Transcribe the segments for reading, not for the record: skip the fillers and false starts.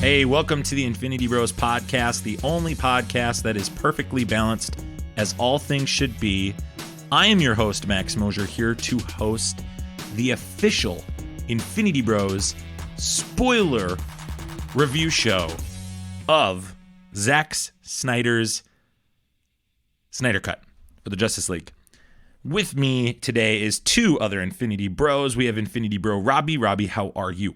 Hey, welcome to the Infinity Bros podcast, the only podcast that is perfectly balanced as all things should be. I am your host, Max Mosier, here to host the official Infinity Bros spoiler review show of Zack Snyder's Snydercut for the Justice League. With me today is two other Infinity Bros. We have Infinity Bro Robbie. Robbie, how are you?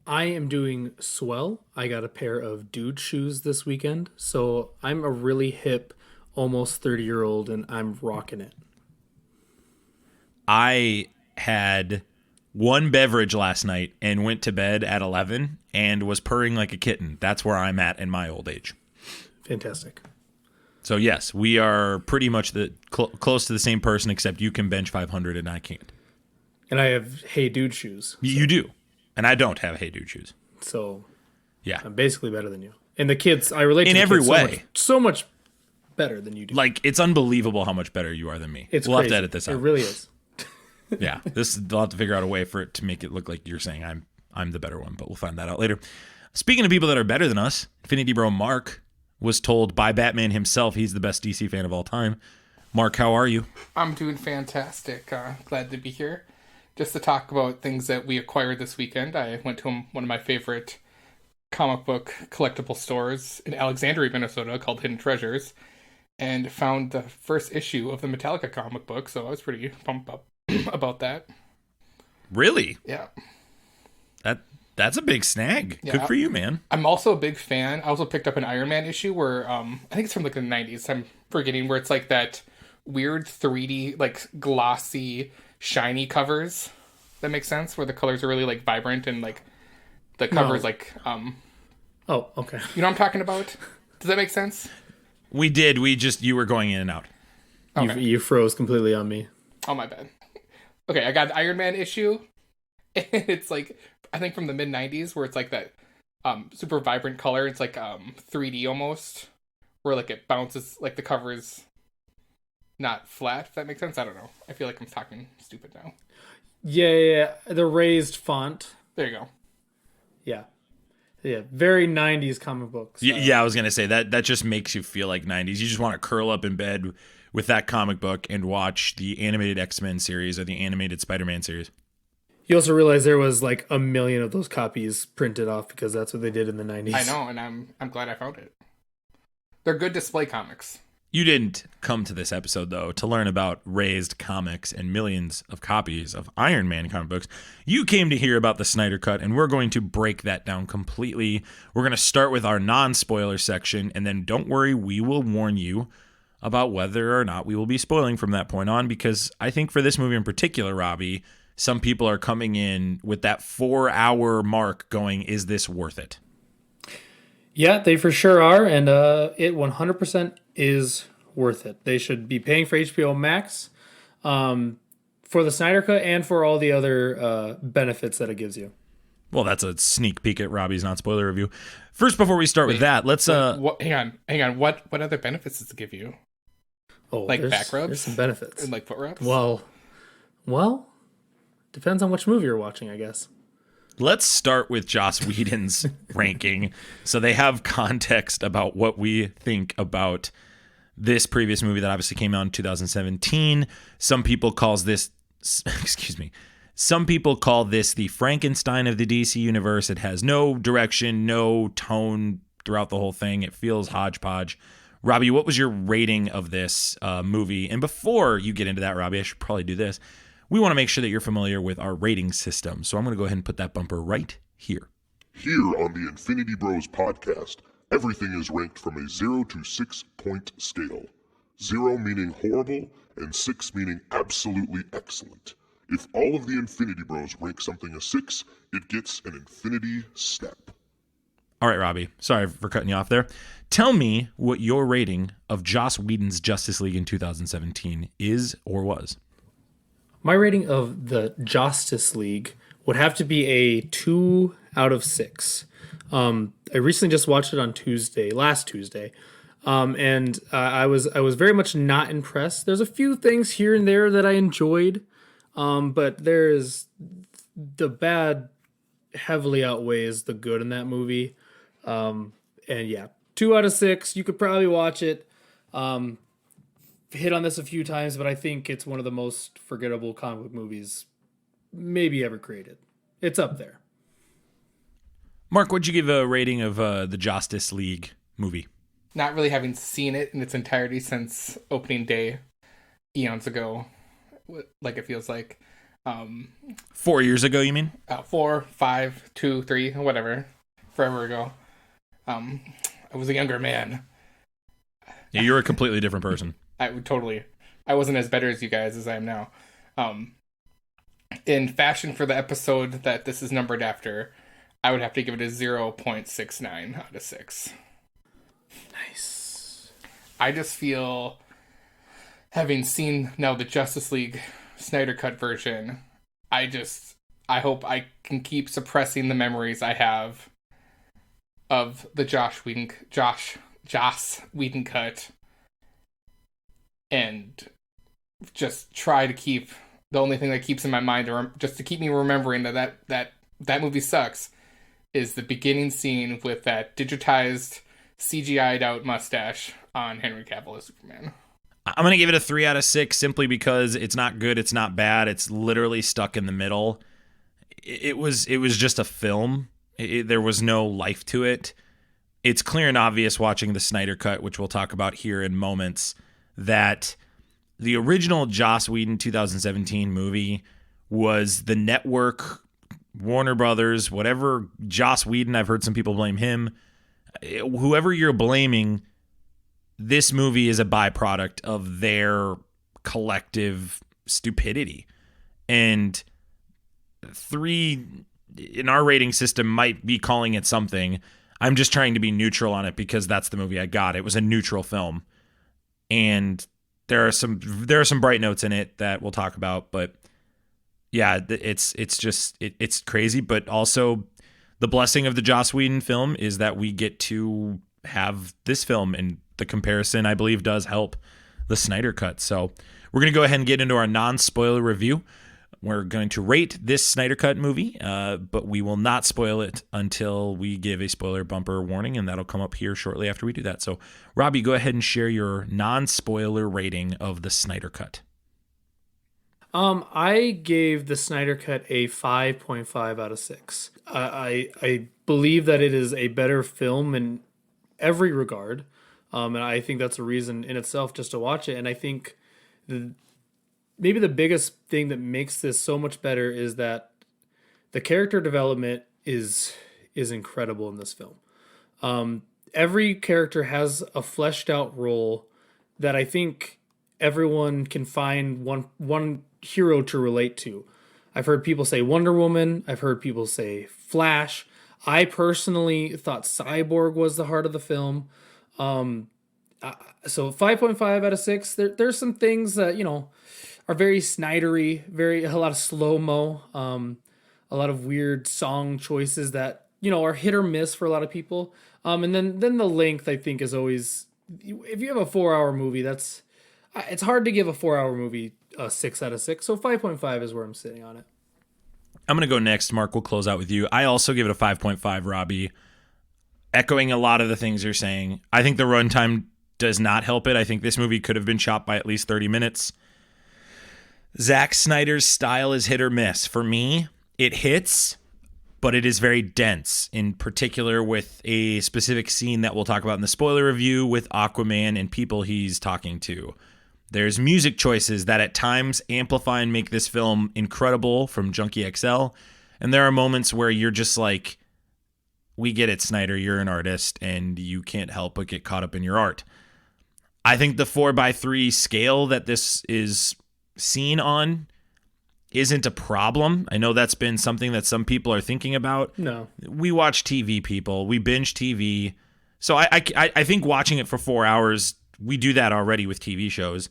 I am doing swell. I got a pair of dude shoes this weekend, so I'm a really hip, almost 30-year-old, and I'm rocking it. I had one beverage last night and went to bed at 11 and was purring like a kitten. That's where I'm at in my old age. Fantastic. So yes, we are pretty much close to the same person, except you can bench 500 and I can't. And I have Hey Dude shoes. You do. And I don't have Hey Dude shoes. So yeah, I'm basically better than you. And the kids, I relate to in the every kids way. So much better than you do. Like, it's unbelievable how much better you are than me. We'll crazy. have to edit this out. It really is. Yeah, they'll have to figure out a way for it to make it look like you're saying I'm the better one, but we'll find that out later. Speaking of people that are better than us, Infinity Bro Mark was told by Batman himself he's the best DC fan of all time. Mark, how are you? I'm doing fantastic. Glad to be here. Just to talk about things that we acquired this weekend. I went to one of my favorite comic book collectible stores in Alexandria, Minnesota, called Hidden Treasures, and found the first issue of the Metallica comic book, so I was pretty pumped up about that. Really? Yeah. That's a big snag. Yeah. Good for you, man. I'm also a big fan. I also picked up an Iron Man issue where, I think it's from like the 90s, I'm forgetting, where it's like that weird 3D, like glossy, shiny covers. That makes sense? Where the colors are really like vibrant and like the covers like Oh, okay. You know what I'm talking about? Does that make sense? We did. You were going in and out. Okay. You froze completely on me. Oh, my bad. Okay, I got an Iron Man issue. And it's like, I think from the mid 90s, where it's like that super vibrant color. It's like 3D almost, where like it bounces, like the cover is not flat, if that makes sense. I don't know. I feel like I'm talking stupid now. Yeah. The raised font. There you go. Yeah. Very 90s comic books. Yeah, I was going to say that just makes you feel like 90s. You just want to curl up in bed with that comic book and watch the animated X-Men series or the animated Spider-Man series. You also realize there was like 1 million of those copies printed off because that's what they did in the 90s. I know, and I'm glad I found it. They're good display comics. You didn't come to this episode, though, to learn about raised comics and millions of copies of Iron Man comic books. You came to hear about the Snydercut, and we're going to break that down completely. We're going to start with our non-spoiler section, and then don't worry, we will warn you about whether or not we will be spoiling from that point on, because I think for this movie in particular, Robbie, some people are coming in with that 4-hour mark going, is this worth it? Yeah, they for sure are, and it 100% is worth it. They should be paying for HBO Max for the Snydercut and for all the other benefits that it gives you. Well, that's a sneak peek at Robbie's non-spoiler review. First, before we start with that, let's... hang on. What other benefits does it give you? Oh, like back rubs? There's some benefits. And like foot rubs? Well, depends on which movie you're watching, I guess. Let's start with Joss Whedon's ranking, so they have context about what we think about this previous movie that obviously came out in 2017. Some people call this the Frankenstein of the DC universe. It has no direction, no tone throughout the whole thing. It feels hodgepodge. Robbie, what was your rating of this movie? And before you get into that, Robbie, I should probably do this. We want to make sure that you're familiar with our rating system. So I'm going to go ahead and put that bumper right here. Here on the Infinity Bros podcast, everything is ranked from a 0 to 6 point scale. 0 meaning horrible and 6 meaning absolutely excellent. If all of the Infinity Bros rank something a 6, it gets an infinity step. All right, Robbie. Sorry for cutting you off there. Tell me what your rating of Joss Whedon's Justice League in 2017 is or was. My rating of the Justice League would have to be a 2 out of 6. I recently just watched it on last Tuesday, and I was very much not impressed. There's a few things here and there that I enjoyed, but the bad heavily outweighs the good in that movie. And yeah, 2 out of 6. You could probably watch it. Hit on this a few times, but I think it's one of the most forgettable comic book movies maybe ever created. It's up there. Mark, what'd you give a rating of the Justice League movie? Not really having seen it in its entirety since opening day eons ago, like it feels like. 4 years ago, you mean? 4, 5, 2, 3, whatever. Forever ago. I was a younger man. Yeah, you're a completely different person. I wasn't as better as you guys as I am now. In fashion for the episode that this is numbered after, I would have to give it a 0.69 out of 6. Nice. I just feel, having seen now the Justice League Snydercut version, I hope I can keep suppressing the memories I have of the Joss Whedon cut, and just try to keep the only thing that keeps in my mind, or just to keep me remembering that movie sucks, is the beginning scene with that digitized, CGI'd out mustache on Henry Cavill as Superman. I'm going to give it a 3 out of 6 simply because it's not good, it's not bad, it's literally stuck in the middle. It was just a film. There was no life to it. It's clear and obvious watching the Snyder Cut, which we'll talk about here in moments, that the original Joss Whedon 2017 movie was the network, Warner Brothers, whatever, Joss Whedon, I've heard some people blame him. Whoever you're blaming, this movie is a byproduct of their collective stupidity. And 3 in our rating system might be calling it something. I'm just trying to be neutral on it because that's the movie I got. It was a neutral film. And there are some bright notes in it that we'll talk about, but yeah, it's crazy, but also the blessing of the Joss Whedon film is that we get to have this film, and the comparison, I believe, does help the Snyder Cut. So we're going to go ahead and get into our non-spoiler review. We're going to rate this Snyder Cut movie, but we will not spoil it until we give a spoiler bumper warning, and that'll come up here shortly after we do that. So, Robbie, go ahead and share your non-spoiler rating of the Snyder Cut. I gave the Snyder Cut a 5.5 out of 6. I believe that it is a better film in every regard, and I think that's a reason in itself just to watch it. And I think maybe the biggest thing that makes this so much better is that the character development is incredible in this film. Every character has a fleshed out role that I think everyone can find one hero to relate to. I've heard people say Wonder Woman. I've heard people say Flash. I personally thought Cyborg was the heart of the film. So 5.5 out of 6. There's some things that, are very Snydery, a lot of slow-mo, a lot of weird song choices that, are hit or miss for a lot of people. And then the length, I think, is always, if you have a 4-hour movie, it's hard to give a 4-hour movie a 6 out of 6. So 5.5 is where I'm sitting on it. I'm going to go next. Mark, we'll close out with you. I also give it a 5.5, Robbie. Echoing a lot of the things you're saying. I think the runtime does not help it. I think this movie could have been shot by at least 30 minutes. Zack Snyder's style is hit or miss. For me, it hits, but it is very dense, in particular with a specific scene that we'll talk about in the spoiler review with Aquaman and people he's talking to. There's music choices that at times amplify and make this film incredible from Junkie XL, and there are moments where you're just like, we get it, Snyder, you're an artist, and you can't help but get caught up in your art. I think the 4:3 scale that this is seen on isn't a problem. I know that's been something that some people are thinking about. No. We watch TV, people. We binge TV. So I think watching it for 4 hours, we do that already with TV shows.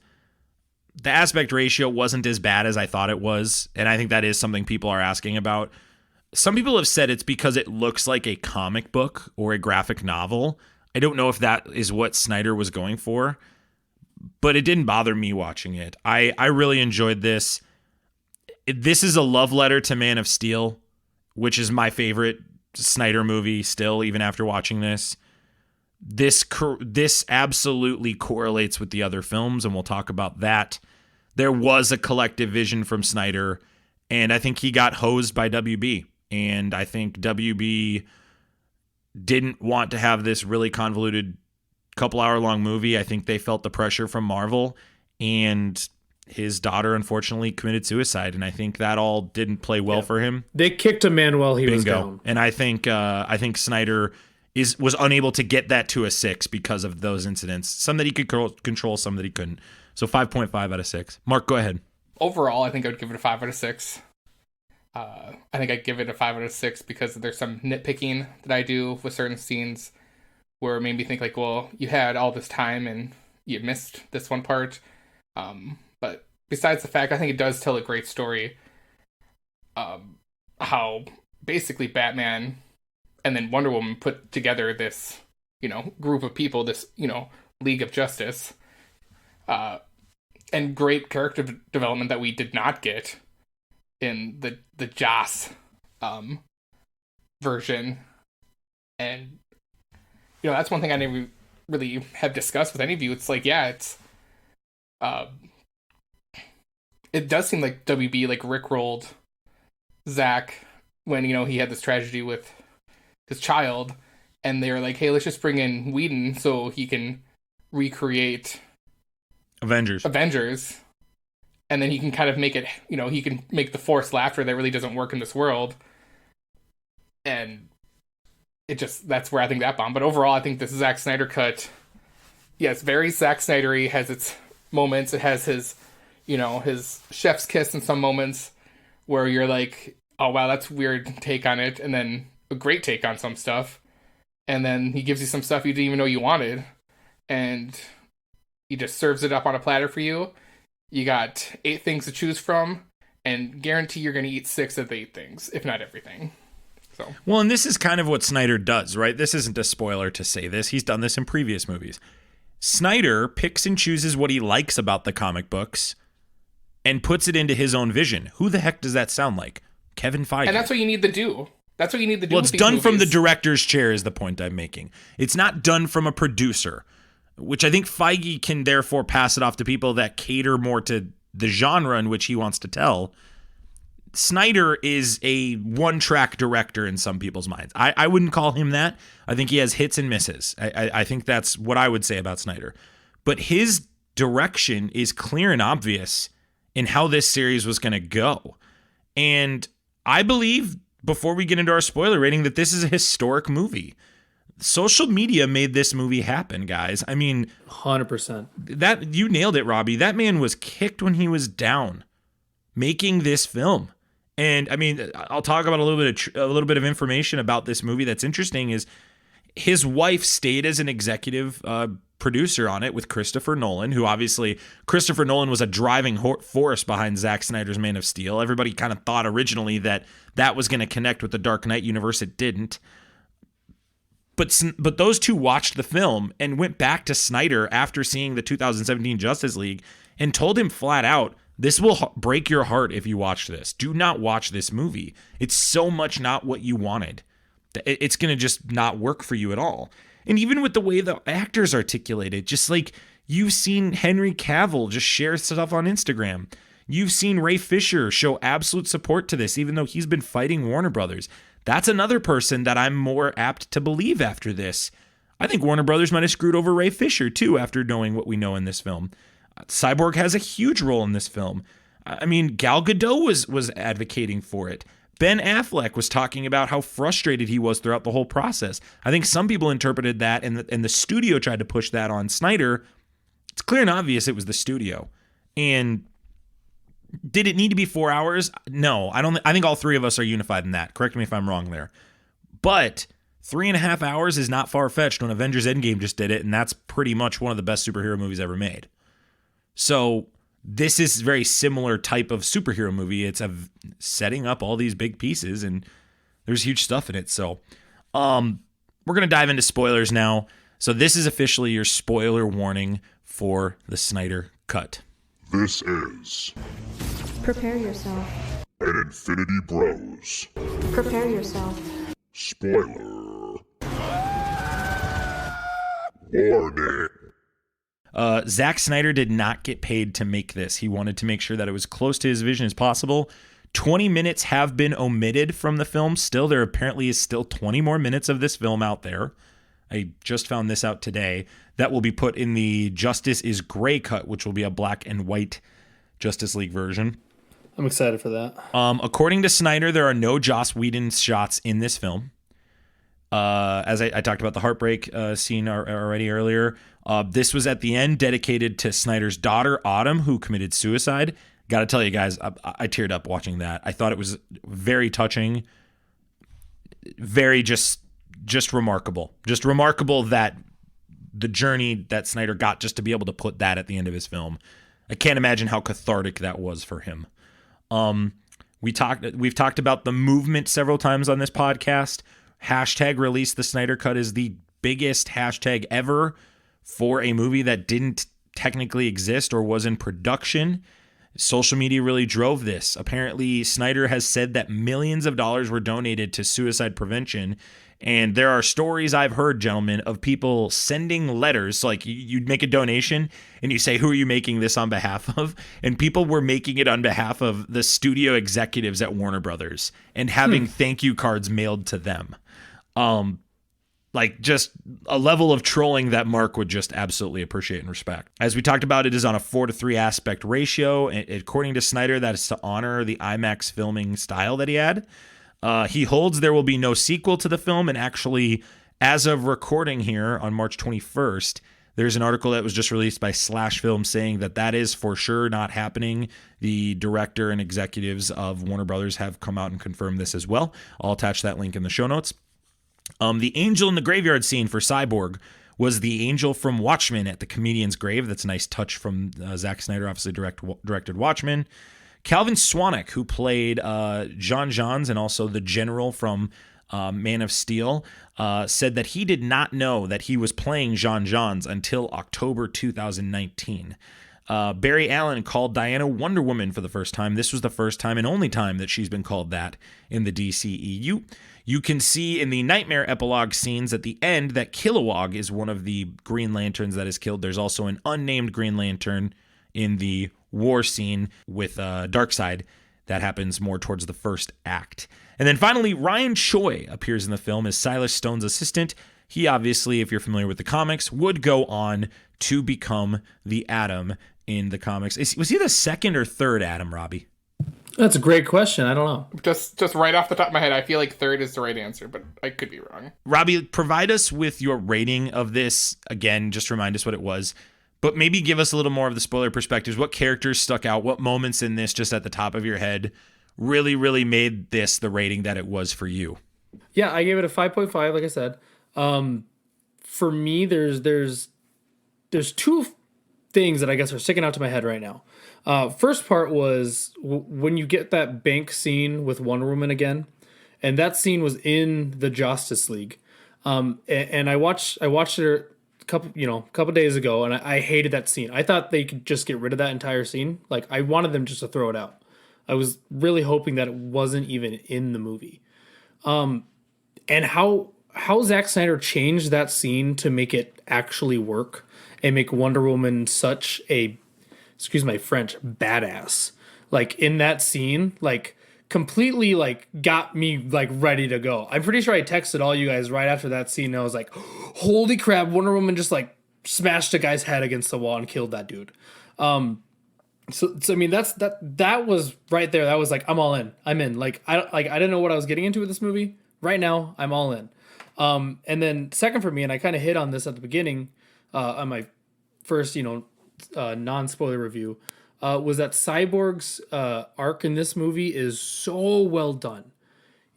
The aspect ratio wasn't as bad as I thought it was, and I think that is something people are asking about. Some people have said it's because it looks like a comic book or a graphic novel. I don't know if that is what Snyder was going for, but it didn't bother me watching it. I really enjoyed this. This is a love letter to Man of Steel, which is my favorite Snyder movie still, even after watching this. This absolutely correlates with the other films, and we'll talk about that. There was a collective vision from Snyder, and I think he got hosed by WB. And I think WB didn't want to have this really convoluted couple-hour-long movie. I think they felt the pressure from Marvel, and his daughter unfortunately committed suicide, and I think that all didn't play well for him. They kicked a man while he was down. And I think Snyder was unable to get that to a 6 because of those incidents. Some that he could control, some that he couldn't. So 5.5 out of 6. Mark, go ahead. Overall, I think I would give it a 5 out of 6. I think I'd give it a 5 out of 6 because there's some nitpicking that I do with certain scenes where it made me think like, well, you had all this time and you missed this one part. But besides the fact, I think it does tell a great story. How basically Batman and then Wonder Woman put together this, group of people, this, League of Justice, and great character development that we did not get in the Joss version. And that's one thing I never really have discussed with any of you. It's like, yeah, it does seem like WB like rickrolled Zack when he had this tragedy with his child, and they were like, hey, let's just bring in Whedon so he can recreate Avengers, and then he can kind of make it, he can make the forced laughter that really doesn't work in this world. And that's where I think that bombed. But overall, I think this Zack Snyder cut, it's very Zack Snyder-y, has its moments. It has his, his chef's kiss in some moments where you're like, oh, wow, that's a weird take on it. And then a great take on some stuff. And then he gives you some stuff you didn't even know you wanted. And he just serves it up on a platter for you. You got 8 things to choose from, and guarantee you're going to eat 6 of the 8 things, if not everything. So. Well, and this is kind of what Snyder does, right? This isn't a spoiler to say this. He's done this in previous movies. Snyder picks and chooses what he likes about the comic books and puts it into his own vision. Who the heck does that sound like? Kevin Feige. And that's what you need to do. That's what you need to do. Well, it's done from the director's chair is the point I'm making. It's not done from a producer, which I think Feige can therefore pass it off to people that cater more to the genre in which he wants to tell. Snyder is a one-track director in some people's minds. I wouldn't call him that. I think he has hits and misses. I think that's what I would say about Snyder. But his direction is clear and obvious in how this series was going to go. And I believe, before we get into our spoiler rating, that this is a historic movie. Social media made this movie happen, guys. I mean, 100%. That you nailed it, Robbie. That man was kicked when he was down making this film. And I mean, I'll talk about a little bit of information about this movie that's interesting. Is his wife stayed as an executive producer on it with Christopher Nolan, who obviously Christopher Nolan was a driving force behind Zack Snyder's Man of Steel. Everybody kind of thought originally that was going to connect with the Dark Knight universe. It didn't. But those two watched the film and went back to Snyder after seeing the 2017 Justice League and told him flat out, this will break your heart if you watch this. Do not watch this movie. It's so much not what you wanted. It's going to just not work for you at all. And even with the way the actors articulated, just like you've seen Henry Cavill just share stuff on Instagram. You've seen Ray Fisher show absolute support to this, even though he's been fighting Warner Brothers. That's another person that I'm more apt to believe after this. I think Warner Brothers might have screwed over Ray Fisher, too, after knowing what we know in this film. Cyborg has a huge role in this film. I mean, Gal Gadot was advocating for it. Ben Affleck was talking about how frustrated he was throughout the whole process. I think some people interpreted that, and the studio tried to push that on Snyder. It's clear and obvious it was the studio. And did it need to be 4 hours? No, I don't. I think all three of us are unified in that. Correct me if I'm wrong there. But 3.5 hours is not far-fetched when Avengers Endgame just did it, and that's pretty much one of the best superhero movies ever made. So this is a very similar type of superhero movie. It's setting up all these big pieces, and there's huge stuff in it. So we're going to dive into spoilers now. So this is officially your spoiler warning for the Snyder Cut. This is Prepare yourself. an Infinity Bros Prepare yourself. Spoiler. Warning. Zack Snyder did not get paid to make this. He wanted to make sure that it was close to his vision as possible. 20 minutes have been omitted from the film. Still, there apparently is still 20 more minutes of this film out there. I just found this out today. That will be put in the Justice is Gray cut, which will be a black and white Justice League version. I'm excited for that. According to Snyder, there are no Joss Whedon shots in this film. As I talked about the heartbreak scene already earlier, this was at the end dedicated to Snyder's daughter, Autumn, who committed suicide. Got to tell you guys, I teared up watching that. I thought it was very touching, very just remarkable. Just remarkable that the journey that Snyder got just to be able to put that at the end of his film. I can't imagine how cathartic that was for him. We've talked about the movement several times on this podcast. Hashtag release the Snyder Cut is the biggest hashtag ever for a movie that didn't technically exist or was in production. Social media really drove this. Apparently, Snyder has said that millions of dollars were donated to suicide prevention. And there are stories I've heard, gentlemen, of people sending letters. So like you'd make a donation and you say, who are you making this on behalf of? And people were making it on behalf of the studio executives at Warner Brothers and having thank you cards mailed to them. Like just a level of trolling that Mark would just absolutely appreciate and respect. As we talked about, it is on a 4:3 aspect ratio. And according to Snyder, that is to honor the IMAX filming style that he had. He holds there will be no sequel to the film. And actually, as of recording here on March 21st, there's an article that was just released by Slash Film saying that is for sure not happening. The director and executives of Warner Brothers have come out and confirmed this as well. I'll attach that link in the show notes. The angel in the graveyard scene for Cyborg was the angel from Watchmen at the comedian's grave. That's a nice touch from Zack Snyder, obviously directed Watchmen. Calvin Swanwick, who played Jean Jeans and also the general from Man of Steel, said that he did not know that he was playing Jean Jeans until October 2019. Barry Allen called Diana Wonder Woman for the first time. This was the first time and only time that she's been called that in the DCEU. You can see in the Nightmare epilogue scenes at the end that Kilowog is one of the Green Lanterns that is killed. There's also an unnamed Green Lantern in the war scene with Darkseid that happens more towards the first act. And then finally, Ryan Choi appears in the film as Silas Stone's assistant. He obviously, if you're familiar with the comics, would go on to become the Atom in the comics. Was he the second or third Atom, Robbie? That's a great question. I don't know. Just right off the top of my head, I feel like third is the right answer, but I could be wrong. Robbie, provide us with your rating of this. Again, just remind us what it was. But maybe give us a little more of the spoiler perspectives. What characters stuck out? What moments in this, just at the top of your head, really, really made this the rating that it was for you? Yeah, I gave it a 5.5, like I said. For me, there's two things that I guess are sticking out to my head right now. First part was when you get that bank scene with Wonder Woman again, and that scene was in the Justice League. And I watched it a couple days ago, and I hated that scene. I thought they could just get rid of that entire scene. Like, I wanted them just to throw it out. I was really hoping that it wasn't even in the movie. And how Zack Snyder changed that scene to make it actually work and make Wonder Woman such a, excuse my French, badass. Like, in that scene, like, completely, like, got me, like, ready to go. I'm pretty sure I texted all you guys right after that scene, and I was like, holy crap, Wonder Woman just, like, smashed a guy's head against the wall and killed that dude. So I mean, that was right there. That was like, I'm all in. I'm in. Like, I didn't know what I was getting into with this movie. Right now, I'm all in. And then second for me, and I kind of hit on this at the beginning, on my first, non-spoiler review, was that Cyborg's arc in this movie is so well done.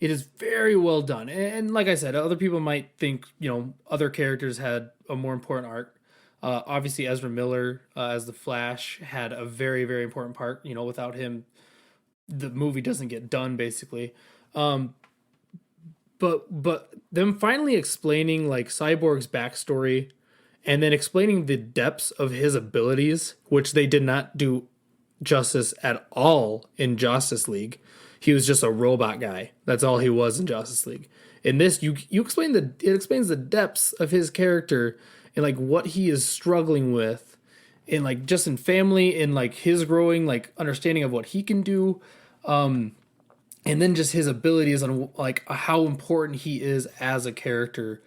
It is very well done. And like I said, other people might think, other characters had a more important arc. Obviously, Ezra Miller as the Flash had a very, very important part. Without him, the movie doesn't get done, basically. But them finally explaining, like, Cyborg's backstory and then explaining the depths of his abilities, which they did not do justice at all in Justice League. He was just a robot guy. That's all he was in Justice League. In this, it explains the depths of his character and like what he is struggling with, in like just in family, in like his growing like understanding of what he can do, and then just his abilities and like how important he is as a character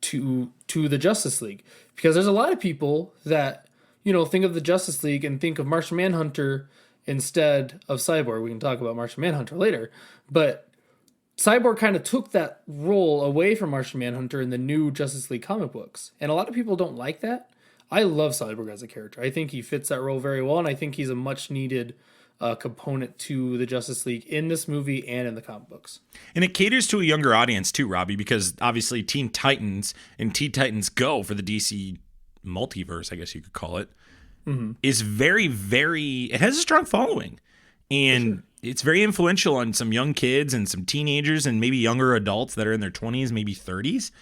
to the Justice League. Because there's a lot of people that, you know, think of the Justice League and think of Martian Manhunter instead of Cyborg. We can talk about Martian Manhunter later, but Cyborg kind of took that role away from Martian Manhunter in the new Justice League comic books. And a lot of people don't like that. I love Cyborg as a character. I think he fits that role very well, and I think he's a much needed component to the Justice League in this movie and in the comic books. And it caters to a younger audience too, Robbie, because obviously Teen Titans and Teen Titans Go for the DC multiverse, I guess you could call it, is very, very, it has a strong following. And it's very influential on some young kids and some teenagers and maybe younger adults that are in their 20s, maybe 30s.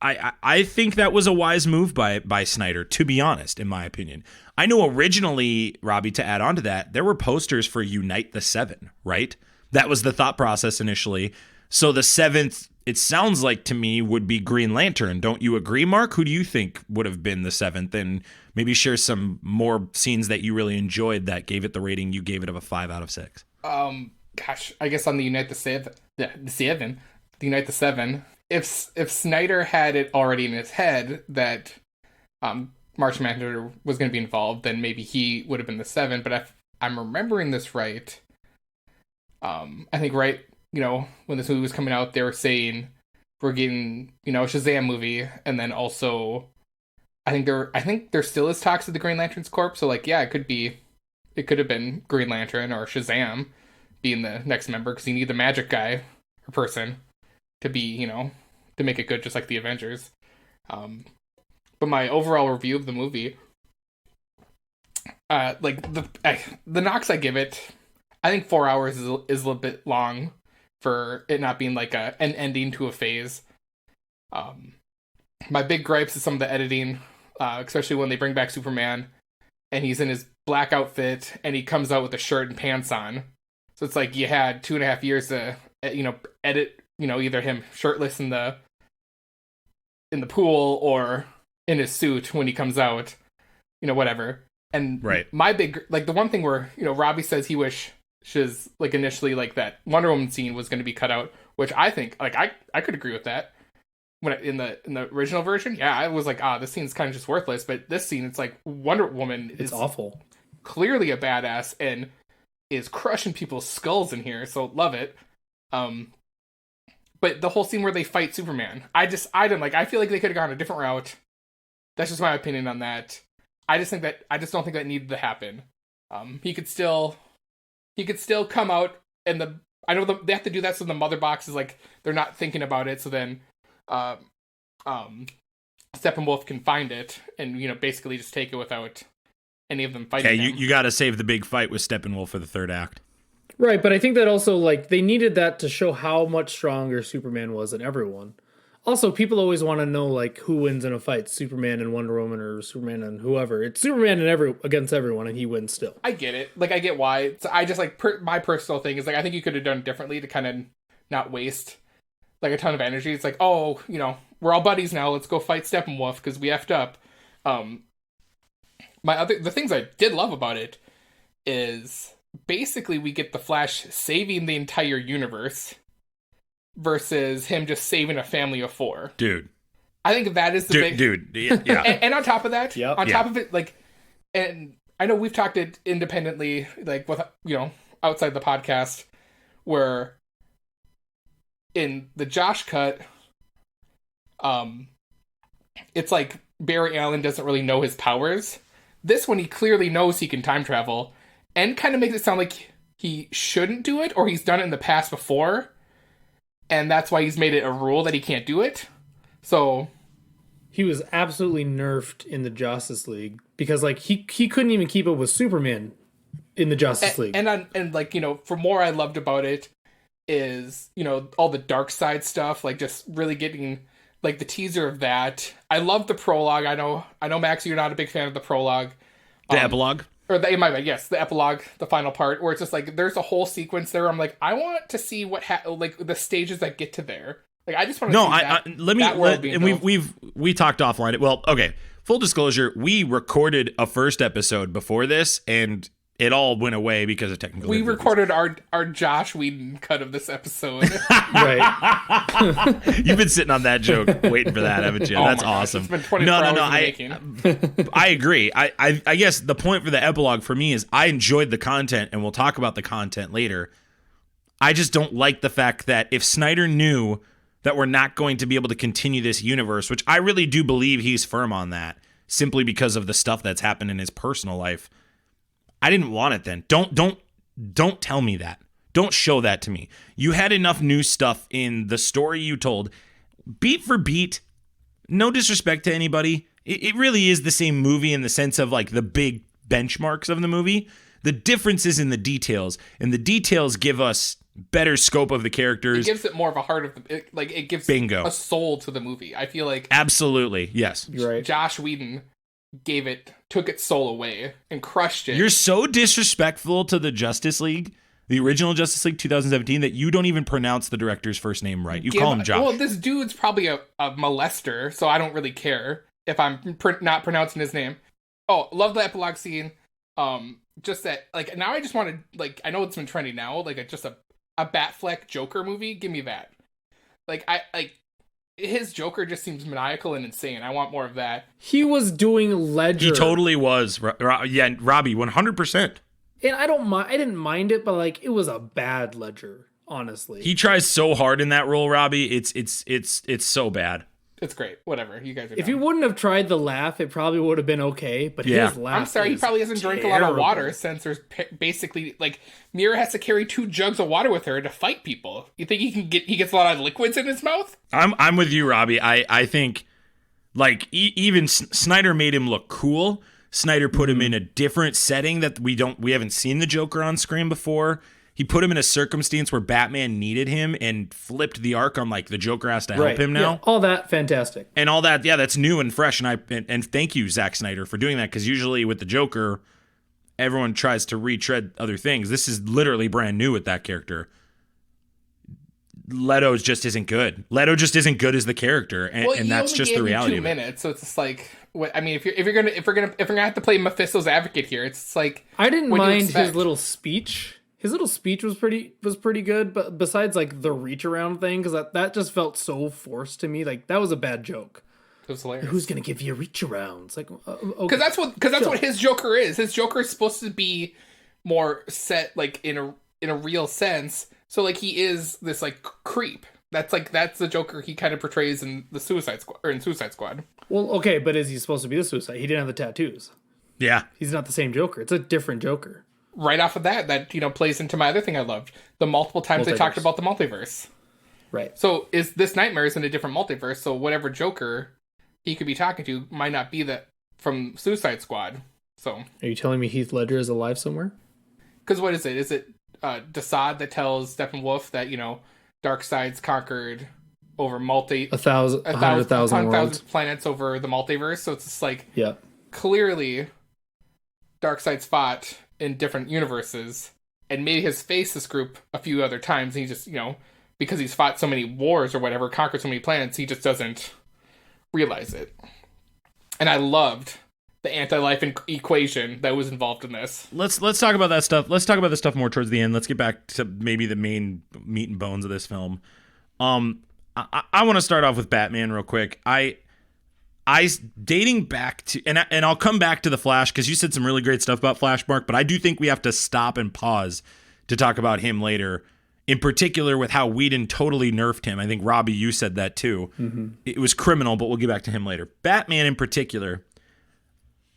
I think that was a wise move by Snyder, to be honest, in my opinion. I know originally, Robbie, to add on to that, there were posters for Unite the Seven, right? That was the thought process initially. So the seventh, it sounds like to me, would be Green Lantern. Don't you agree, Mark? Who do you think would have been the seventh? And maybe share some more scenes that you really enjoyed that gave it the rating you gave it of a 5 out of 6. Gosh, I guess on the Unite the Seven, if Snyder had it already in his head that Martian Manhunter was going to be involved, then maybe he would have been the 7. But if I'm remembering this right, I think you know, when this movie was coming out, they were saying we're getting, you know, a Shazam movie, and then also I think there still is talks of the Green Lantern's Corps. So like, yeah, it could have been Green Lantern or Shazam being the next member, because you need the magic guy or person to be, you know, to make it good, just like the Avengers. But my overall review of the movie, like the knocks I give it, I think 4 hours is a little bit long for it not being like an ending to a phase. My big gripes is some of the editing, especially when they bring back Superman and he's in his black outfit and he comes out with a shirt and pants on. So it's like you had 2.5 years to, you know, edit, you know, either him shirtless in the pool or in his suit when he comes out, you know, whatever. And my big, like, the one thing where, you know, Robbie says he wishes, like, initially, like, that Wonder Woman scene was going to be cut out, which I think, like, I could agree with that. When in the original version, yeah, I was like, this scene's kind of just worthless. But this scene, it's like Wonder Woman is awful, clearly clearly a badass and is crushing people's skulls in here. So love it. But the whole scene where they fight Superman, I didn't like. I feel like they could have gone a different route. That's just my opinion on that. I just don't think that needed to happen. He could still come out, and I know they have to do that so the mother box is like they're not thinking about it. So then, Steppenwolf can find it and, you know, basically just take it without any of them fighting. Yeah, you got to save the big fight with Steppenwolf for the third act. Right, but I think that also, like, they needed that to show how much stronger Superman was than everyone. Also, people always want to know, like, who wins in a fight, Superman and Wonder Woman or Superman and whoever. It's Superman and against everyone, and he wins still. I get it. Like, I get why. I just, like, my personal thing is, like, I think you could have done it differently to kind of not waste, like, a ton of energy. It's like, oh, you know, we're all buddies now. Let's go fight Steppenwolf because we effed up. The things I did love about it is basically we get the Flash saving the entire universe versus him just saving a family of 4. Dude. I think that is the big... Dude, yeah. and on top of that, yep. Top of it, like... And I know we've talked it independently, like, with, you know, outside the podcast, where in the Josh cut, it's like Barry Allen doesn't really know his powers. This one, he clearly knows he can time travel, and kind of makes it sound like he shouldn't do it, or he's done it in the past before, and that's why he's made it a rule that he can't do it. So he was absolutely nerfed in the Justice League because, like, he couldn't even keep up with Superman in the Justice League. And like, you know, for more I loved about it is, you know, all the Darkseid stuff, like just really getting, like, the teaser of that. I love the prologue. I know, Max, you're not a big fan of the prologue. The epilogue? Or the epilogue, the final part, where it's just like, there's a whole sequence there. I'm like, I want to see like the stages that get to there. Like, I just want to No, see that world being and built. we talked offline. Well, okay. Full disclosure, we recorded a first episode before this, and it all went away because of technical We difficulties. recorded our Josh Whedon cut of this episode. Right. You've been sitting on that joke, waiting for that, haven't you? Oh That's my gosh, awesome. it's been 24 hours in the making. I agree. I guess the point for the epilogue for me is I enjoyed the content, and we'll talk about the content later. I just don't like the fact that if Snyder knew that we're not going to be able to continue this universe, which I really do believe he's firm on that, simply because of the stuff that's happened in his personal life, I didn't want it then. Don't tell me that. Don't show that to me. You had enough new stuff in the story you told. Beat for beat, no disrespect to anybody, it really is the same movie in the sense of like the big benchmarks of the movie. The difference is in the details, and the details give us better scope of the characters. It gives it more of a heart of the, it gives Bingo. a soul to the movie. I feel like Absolutely, yes. You're right. Josh Whedon took its soul away and crushed it. You're so disrespectful to the Justice League, the original Justice League 2017, that you don't even pronounce the director's first name right. You call him Josh. Well, this dude's probably a molester, so I don't really care if I'm not pronouncing his name. Oh, love the epilogue scene. Just that, like, now I just want to, like, I know it's been trending now, like, just a Batfleck Joker movie. Give me that. Like, his Joker just seems maniacal and insane. I want more of that. He was doing Ledger. He totally was. Yeah, Robbie, 100%. And I didn't mind it, but like it was a bad Ledger, honestly. He tries so hard in that role, Robbie. It's so bad. It's great. Whatever. You guys are If dumb. he wouldn't have tried the laugh, it probably would have been okay. But Yeah. his laugh, I'm sorry, he is probably hasn't drank a lot of terrible. water since there's basically, like, Mira has to carry 2 jugs of water with her to fight people. You think he gets a lot of liquids in his mouth? I'm with you, Robbie. I think like even Snyder made him look cool. Snyder put him in a different setting that we haven't seen the Joker on screen before. He put him in a circumstance where Batman needed him and flipped the arc on like the Joker has to help him now. Yeah, all that fantastic. And all that, yeah, that's new and fresh. And thank you, Zack Snyder, for doing that, because usually with the Joker, everyone tries to retread other things. This is literally brand new with that character. Leto just isn't good. Leto just isn't good as the character, and that's just the reality of it. 2 minutes, so it's just like, I mean, if we're gonna have to play Mephisto's advocate here, it's like, I didn't what do you mind expect? his little speech. His little speech was pretty good, but besides like the reach around thing, because that just felt so forced to me. Like that was a bad joke. It was hilarious. Who's gonna give you reach arounds? Like, okay. Because that's what his Joker is. His Joker is supposed to be more set, like, in a real sense. So like he is this like creep. That's the Joker he kind of portrays in the Suicide Squad. Well, okay, but is he supposed to be the Suicide? He didn't have the tattoos. Yeah. He's not the same Joker. It's a different Joker. Right off of that plays into my other thing I loved. The multiple times they talked Multiverse. about the multiverse. Right. So is this Nightmare is in a different multiverse, so whatever Joker he could be talking to might not be that from Suicide Squad. So Are you telling me Heath Ledger is alive somewhere? because what is it? Is it DeSaad that tells Steppenwolf that, Darkseid's conquered over 100,000 worlds. planets over the multiverse? So it's just like, Yeah. clearly Darkseid's fought in different universes and maybe has faced this group a few other times, and he just, because he's fought so many wars or whatever, conquered so many planets, he just doesn't realize it. And I loved the anti-life equation that was involved in this. Let's talk about that stuff. Let's talk about this stuff more towards the end. Let's get back to maybe the main meat and bones of this film. I want to start off with Batman real quick. I dating back to, and I'll come back to the Flash because you said some really great stuff about Flash, Mark, but I do think we have to stop and pause to talk about him later, in particular with how Whedon totally nerfed him. I think, Robbie, you said that too. Mm-hmm. It was criminal, but we'll get back to him later. Batman in particular,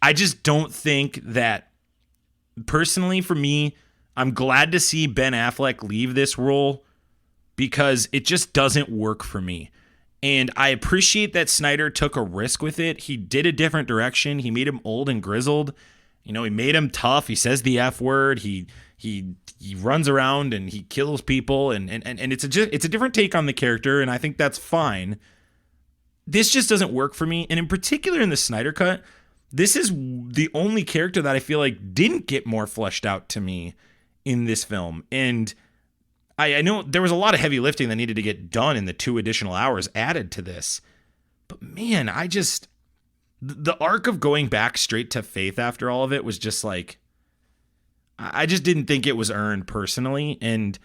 I just don't think that, personally for me, I'm glad to see Ben Affleck leave this role because it just doesn't work for me. And I appreciate that Snyder took a risk with it. He did a different direction. He made him old and grizzled. He made him tough. He says the F word. He runs around and he kills people. And it's a different take on the character, and I think that's fine. This just doesn't work for me. And in particular in the Snyder Cut, this is the only character that I feel like didn't get more fleshed out to me in this film. And I know there was a lot of heavy lifting that needed to get done in the 2 additional hours added to this. But man, the arc of going back straight to faith after all of it was just like, I just didn't think it was earned personally. And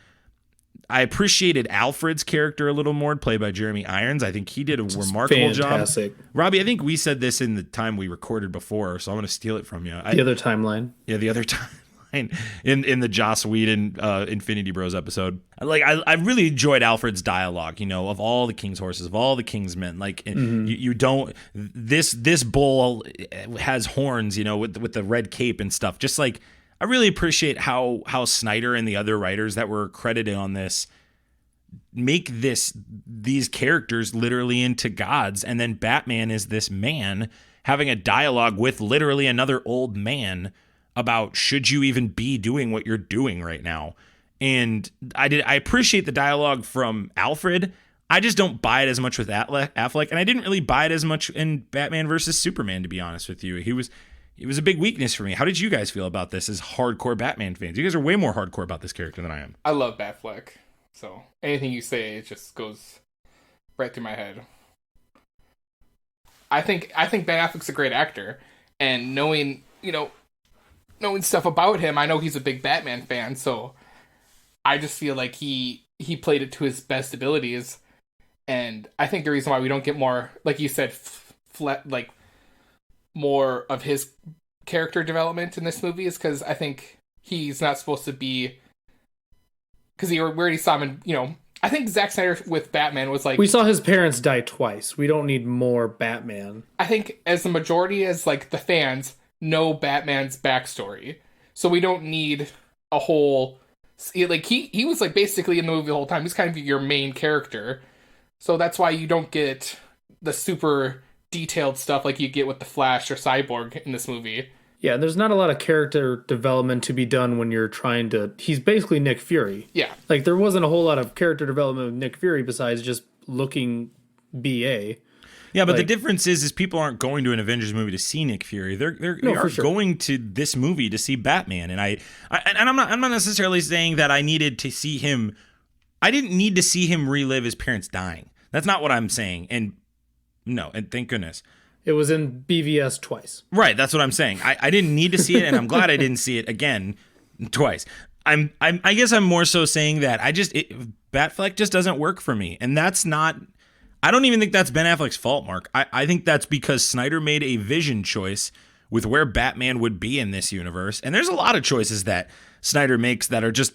I appreciated Alfred's character a little more, played by Jeremy Irons. I think he did a remarkable job. Robbie, I think we said this in the time we recorded before, so I'm going to steal it from you. The other timeline. Yeah, the other timeline in the Joss Whedon Infinity Bros episode. I really enjoyed Alfred's dialogue, of all the king's horses, of all the king's men. Like, you don't, this bull has horns, with the red cape and stuff. Just like, I really appreciate how Snyder and the other writers that were credited on this make these characters literally into gods, and then Batman is this man having a dialogue with literally another old man about should you even be doing what you're doing right now. And I appreciate the dialogue from Alfred. I just don't buy it as much with Affleck, and I didn't really buy it as much in Batman versus Superman, to be honest with you. It was a big weakness for me. How did you guys feel about this as hardcore Batman fans? You guys are way more hardcore about this character than I am. I love Batfleck, so anything you say, it just goes right through my head. I think Ben Affleck's a great actor, and knowing stuff about him, I know he's a big Batman fan, so I just feel like he played it to his best abilities, and I think the reason why we don't get more, like you said, more of his character development in this movie is because I think he's not supposed to be, because we already saw him in, I think Zack Snyder with Batman was like, we saw his parents die twice. We don't need more Batman. I think as the majority, as like the fans know Batman's backstory, so we don't need a whole, like he was like basically in the movie the whole time. He's kind of your main character, so that's why you don't get the super detailed stuff like you get with the Flash or Cyborg in this movie. Yeah, there's not a lot of character development to be done when you're trying to... He's basically Nick Fury. Yeah. Like, there wasn't a whole lot of character development with Nick Fury besides just looking BA. Yeah, but the difference is people aren't going to an Avengers movie to see Nick Fury. They are going to this movie to see Batman. And I'm not necessarily saying that I needed to see him... I didn't need to see him relive his parents dying. That's not what I'm saying. And thank goodness. It was in BVS twice. Right, that's what I'm saying. I didn't need to see it, and I'm glad I didn't see it again twice. I guess I'm more so saying that Batfleck just doesn't work for me, and that's not. I don't even think that's Ben Affleck's fault, Mark. I think that's because Snyder made a vision choice with where Batman would be in this universe, and there's a lot of choices that Snyder makes that are just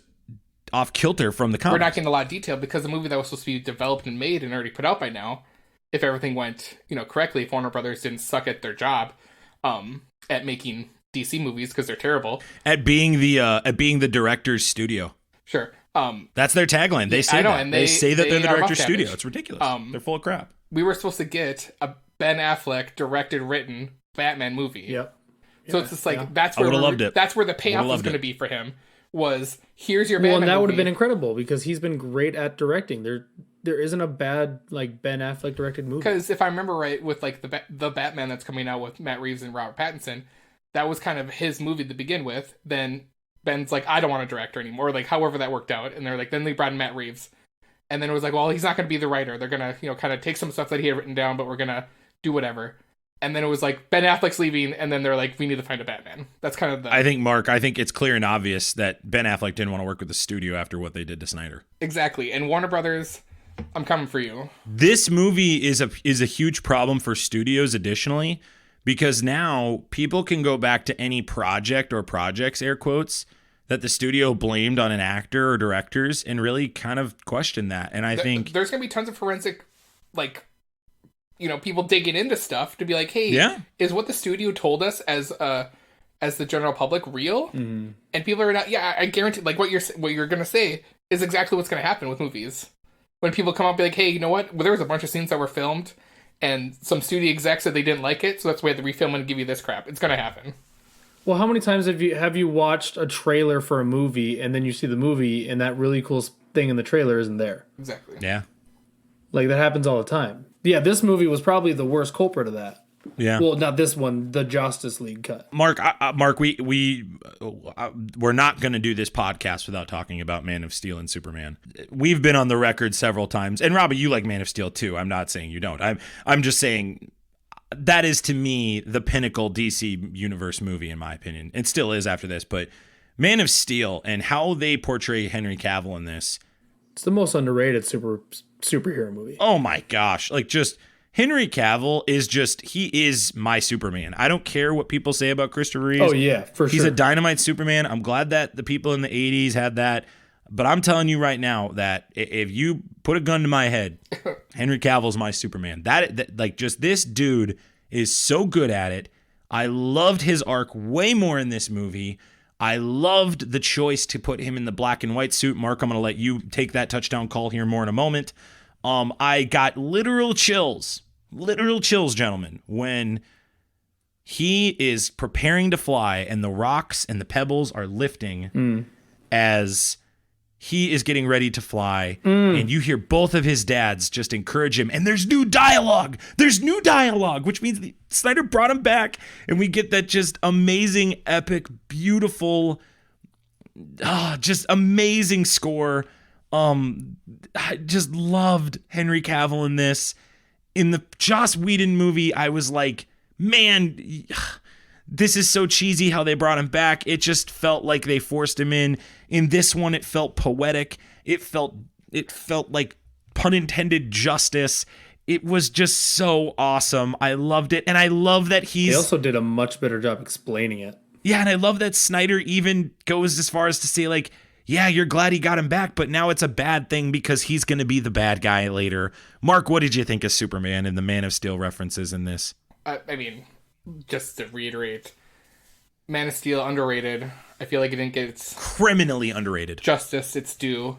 off kilter from the comics. We're not getting a lot of detail because the movie that was supposed to be developed and made and already put out by now, if everything went, correctly, if Warner Brothers didn't suck at their job at making DC movies because they're terrible. At being the director's studio. Sure. That's their tagline. They say that. They say that they're the director's studio. It's ridiculous. They're full of crap. We were supposed to get a Ben Affleck directed, written Batman movie. Yep. So it's just like, that's where the payoff was going to be for him. Was here's your Batman Well, and that movie. would have been incredible because he's been great at directing. There isn't a bad like Ben Affleck directed movie. Because if I remember right, with like the Batman that's coming out with Matt Reeves and Robert Pattinson, that was kind of his movie to begin with. Then Ben's like, I don't want to direct anymore. Like, however that worked out, and they're like, then they brought in Matt Reeves, and then it was like, well, he's not going to be the writer. They're gonna kind of take some stuff that he had written down, but we're gonna do whatever. And then it was like Ben Affleck's leaving, and then they're like, we need to find a Batman. That's kind of the... I think, Mark, it's clear and obvious that Ben Affleck didn't want to work with the studio after what they did to Snyder. Exactly. And Warner Brothers, I'm coming for you. This movie is a huge problem for studios additionally, because now people can go back to any project or projects, air quotes, that the studio blamed on an actor or directors and really kind of question that. And I think... There's going to be tons of forensic, people digging into stuff to be like, hey, is what the studio told us as the general public real? Mm-hmm. And people are not. Yeah, I guarantee. Like what you're gonna say is exactly what's gonna happen with movies. When people come up and be like, hey, you know what? Well, there was a bunch of scenes that were filmed, and some studio execs said they didn't like it, so that's why they had to refilm and give you this crap. It's gonna happen. Well, how many times have you watched a trailer for a movie and then you see the movie and that really cool thing in the trailer isn't there? Exactly. Yeah. Like that happens all the time. Yeah, this movie was probably the worst culprit of that. Yeah. Well, not this one, the Justice League cut. Mark, we're not going to do this podcast without talking about Man of Steel and Superman. We've been on the record several times, and Robbie, you like Man of Steel too. I'm not saying you don't. I'm just saying that is, to me, the pinnacle DC Universe movie, in my opinion. It still is after this, but Man of Steel and how they portray Henry Cavill in this. It's the most underrated superhero movie. Oh my gosh. Like, just Henry Cavill he is my Superman. I don't care what people say about Christopher Reeves. Oh yeah, for sure. He's a dynamite Superman. I'm glad that the people in the 80s had that. But I'm telling you right now that if you put a gun to my head, Henry Cavill's my Superman. That like, just this dude is so good at it. I loved his arc way more in this movie. I loved the choice to put him in the black and white suit. Mark, I'm going to let you take that touchdown call here more in a moment. I got literal chills, gentlemen, when he is preparing to fly and the rocks and the pebbles are lifting as he is getting ready to fly, and you hear both of his dads just encourage him, and there's new dialogue, which means Snyder brought him back, and we get that just amazing, epic, beautiful, just amazing score. I just loved Henry Cavill in this. In the Joss Whedon movie, I was like, man, this is so cheesy how they brought him back. It just felt like they forced him in. In this one, it felt poetic. It felt like, pun intended, justice. It was just so awesome. I loved it. And I love that They also did a much better job explaining it. Yeah, and I love that Snyder even goes as far as to say, like, yeah, you're glad he got him back, but now it's a bad thing because he's going to be the bad guy later. Mark, what did you think of Superman and the Man of Steel references in this? I mean, just to reiterate, Man of Steel, underrated. I feel like it didn't get its criminally underrated justice it's due.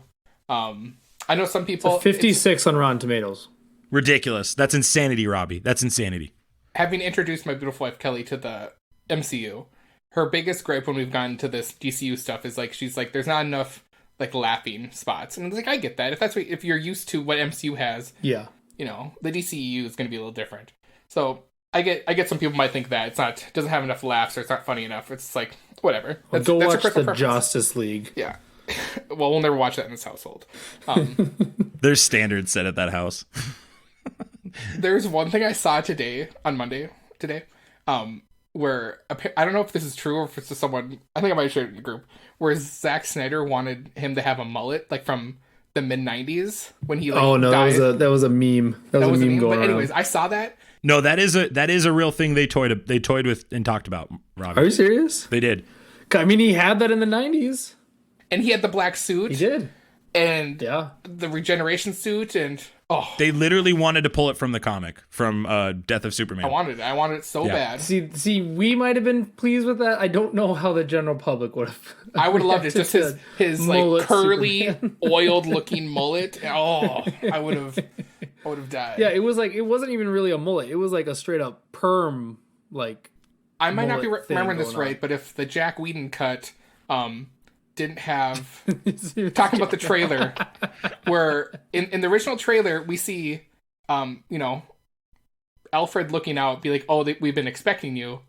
I know some people... It's a 56 on Rotten Tomatoes. Ridiculous. That's insanity, Robbie. That's insanity. Having introduced my beautiful wife, Kelly, to the MCU... her biggest gripe when we've gotten to this DCU stuff is like, she's like, there's not enough like laughing spots. And I was like, I get that. If you're used to what MCU has, yeah, you know, the DCU is going to be a little different. So I get some people might think that doesn't have enough laughs or it's not funny enough. It's like, whatever. Go watch the Justice League. Yeah. Well, we'll never watch that in this household. There's standards set at that house. There's one thing I saw on Monday, where I don't know if this is true or if it's just someone, I think I might have shared it in the group, where Zack Snyder wanted him to have a mullet, like from the mid-90s when he died. that was a meme. That was a meme going But anyways, around. I saw that. No, that is a real thing they toyed with and talked about, Robbie. Are you serious? They did. I mean, he had that in the 90s. And he had the black suit. He did. And yeah, the regeneration suit, and they literally wanted to pull it from the comic, from Death of Superman. I wanted it so bad. See, we might have been pleased with that. I don't know how the general public would have. I would have loved it. Just his like curly, oiled looking mullet. Oh, I would have died. Yeah, it wasn't even really a mullet. It was like a straight up perm, like. I might not be remembering this right, but if the Jack Whedon cut, didn't have talking about the trailer where in the original trailer we see Alfred looking out, be like, oh, we've been expecting you,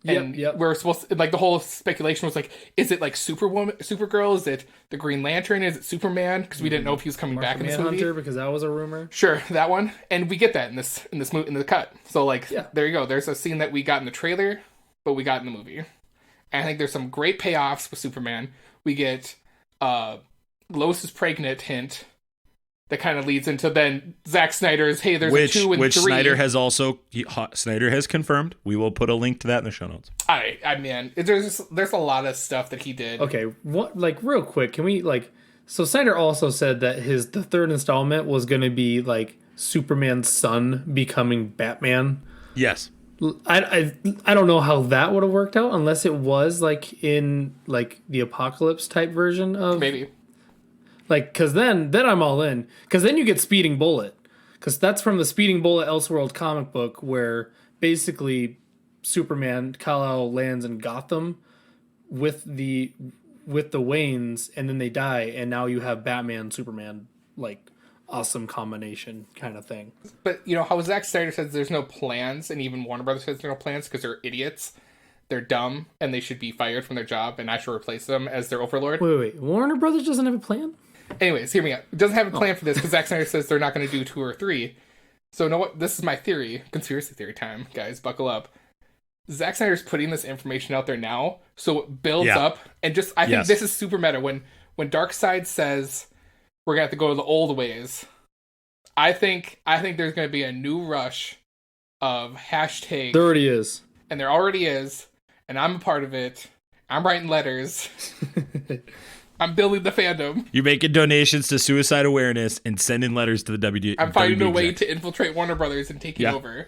and we're supposed to, like, the whole speculation was like, is it like Supergirl, is it the Green Lantern, is it Superman, because we didn't know if he was coming back in this movie. Manhunter, because that was a rumor. Sure, that one, and we get that in this movie, in the cut. So like, there you go, there's a scene that we got in the trailer but we got in the movie, and I think there's some great payoffs with Superman. We get Lois is pregnant hint that kind of leads into then Zack Snyder's, hey, there's a 2 and 3. Which Snyder has confirmed. We will put a link to that in the show notes. I mean, there's a lot of stuff that he did. Okay, what, like, real quick, can we, like, so Snyder also said that the third installment was going to be like Superman's son becoming Batman. Yes. I don't know how that would have worked out unless it was like in like the Apocalypse type version of maybe, like, because then I'm all in, because then you get Speeding Bullet, because that's from the Speeding Bullet Elseworld comic book where basically Superman Kal-El lands in Gotham with the Waynes and then they die and now you have Batman Superman like awesome combination kind of thing. But you know how Zack Snyder says there's no plans, and even Warner Brothers says there's no plans because they're idiots, they're dumb, and they should be fired from their job, and I should replace them as their overlord. Wait. Warner Brothers doesn't have a plan? Anyways, hear me out. It doesn't have a plan for this because Zack Snyder says they're not going to do 2 or 3. So, know what? This is my theory. Conspiracy theory time, guys. Buckle up. Zack Snyder's putting this information out there now, so it builds up. And just, I think this is super meta. When Darkseid says we're going to have to go to the old ways, I think there's going to be a new rush of hashtag. There already is. And there already is. And I'm a part of it. I'm writing letters. I'm building the fandom. You're making donations to suicide awareness and sending letters to the WD. I'm finding a way to infiltrate Warner Brothers and take it over.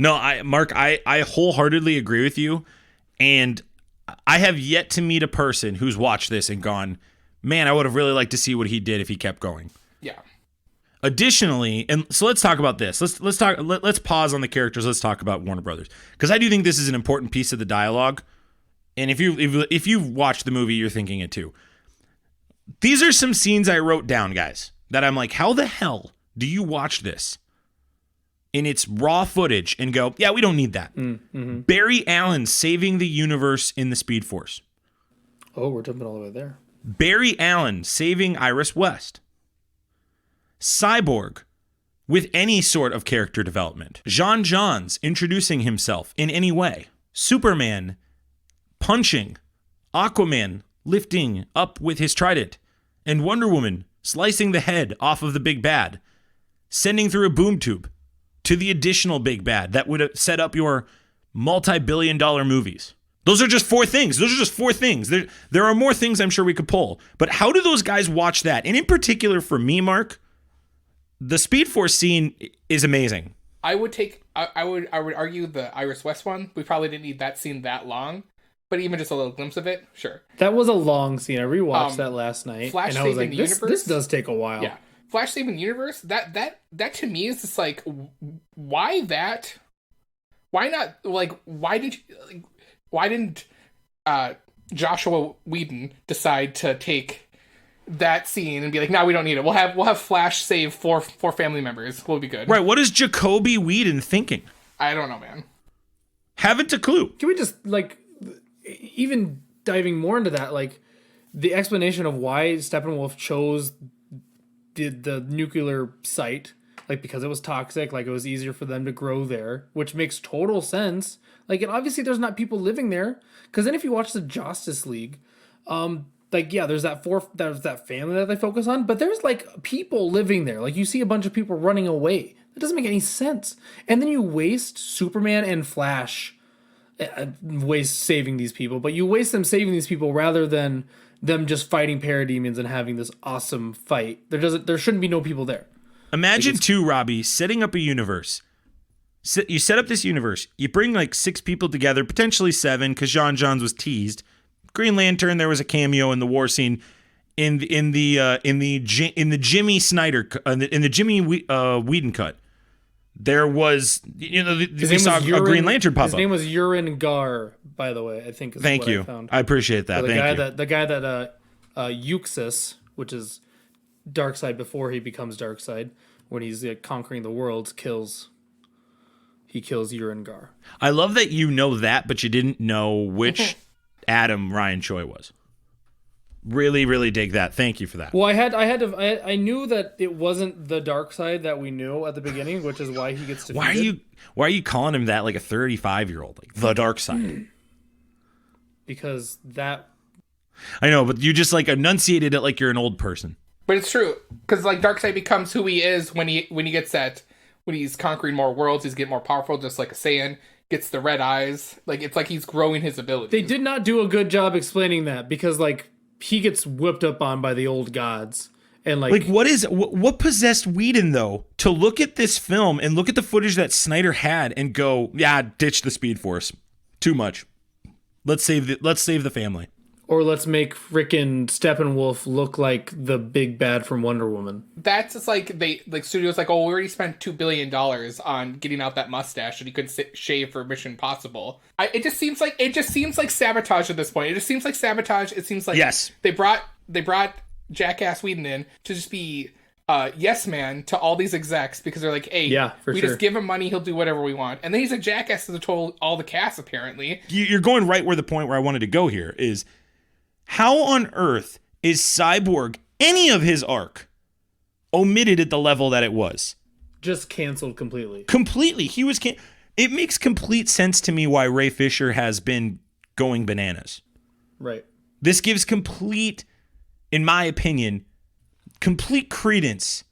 No, Mark, I wholeheartedly agree with you. And I have yet to meet a person who's watched this and gone, man, I would have really liked to see what he did if he kept going. Yeah. Additionally, and so let's talk about this. Let's pause on the characters. Let's talk about Warner Brothers, because I do think this is an important piece of the dialogue. And if you've watched the movie, you're thinking it too. These are some scenes I wrote down, guys, that I'm like, how the hell do you watch this in its raw footage and go, yeah, we don't need that. Mm-hmm. Barry Allen saving the universe in the Speed Force. Oh, we're jumping all the way there. Barry Allen saving Iris West. Cyborg with any sort of character development. Jean Johns introducing himself in any way. Superman punching. Aquaman lifting up with his trident. And Wonder Woman slicing the head off of the big bad. Sending through a boom tube to the additional big bad that would have set up your multi-billion-dollar movies. Those are just 4 things. There are more things I'm sure we could pull. But how do those guys watch that? And in particular for me, Mark, the Speed Force scene is amazing. I would argue the Iris West one. We probably didn't need that scene that long, but even just a little glimpse of it, sure. That was a long scene. I rewatched that last night, Flash and I was like, Universe? This does take a while. Yeah, Flash saving the universe. That to me is just like, why that? Why not? Like, why didn't Joshua Whedon decide to take that scene and be like, no, we don't need it. We'll have Flash save four family members. We'll be good. Right. What is Jacoby Whedon thinking? I don't know, man. Haven't a clue. Can we just, like, even diving more into that, like, the explanation of why Steppenwolf chose the nuclear site, like, because it was toxic, like, it was easier for them to grow there, which makes total sense. Like, and obviously there's not people living there, because then if you watch the Justice League, like, yeah, there's that family that they focus on, but there's, like, people living there. Like, you see a bunch of people running away. That doesn't make any sense. And then you waste Superman and Flash waste saving these people, but you waste them saving these people rather than them just fighting parademons and having this awesome fight. There shouldn't be no people there. Imagine, too, Robbie, setting up a universe. You set up this universe. You bring, like, 6 people together, potentially 7, because John Johns was teased. Green Lantern, there was a cameo in the war scene in the Jimmy Snyder in the Jimmy Whedon cut. There was, we saw a Green Lantern pop up. His name was Urine Gar, by the way. I think. Thank you. I found. I appreciate that. So Thank you. The guy that Euxis, which is Darkseid before he becomes Darkseid, when he's conquering the worlds, kills Urine Gar. I love that you know that, but you didn't know which Adam Ryan Choi was. Really, really dig that. Thank you for that. Well, I knew that it wasn't the Darkseid that we knew at the beginning, which is why he gets defeated. Why are you calling him that like a 35-year-old? Like the Darkseid? Because that... I know, but you just like enunciated it like you're an old person. But it's true, because like Darkseid becomes who he is when he gets that, when he's conquering more worlds, he's getting more powerful, just like a Saiyan. Gets the red eyes. Like, it's like he's growing his abilities. They did not do a good job explaining that, because like he gets whipped up on by the old gods. And like what possessed Whedon though to look at this film and look at the footage that Snyder had and go, yeah, ditch the Speed Force. Too much. Let's save the family. Or let's make frickin' Steppenwolf look like the big bad from Wonder Woman. That's just like studios like, oh, we already spent $2 billion on getting out that mustache and he couldn't shave for Mission Impossible. It just seems like sabotage at this point. It just seems like sabotage. It seems like yes, they brought Jackass Whedon in to just be yes man to all these execs because they're like, hey, we just give him money, he'll do whatever we want. And then he's a jackass to all the cast, apparently. You're going right where the point where I wanted to go here is, how on earth is Cyborg, any of his arc, omitted at the level that it was? Just canceled completely. Completely. It makes complete sense to me why Ray Fisher has been going bananas. Right. This gives complete, in my opinion, complete credence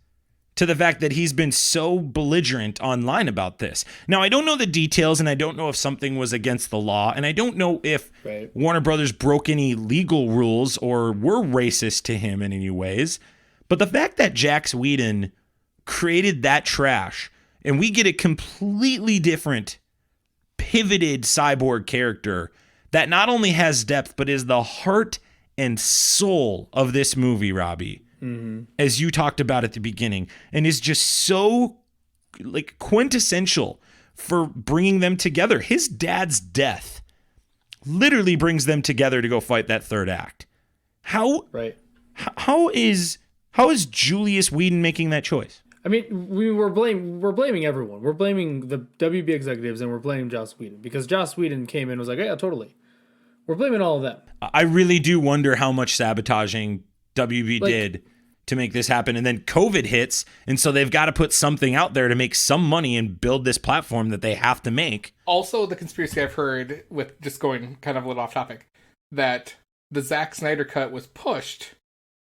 to the fact that he's been so belligerent online about this. Now, I don't know the details, and I don't know if something was against the law, and I don't know if Warner Brothers broke any legal rules or were racist to him in any ways. But the fact that Jax Whedon created that trash, and we get a completely different, pivoted Cyborg character that not only has depth, but is the heart and soul of this movie, Robbie. Mm-hmm. As you talked about at the beginning, and is just so like quintessential for bringing them together. His dad's death literally brings them together to go fight that third act. How is Julius Whedon making that choice? I mean, we're blaming everyone. We're blaming the WB executives, and we're blaming Joss Whedon because Joss Whedon came in and was like, yeah, totally. We're blaming all of them. I really do wonder how much sabotaging WB did to make this happen, and then COVID hits, and so they've got to put something out there to make some money and build this platform that they have to make. Also, the conspiracy I've heard, with just going kind of a little off topic, that the Zack Snyder cut was pushed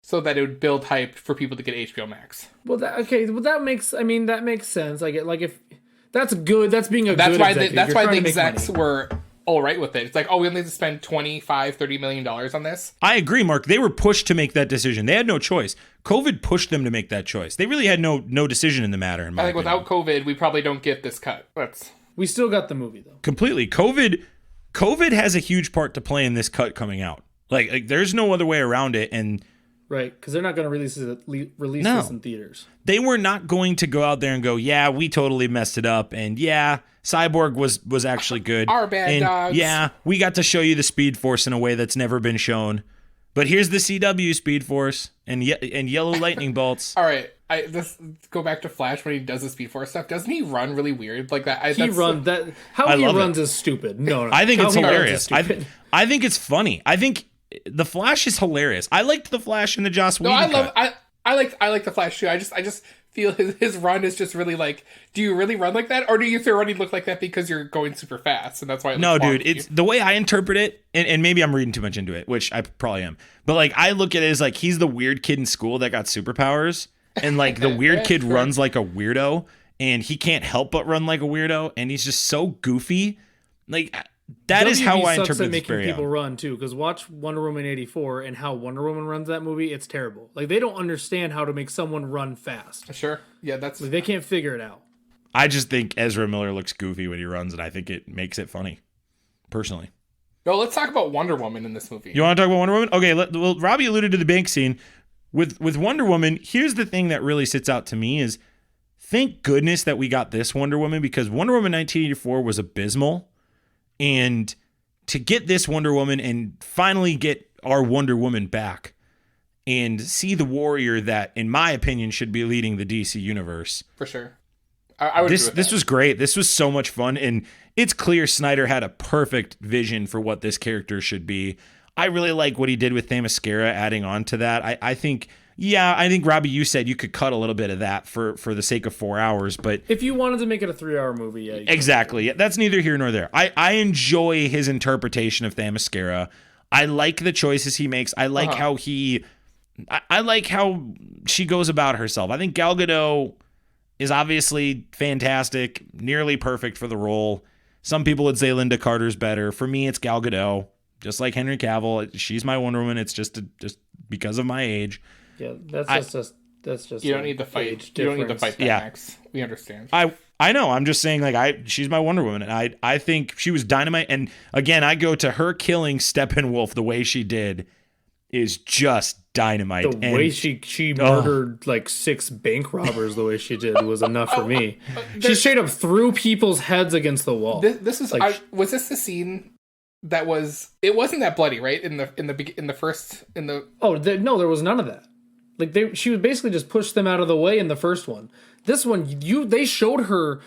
so that it would build hype for people to get HBO Max. Well, that makes sense. Like if that's good, that's being a that's good why executive. that's why the execs were all right with it. It's like, oh, we only have to spend $25-30 million on this. I agree, Mark. They were pushed to make that decision. They had no choice. COVID pushed them to make that choice. They really had no decision in the matter. In my opinion. Without COVID, we probably don't get this cut. We still got the movie though. Completely. COVID has a huge part to play in this cut coming out. Like there's no other way around it. And right, because they're not going to release this in theaters. They were not going to go out there and go, yeah, we totally messed it up, and yeah, Cyborg was actually good. Our bad and dogs. Yeah, we got to show you the Speed Force in a way that's never been shown. But here's the CW Speed Force and yellow lightning bolts. All right, let's go back to Flash when he does the Speed Force stuff. Doesn't he run really weird like that? How he runs is stupid. No, I think it's hilarious. I think it's funny. I think the Flash is hilarious. I liked the Flash in the Joss Whedon cut. I like the Flash too. I just feel his run is just really like, do you really run like that, or do you already look like that because you're going super fast and that's why? No, dude. It's the way I interpret it, and maybe I'm reading too much into it, which I probably am. But like, I look at it as like he's the weird kid in school that got superpowers, and like the weird kid runs like a weirdo, and he can't help but run like a weirdo, and he's just so goofy, like. That is how I interpret at making people run too, because watch Wonder Woman 84 and how Wonder Woman runs that movie. It's terrible. Like they don't understand how to make someone run fast. Sure, yeah, that's like, they can't figure it out. I just think Ezra Miller looks goofy when he runs, and I think it makes it funny, personally. No, let's talk about Wonder Woman in this movie. You want to talk about Wonder Woman? Okay, well, Robbie alluded to the bank scene with Wonder Woman. Here's the thing that really sits out to me is, thank goodness that we got this Wonder Woman, because Wonder Woman 1984 was abysmal. And to get this Wonder Woman and finally get our Wonder Woman back and see the warrior that, in my opinion, should be leading the DC universe. For sure. I would agree with that. This was great. This was so much fun. And it's clear Snyder had a perfect vision for what this character should be. I really like what he did with Themyscira adding on to that. I think Robbie, you said you could cut a little bit of that for the sake of 4 hours, but if you wanted to make it a 3-hour movie, yeah, exactly. That's neither here nor there. I enjoy his interpretation of Themyscira. I like the choices he makes. I like how I like how she goes about herself. I think Gal Gadot is obviously fantastic, nearly perfect for the role. Some people would say Linda Carter's better. For me, it's Gal Gadot. Just like Henry Cavill, she's my Wonder Woman. It's just because of my age. Yeah, that's just you don't need to fight. You don't need to fight that, Max. We understand. I know. I'm just saying, like, she's my Wonder Woman, and I think she was dynamite. And again, I go to her killing Steppenwolf the way she did is just dynamite. The way she murdered like 6 bank robbers the way she did was enough for me. She straight up threw people's heads against the wall. This is like, was this the scene? That was, it wasn't that bloody, right? No, there was none of that. Like she would basically just push them out of the way in the first one. This one, they showed her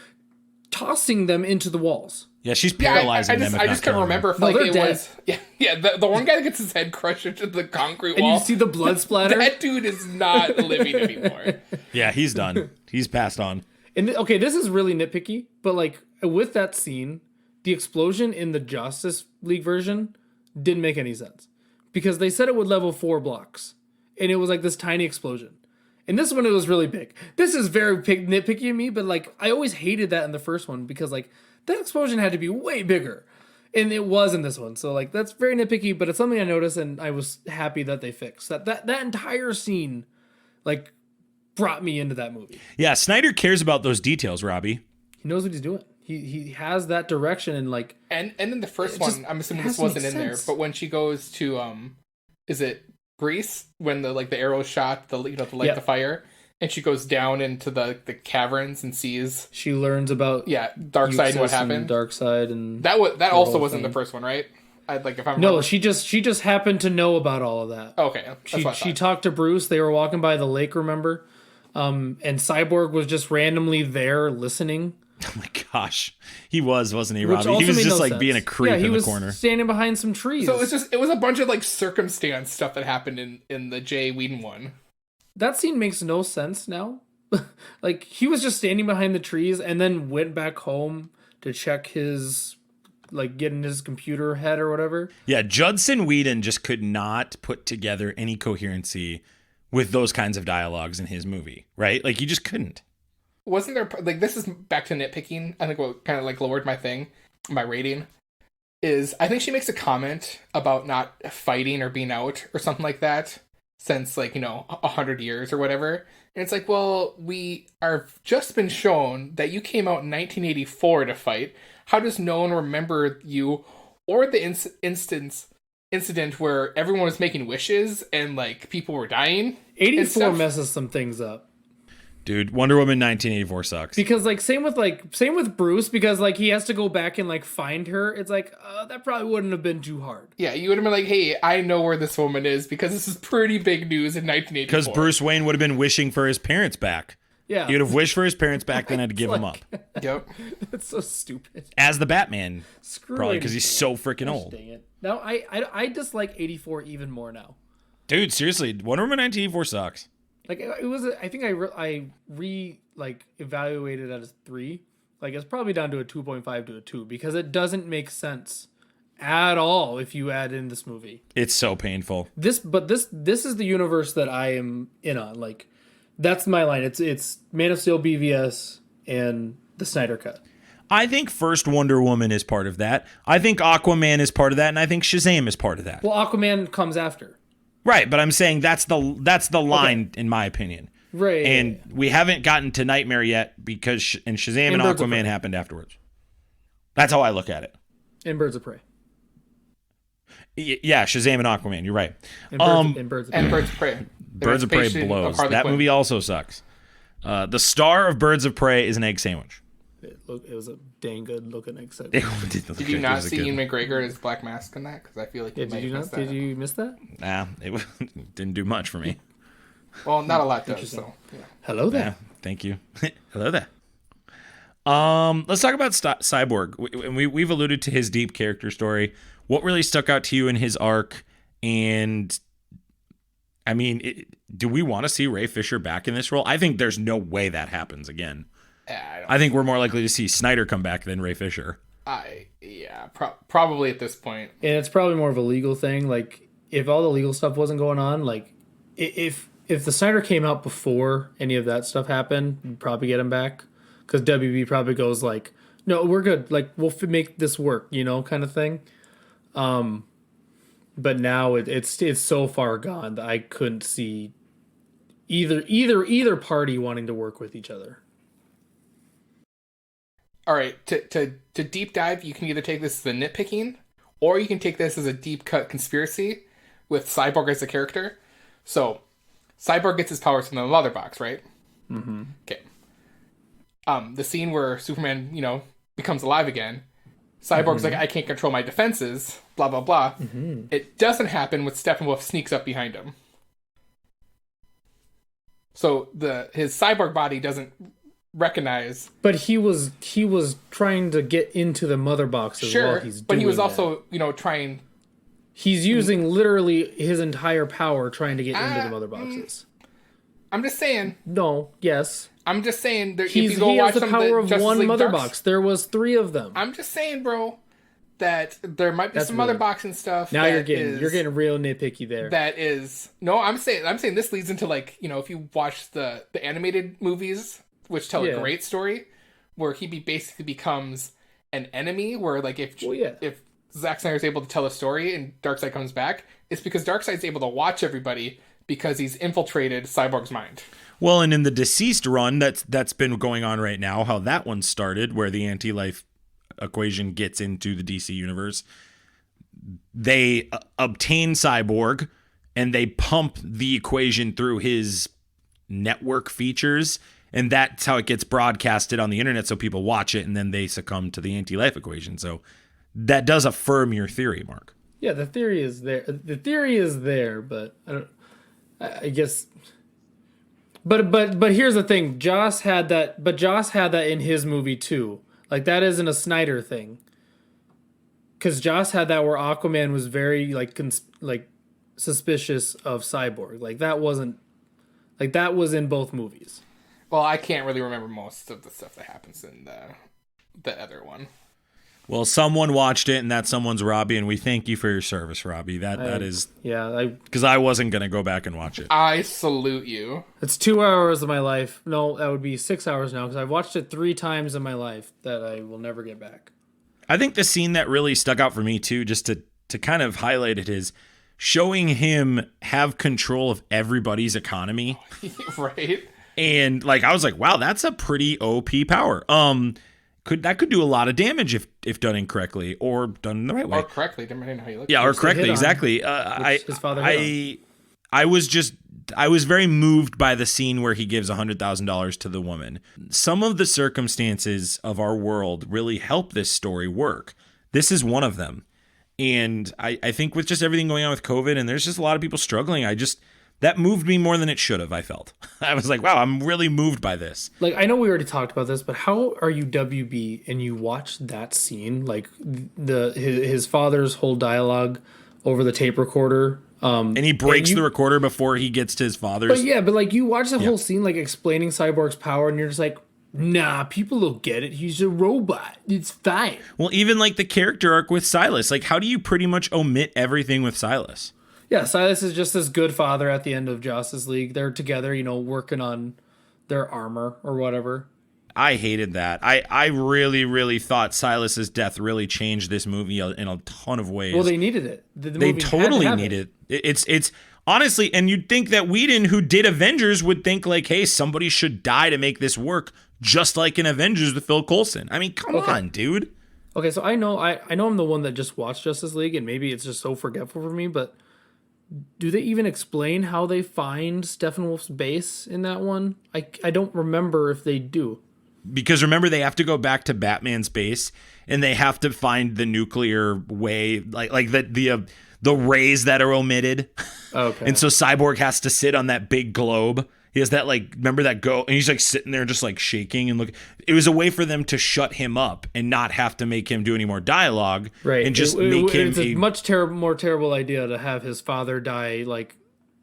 tossing them into the walls. Yeah, she's paralyzing them. I just can't remember if like it was. Yeah. The one guy that gets his head crushed into the concrete wall, and you see the blood splatter. That dude is not living anymore. Yeah, he's done. He's passed on. And okay, this is really nitpicky, but like with that scene, the explosion in the Justice League version didn't make any sense because they said it would level 4 blocks, and it was like this tiny explosion. In this one, it was really big. This is very nitpicky of me, but like I always hated that in the first one because like that explosion had to be way bigger, and it was in this one. So like that's very nitpicky, but it's something I noticed, and I was happy that they fixed that entire scene. Like brought me into that movie. Yeah, Snyder cares about those details, Robbie. He knows what he's doing. He has that direction and like and in the first one, I'm assuming this wasn't in there, but when she goes to is it Greece when the arrow shot the fire, and she goes down into the caverns and sees, she learns about Darkseid and what happened. Darkseid and that also wasn't the first one, right? If I'm no, she just happened to know about all of that. Okay, she talked to Bruce. They were walking by the lake, remember? And Cyborg was just randomly there listening. Oh my gosh, he wasn't he, Robbie? He was just like being a creep in the corner, standing behind some trees. So it was a bunch of like circumstance stuff that happened in the Jay Whedon one. That scene makes no sense now. Like he was just standing behind the trees and then went back home to check his getting his computer head or whatever. Yeah, Judson Whedon just could not put together any coherency with those kinds of dialogues in his movie, right? Like you just couldn't. Wasn't there this is back to nitpicking? I think what kind of lowered my rating is I think she makes a comment about not fighting or being out or something like that since 100 years or whatever. And it's like, well, we are just been shown that you came out in 1984 to fight. How does no one remember you or the incident where everyone was making wishes and people were dying? 84 messes some things up. Dude, Wonder Woman 1984 sucks. Because same with Bruce, because he has to go back and find her. It's that probably wouldn't have been too hard. Yeah, you would have been like, hey, I know where this woman is because this is pretty big news in 1984. Because Bruce Wayne would have been wishing for his parents back. Yeah. He would have wished for his parents back, then had to give them up. Yep. That's so stupid. As the Batman. Probably because he's so freaking old. Dang it. Now, I dislike 84 even more now. Dude, seriously, Wonder Woman 1984 sucks. It was. I think I evaluated it as 3. It's probably down to a 2.5 to a 2 because it doesn't make sense at all if you add in this movie. It's so painful. This is the universe that I am in on. That's my line. It's Man of Steel, BVS, and the Snyder Cut. I think first Wonder Woman is part of that. I think Aquaman is part of that, and I think Shazam is part of that. Well, Aquaman comes after. Right, but I'm saying that's the line, in my opinion. Right. And we haven't gotten to Nightmare yet because Shazam and Aquaman happened afterwards. That's how I look at it. And Birds of Prey. Yeah, Shazam and Aquaman, you're right. And Birds of Prey. Birds of Prey blows. That movie also sucks. The star of Birds of Prey is an egg sandwich. It was a dang good looking egg sandwich. Did you not see Ian McGregor as Black Mask in that? Because I feel like did you miss that? Nah, it didn't do much for me. Well, not a lot does. So, yeah. Hello there. Yeah, thank you. Hello there. Let's talk about Cyborg. We've alluded to his deep character story. What really stuck out to you in his arc? And I mean, do we want to see Ray Fisher back in this role? I think there's no way that happens again. I think we're more likely to see Snyder come back than Ray Fisher. Probably at this point. And it's probably more of a legal thing. If all the legal stuff wasn't going on, if the Snyder came out before any of that stuff happened, you'd probably get him back. Because WB probably goes no, we're good. We'll make this work, kind of thing. But now it's so far gone that I couldn't see either party wanting to work with each other. All right, to deep dive, you can either take this as a nitpicking, or you can take this as a deep cut conspiracy with Cyborg as a character. So, Cyborg gets his powers from the mother box, right? Mm-hmm. Okay. The scene where Superman, becomes alive again, Cyborg's I can't control my defenses, blah, blah, blah. Mm-hmm. It doesn't happen when Steppenwolf sneaks up behind him. So his cyborg body doesn't recognize. But he was trying to get into the mother box as well. But he was also, trying. He's using literally his entire power trying to get into the mother boxes. I'm just saying. No. Yes. I'm just saying. If he you go watch has the power of Justice one League mother Darks, box. There was 3 of them. I'm just saying, bro, that there might be some weird. mother box and stuff. Now you're getting real nitpicky there. That is I'm saying this leads into if you watch the animated movies, which tell a great story, where he basically becomes an enemy. Where if Zack Snyder's able to tell a story and Darkseid comes back, it's because Darkseid's able to watch everybody because he's infiltrated Cyborg's mind. Well, and in the Deceased run that's been going on right now, how that one started, where the anti-life equation gets into the DC universe, they obtain Cyborg and they pump the equation through his network features, and that's how it gets broadcasted on the internet, so people watch it and then they succumb to the anti-life equation. So that does affirm your theory, Mark. Yeah, the theory is there. The theory is there, but I guess. But here's the thing. Joss had that. But Joss had that in his movie too. Like, that isn't a Snyder thing. Because Joss had that where Aquaman was very suspicious of Cyborg. Like, that wasn't. Like, that was in both movies. Well, I can't really remember most of the stuff that happens in the other one. Well, someone watched it, and that someone's Robbie, and we thank you for your service, Robbie. That is... Yeah, because I wasn't going to go back and watch it. I salute you. It's 2 hours of my life. No, that would be 6 hours now, because I've watched it 3 times in my life that I will never get back. I think the scene that really stuck out for me, too, just to kind of highlight it, is showing him have control of everybody's economy. Right? And, I was like, wow, that's a pretty OP power. That could do a lot of damage if done incorrectly or done the right way. Or correctly, depending on how you look. Yeah, or correctly, exactly. I was very moved by the scene where he gives $100,000 to the woman. Some of the circumstances of our world really help this story work. This is one of them. And I think with just everything going on with COVID, and there's just a lot of people struggling, that moved me more than it should have, I felt. I was like, wow, I'm really moved by this. I know we already talked about this, but how are you WB and you watch that scene? His father's whole dialogue over the tape recorder. And he breaks the recorder before he gets to his father's. But you watch the whole scene, explaining Cyborg's power, and you're just like, nah, people will get it. He's a robot. It's fine. Well, even the character arc with Silas. How do you pretty much omit everything with Silas? Yeah, Silas is just this good father at the end of Justice League. They're together, working on their armor or whatever. I hated that. I really, really thought Silas's death really changed this movie in a ton of ways. Well, they needed it. They totally needed it. It's honestly, and you'd think that Whedon, who did Avengers, would think hey, somebody should die to make this work, just like in Avengers with Phil Coulson. I mean, come on, dude. Okay, so I know I'm the one that just watched Justice League, and maybe it's just so forgetful for me, but do they even explain how they find Steppenwolf's base in that one? I don't remember if they do. Because remember, they have to go back to Batman's base, and they have to find the nuclear way, the rays that are omitted. Okay. And so Cyborg has to sit on that big globe. He has that remember that and he's sitting there just shaking and look. It was a way for them to shut him up and not have to make him do any more dialogue. Right. And just make him. It's a much more terrible idea to have his father die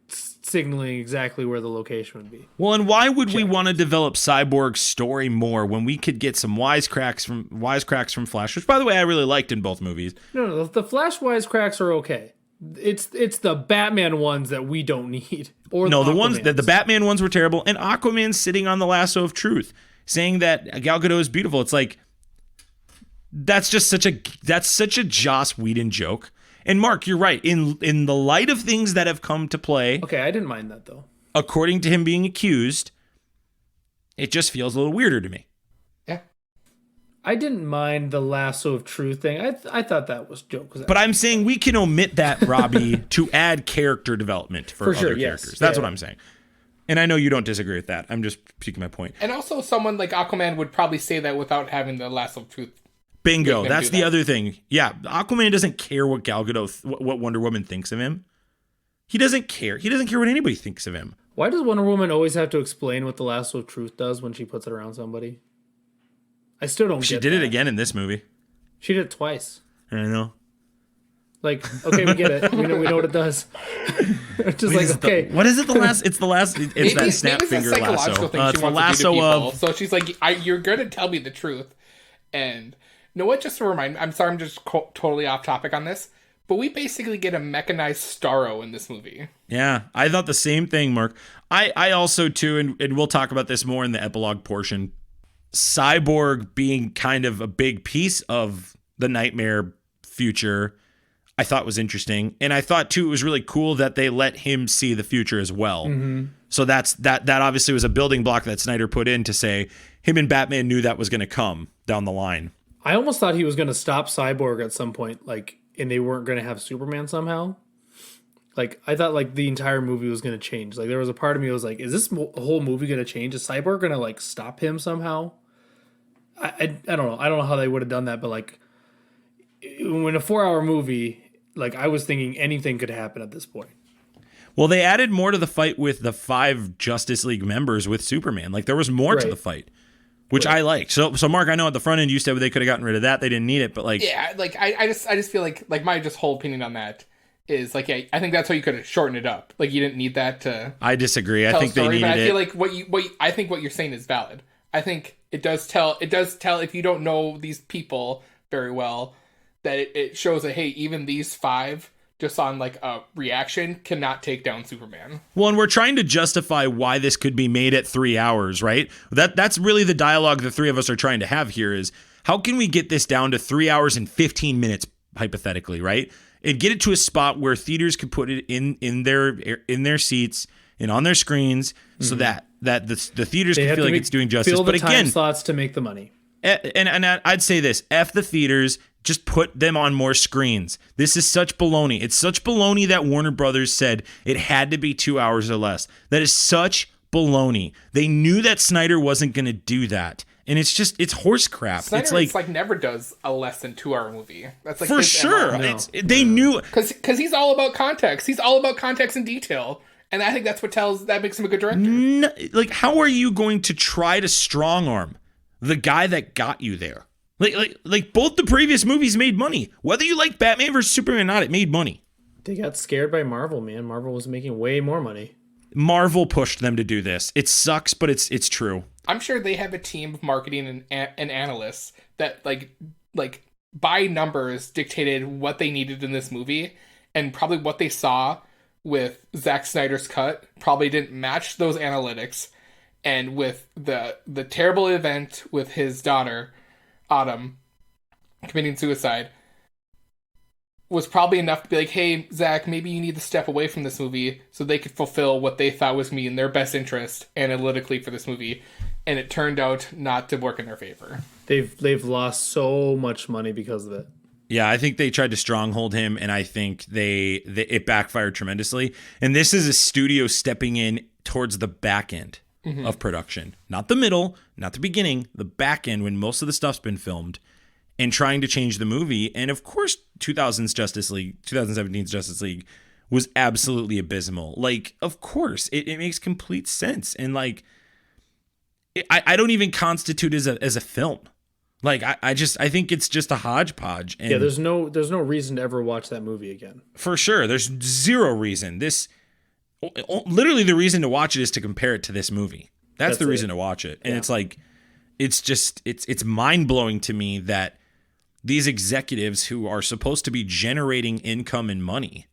signaling exactly where the location would be. Well, and why would we want to develop Cyborg's story more when we could get some wisecracks from Flash, which by the way I really liked in both movies. No, the Flash wisecracks are okay. It's the Batman ones that we don't need. Or no, the ones that the Batman ones were terrible, and Aquaman sitting on the lasso of truth, saying that Gal Gadot is beautiful. It's that's such a Joss Whedon joke. And Mark, you're right. In the light of things that have come to play, okay, I didn't mind that though. According to him being accused, it just feels a little weirder to me. I didn't mind the lasso of truth thing. I thought that was joke. But I'm saying we can omit that, Robbie, to add character development for other characters. That's what I'm saying. And I know you don't disagree with that. I'm just speaking my point. And also someone like Aquaman would probably say that without having the lasso of truth. Bingo. That's the other thing. Yeah, Aquaman doesn't care what Gal Gadot, what Wonder Woman thinks of him. He doesn't care. He doesn't care what anybody thinks of him. Why does Wonder Woman always have to explain what the lasso of truth does when she puts it around somebody? I still don't get She did it again in this movie. She did it twice. I know. Like, okay, we get it. We know what it does. Just like, okay. What is it? It's the last. It's that snap finger lasso. It's the lasso of. So she's like, "You're going to tell me the truth." And you know what? Just to remind me, I'm sorry, I'm just totally off topic on this, but we basically get a mechanized Starro in this movie. Yeah, I thought the same thing, Mark. I also too, and we'll talk about this more in the epilogue portion. Cyborg being kind of a big piece of the nightmare future, I thought was interesting. And I thought too, it was really cool that they let him see the future as well. Mm-hmm. So that obviously was a building block that Snyder put in to say him and Batman knew that was going to come down the line. I almost thought he was going to stop Cyborg at some point, like, and they weren't going to have Superman somehow. Like, I thought like the entire movie was going to change. Like, there was a part of me that was like, is this whole movie going to change? Is Cyborg going to like stop him somehow? I don't know. I don't know how they would have done that, but like when a 4-hour movie, like I was thinking anything could happen at this point. Well, they added more to the fight with the 5 Justice League members with Superman. Like there was more to the fight, which I liked. So Mark, I know at the front end you said they could have gotten rid of that. They didn't need it, but like yeah, like I just feel like my just whole opinion on that is like, yeah, I think that's how you could have shortened it up. Like you didn't need that to. I disagree. I think they needed it. But I feel like I think what you're saying is valid. I think it does tell if you don't know these people very well that it shows that hey, even these 5 just on like a reaction cannot take down Superman. Well, and we're trying to justify why this could be made at 3 hours, right? That's really the dialogue the three of us are trying to have here is how can we get this down to 3 hours and 15 minutes hypothetically, right? And get it to a spot where theaters could put it in their seats and on their screens so that the theaters can feel like it's doing justice. Fill the but time again, slots to make the money. And I'd say this, F the theaters, just put them on more screens. This is such baloney. It's such baloney that Warner Brothers said it had to be 2 hours or less. That is such baloney. They knew that Snyder wasn't going to do that. And it's horse crap. Snyder it's like never does a less than 2 hour movie. That's like for sure. They knew because he's all about context. He's all about context and detail. And I think that's that makes him a good director. No, like, how are you going to try to strong arm the guy that got you there? Like both the previous movies made money. Whether you like Batman versus Superman or not, it made money. They got scared by Marvel, man. Marvel was making way more money. Marvel pushed them to do this. It sucks, but it's true. I'm sure they have a team of marketing and analysts that like by numbers dictated what they needed in this movie, and probably what they saw with Zack Snyder's cut probably didn't match those analytics, and with the terrible event with his daughter Autumn committing suicide was probably enough to be like, hey, Zach, maybe you need to step away from this movie so they could fulfill what they thought was me in their best interest analytically for this movie. And it turned out not to work in their favor. They've lost so much money because of it. Yeah, I think they tried to stronghold him, and I think it backfired tremendously. And this is a studio stepping in towards the back end of production. Not the middle, not the beginning, the back end when most of the stuff's been filmed, and trying to change the movie. And of course, 2017's Justice League was absolutely abysmal. Like, of course, it makes complete sense. And like, I don't even constitute as a film. Like, I think it's just a hodgepodge. And yeah, there's no reason to ever watch that movie again. For sure. There's zero reason. Literally the reason to watch it is to compare it to this movie. That's the reason to watch it. And it's like, it's mind-blowing to me that these executives who are supposed to be generating income and money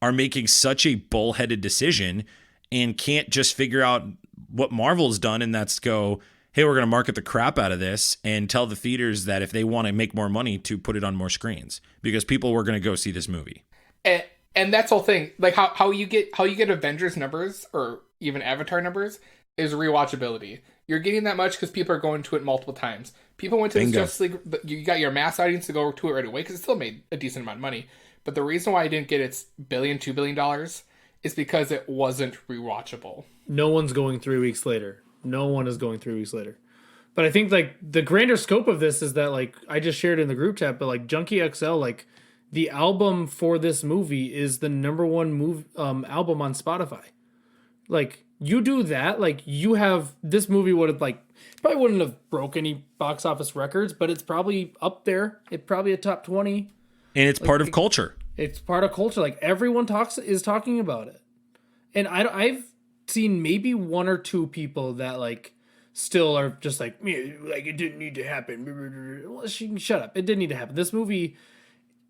are making such a bullheaded decision and can't just figure out what Marvel's done, and that's go, hey, we're going to market the crap out of this and tell the theaters that if they want to make more money to put it on more screens because people were going to go see this movie. And that's the whole thing. Like how you get Avengers numbers or even Avatar numbers is rewatchability. You're getting that much because people are going to it multiple times. People went to this Justice League. You got your mass audience to go to it right away because it still made a decent amount of money. But the reason why I didn't get its $2 billion is because it wasn't rewatchable. No one's going 3 weeks later. No one is going 3 weeks later. But I think like the grander scope of this is that like I just shared in the group chat, but like Junkie XL, like the album for this movie is the #1 album on Spotify. Like, you do that, like, you have, this movie would have, like, probably wouldn't have broke any box office records, but it's probably up there. It's probably a top 20. And it's part of culture. It's part of culture. Like, everyone is talking about it. And I've seen maybe one or two people that, like, still are just like, it didn't need to happen. Well, shut up. It didn't need to happen. This movie,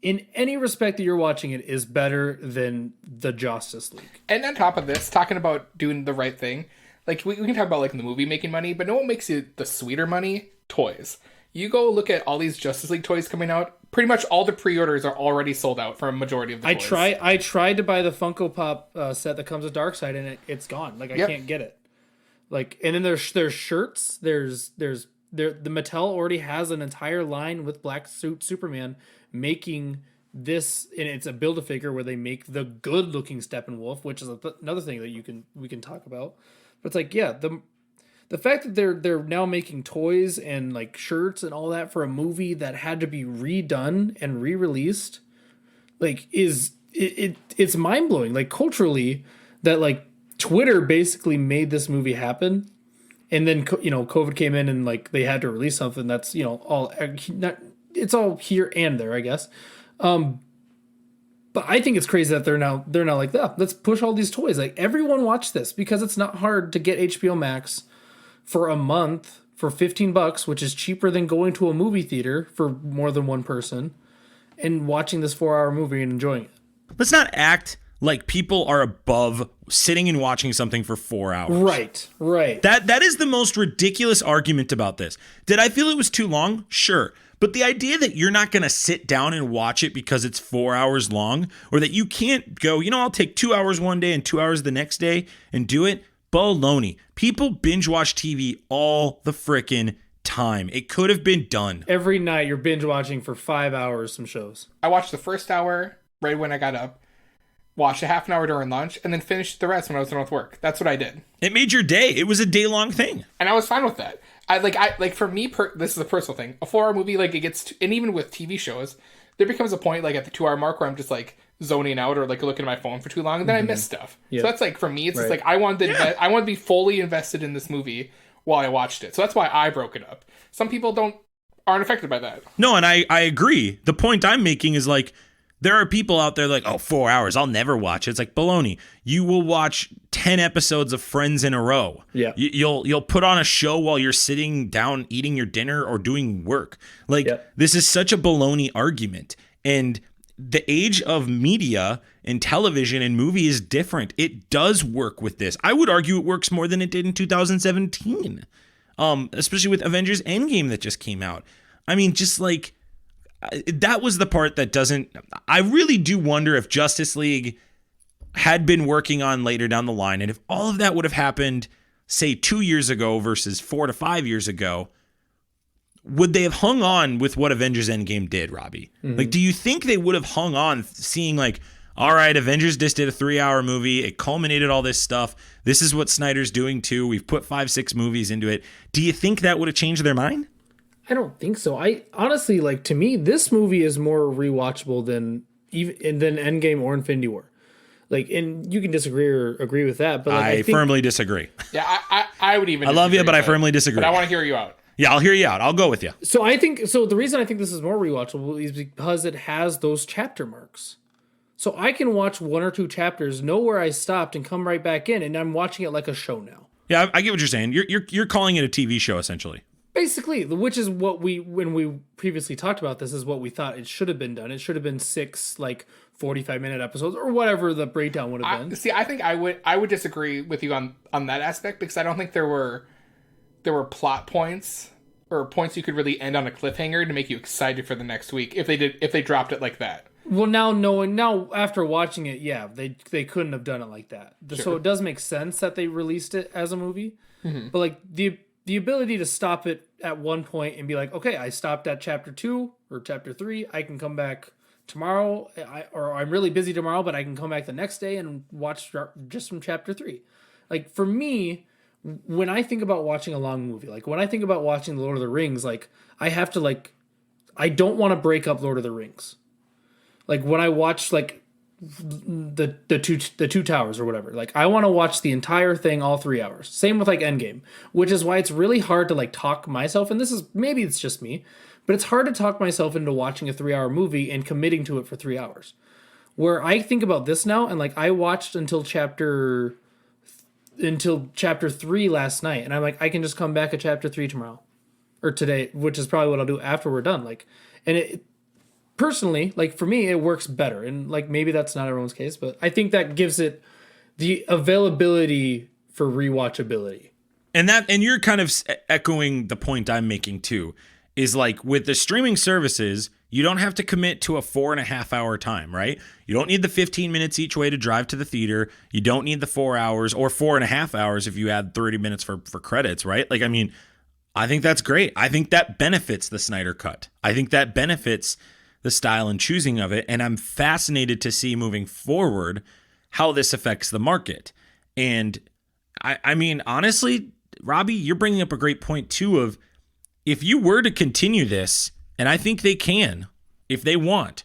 in any respect that you're watching it, is better than the Justice League. And on top of this, talking about doing the right thing, like, we can talk about, like, the movie making money, but no one makes you the sweeter money? Toys. You go look at all these Justice League toys coming out, pretty much all the pre-orders are already sold out for a majority of the toys. I tried to buy the Funko Pop set that comes with Darkseid, and it's gone. Like, I can't get it. Like, and then there's shirts. The Mattel already has an entire line with Black Suit Superman making this, and it's a Build-A-Figure where they make the good-looking Steppenwolf, which is another thing that we can talk about. But it's like, yeah, the fact that they're now making toys and, like, shirts and all that for a movie that had to be redone and re-released, like, it's mind-blowing. Like, culturally, that, like, Twitter basically made this movie happen, and then, you know, COVID came in and, like, they had to release something that's, you know, it's all here and there, I guess. But I think it's crazy that they're now like, let's push all these toys. Like, everyone watch this, because it's not hard to get HBO Max for a month for $15, which is cheaper than going to a movie theater for more than one person and watching this 4-hour movie and enjoying it. Let's not act like people are above sitting and watching something for 4 hours. Right. That is the most ridiculous argument about this. Did I feel it was too long? Sure. But the idea that you're not going to sit down and watch it because it's 4 hours long, or that you can't go, you know, I'll take 2 hours one day and 2 hours the next day and do it, baloney. People binge watch TV all the frickin' time. It could have been done. Every night you're binge watching for 5 hours some shows. I watched the first hour right when I got up, watched a half an hour during lunch, and then finished the rest when I was done with work. That's what I did. It made your day. It was a day-long thing. And I was fine with that. For me, this is a personal thing. A 4-hour movie, like, it gets, and even with TV shows, there becomes a point, like, at the 2-hour mark where I'm just, like, zoning out or, like, looking at my phone for too long, and then I miss stuff. Yeah. So that's, like, for me, it's just, like, I want to be fully invested in this movie while I watched it. So that's why I broke it up. Some people aren't affected by that. No, and I agree. The point I'm making is, like, there are people out there like, 4 hours, I'll never watch it. It's like, baloney. You will watch 10 episodes of Friends in a row. Yeah. You'll put on a show while you're sitting down eating your dinner or doing work. Like, This is such a baloney argument. And the age of media and television and movie is different. It does work with this. I would argue it works more than it did in 2017, especially with Avengers Endgame that just came out. I mean, just like, that was the part that doesn't... I really do wonder if Justice League had been working on later down the line, and if all of that would have happened, say, 2 years ago versus 4 to 5 years ago, would they have hung on with what Avengers Endgame did, Robbie? Mm-hmm. Like, do you think they would have hung on seeing, like, all right, Avengers just did a 3-hour movie. It culminated all this stuff. This is what Snyder's doing, too. We've put 5-6 movies into it. Do you think that would have changed their mind? I don't think so. I honestly, like, to me, this movie is more rewatchable than Endgame or Infinity War. Like, and you can disagree or agree with that, but like, I firmly disagree. Yeah, I would even. I love you, but I firmly disagree. But I want to hear you out. Yeah, I'll hear you out. I'll go with you. So the reason I think this is more rewatchable is because it has those chapter marks. So I can watch 1 or 2 chapters, know where I stopped, and come right back in, and I'm watching it like a show now. Yeah, I get what you're saying. You're calling it a TV show essentially. Basically, which is what when we previously talked about this, is what we thought it should have been done. It should have been 6 like 45-minute episodes or whatever the breakdown would have been. See, I think I would disagree with you on that aspect, because I don't think there were plot points or points you could really end on a cliffhanger to make you excited for the next week if they dropped it like that. Well, now after watching it, yeah, they couldn't have done it like that. Sure. So it does make sense that they released it as a movie, but like the ability to stop it at one point and be like, okay, I stopped at chapter 2 or chapter 3. I can come back tomorrow, or I'm really busy tomorrow, but I can come back the next day and watch just from chapter 3. Like, for me, when I think about watching a long movie, like when I think about watching Lord of the Rings, like I have to I don't want to break up Lord of the Rings. Like when I watch like the two towers or whatever. Like I want to watch the entire thing all 3 hours. Same with like Endgame, which is why it's really hard to like talk myself. And this is maybe it's just me, but it's hard to talk myself into watching a 3 hour movie and committing to it for 3 hours. Where I think about this now, and like I watched until chapter 3 last night, and I'm like, I can just come back at chapter 3 tomorrow or today, which is probably what I'll do after we're done. Like, and it personally, like for me, it works better, and like maybe that's not everyone's case, but I think that gives it the availability for rewatchability. And you're kind of echoing the point I'm making too, is like with the streaming services, you don't have to commit to a 4.5 hour time, right? You don't need the 15 minutes each way to drive to the theater. You don't need the 4 hours or 4.5 hours if you add 30 minutes for credits, right? Like, I mean, I think that's great. I think that benefits the Snyder Cut. I think that benefits the style and choosing of it. And I'm fascinated to see moving forward how this affects the market. And I mean, honestly, Robbie, you're bringing up a great point too of if you were to continue this, and I think they can, if they want,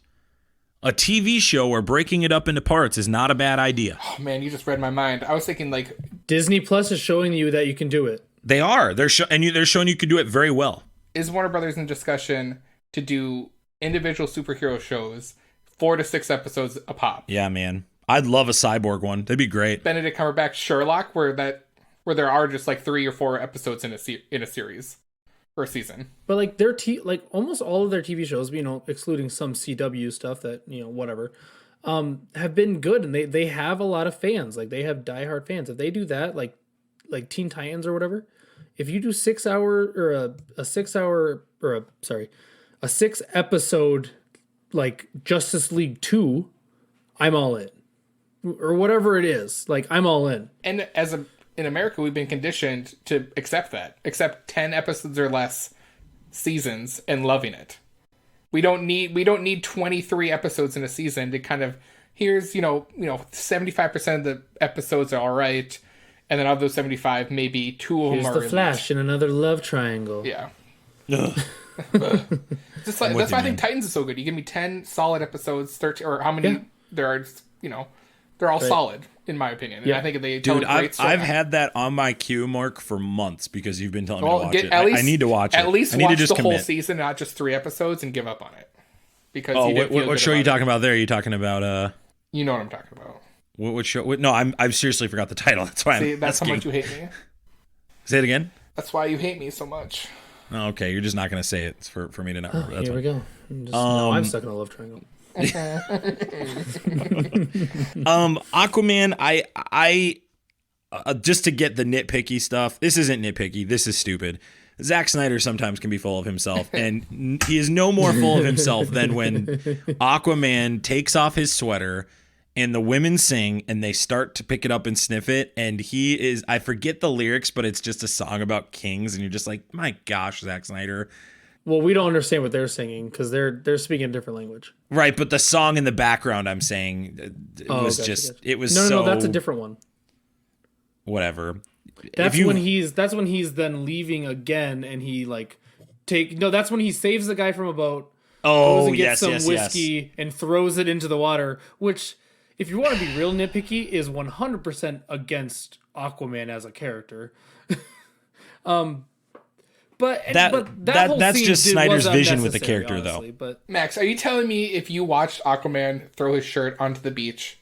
a TV show or breaking it up into parts is not a bad idea. Oh man, you just read my mind. I was thinking like Disney Plus is showing you that you can do it. They are. They're showing you can do it very well. Is Warner Brothers in discussion to do individual superhero shows, 4 to 6 episodes a pop? Yeah, man. I'd love a Cyborg one. That'd be great. Benedict Cumberbatch Sherlock, where there are just like 3 or 4 episodes in a series or a season. But like like almost all of their TV shows, you know, excluding some CW stuff that, you know, whatever, have been good, and they have a lot of fans. Like they have diehard fans. If they do that, like Teen Titans or whatever, if you do 6 hour or a 6 hour or a 6 episode like Justice League 2, I'm all in. Or whatever it is, like I'm all in. And in America, we've been conditioned to accept 10 episodes or less seasons and loving it. We don't need 23 episodes in a season to kind of, here's, 75% of the episodes are all right. And then of those 75, maybe 2 of them are... Here's the Flash in another love triangle. Yeah. Just like, that's why I think Titans is so good. You give me 10 solid episodes, 13, or how many there are, they're all solid, in my opinion. And I think they tell a great story. I've had that on my queue, Mark, for months because you've been telling me to watch it. I need to watch it. At least watch the whole season, not just 3 episodes, and give up on it. Because what show are you talking about there? Are you talking about... You know what I'm talking about. What show? No, I've seriously forgot the title. That's why that's how much you hate me. Say it again? That's why you hate me so much. Oh, okay, you're just not going to say it for me to not remember. That's here we go. I'm stuck in a love triangle. Aquaman, I just to get the nitpicky stuff. This isn't nitpicky. This is stupid. Zack Snyder sometimes can be full of himself, and he is no more full of himself than when Aquaman takes off his sweater and the women sing and they start to pick it up and sniff it, and he is, I forget the lyrics, but it's just a song about kings, and you're just like, my gosh, Zack Snyder. Well, we don't understand what they're singing because they're speaking a different language. Right, but the song in the background, I'm saying, it was No, that's a different one. Whatever. That's when he's then leaving again, and he that's when he saves the guy from a boat. Oh, goes and gets some whiskey and throws it into the water, which, if you want to be real nitpicky, is 100% against Aquaman as a character. But that's just Snyder's vision with the character, honestly, though. But Max, are you telling me if you watched Aquaman throw his shirt onto the beach,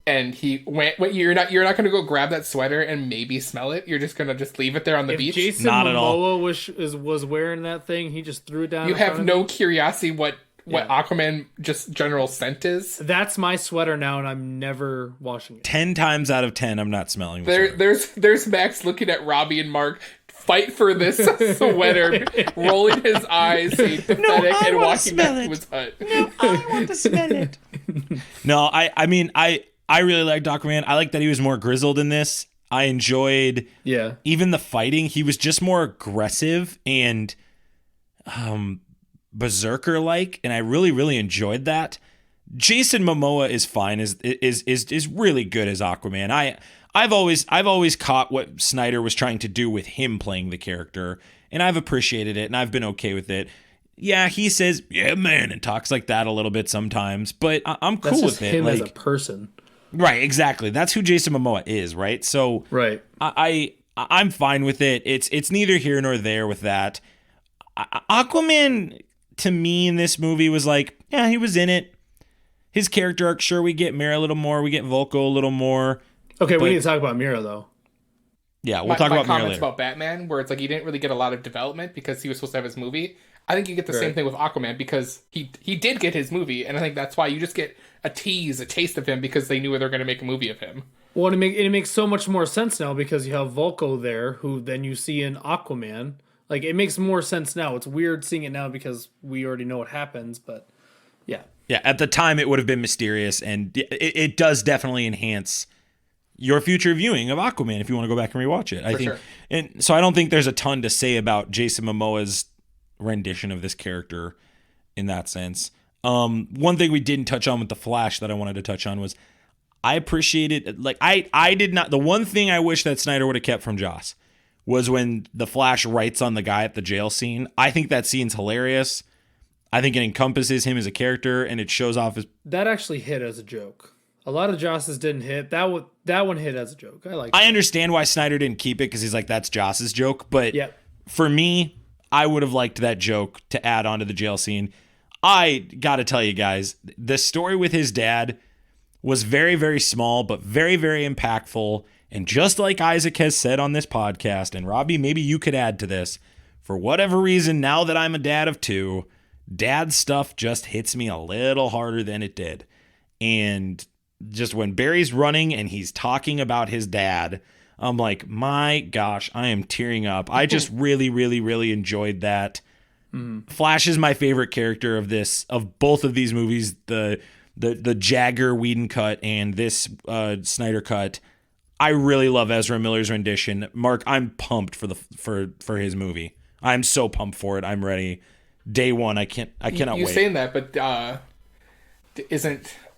and he went, you're not going to go grab that sweater and maybe smell it? You're just going to just leave it there on the beach? Jason Momoa was wearing that thing, he just threw it down. You have no curiosity what Aquaman just general scent is? That's my sweater now, and I'm never washing it. 10 times out of 10, I'm not smelling the sweater. There's Max looking at Robbie and Mark fight for this sweater, rolling his eyes, being pathetic, and walking back to his hut. No, I want to smell it. No, I mean, I really liked Aquaman. I like that he was more grizzled in this. I enjoyed even the fighting. He was just more aggressive and berserker-like, and I really, really enjoyed that. Jason Momoa is fine, is really good as Aquaman. I've always caught what Snyder was trying to do with him playing the character, and I've appreciated it, and I've been okay with it. yeah, he says, yeah, man, and talks like that a little bit sometimes, but I'm cool That's with just it. him Like, as a person. right, exactly. That's who Jason Momoa is, right? So Right. I'm fine with it. It's neither here nor there with that. Aquaman, to me, in this movie was like, yeah, he was in it. His character arc, sure, we get Mera a little more, we get Volko a little more. Okay, but we need to talk about Mira, though. Yeah, we'll talk my about Mera comments later. about Batman, where it's like he didn't really get a lot of development because he was supposed to have his movie. I think you get the same thing with Aquaman because he did get his movie, and I think that's why you just get a taste of him because they knew they were going to make a movie of him. Well, it makes so much more sense now because you have Volko there, who then you see in Aquaman. Like, it makes more sense now. It's weird seeing it now because we already know what happens, but yeah. Yeah, at the time it would have been mysterious, and it does definitely enhance your future viewing of Aquaman if you want to go back and rewatch it. I think, sure. And so I don't think there's a ton to say about Jason Momoa's rendition of this character in that sense. One thing we didn't touch on with The Flash that I wanted to touch on was I appreciated, like, I did not, the one thing I wish that Snyder would have kept from Joss was when the Flash writes on the guy at the jail scene. I think that scene's hilarious. I think it encompasses him as a character, and it shows off his... That actually hit as a joke. A lot of Joss's didn't hit. That one hit as a joke. I understand why Snyder didn't keep it, because he's like, that's Joss's joke. But for me, I would have liked that joke to add on to the jail scene. I got to tell you guys, the story with his dad was very, very small, but very, very impactful. And just like Isaac has said on this podcast, and Robbie, maybe you could add to this, for whatever reason, now that I'm a dad of two, dad stuff just hits me a little harder than it did. And just when Barry's running and he's talking about his dad, I'm like, my gosh, I am tearing up. I just really, really, really enjoyed that. Flash is my favorite character of both of these movies, the Jagger Whedon cut and this Snyder cut. I really love Ezra Miller's rendition. Mark, I'm pumped for his movie. I'm so pumped for it. I'm ready. Day one. I cannot wait. You're saying that, but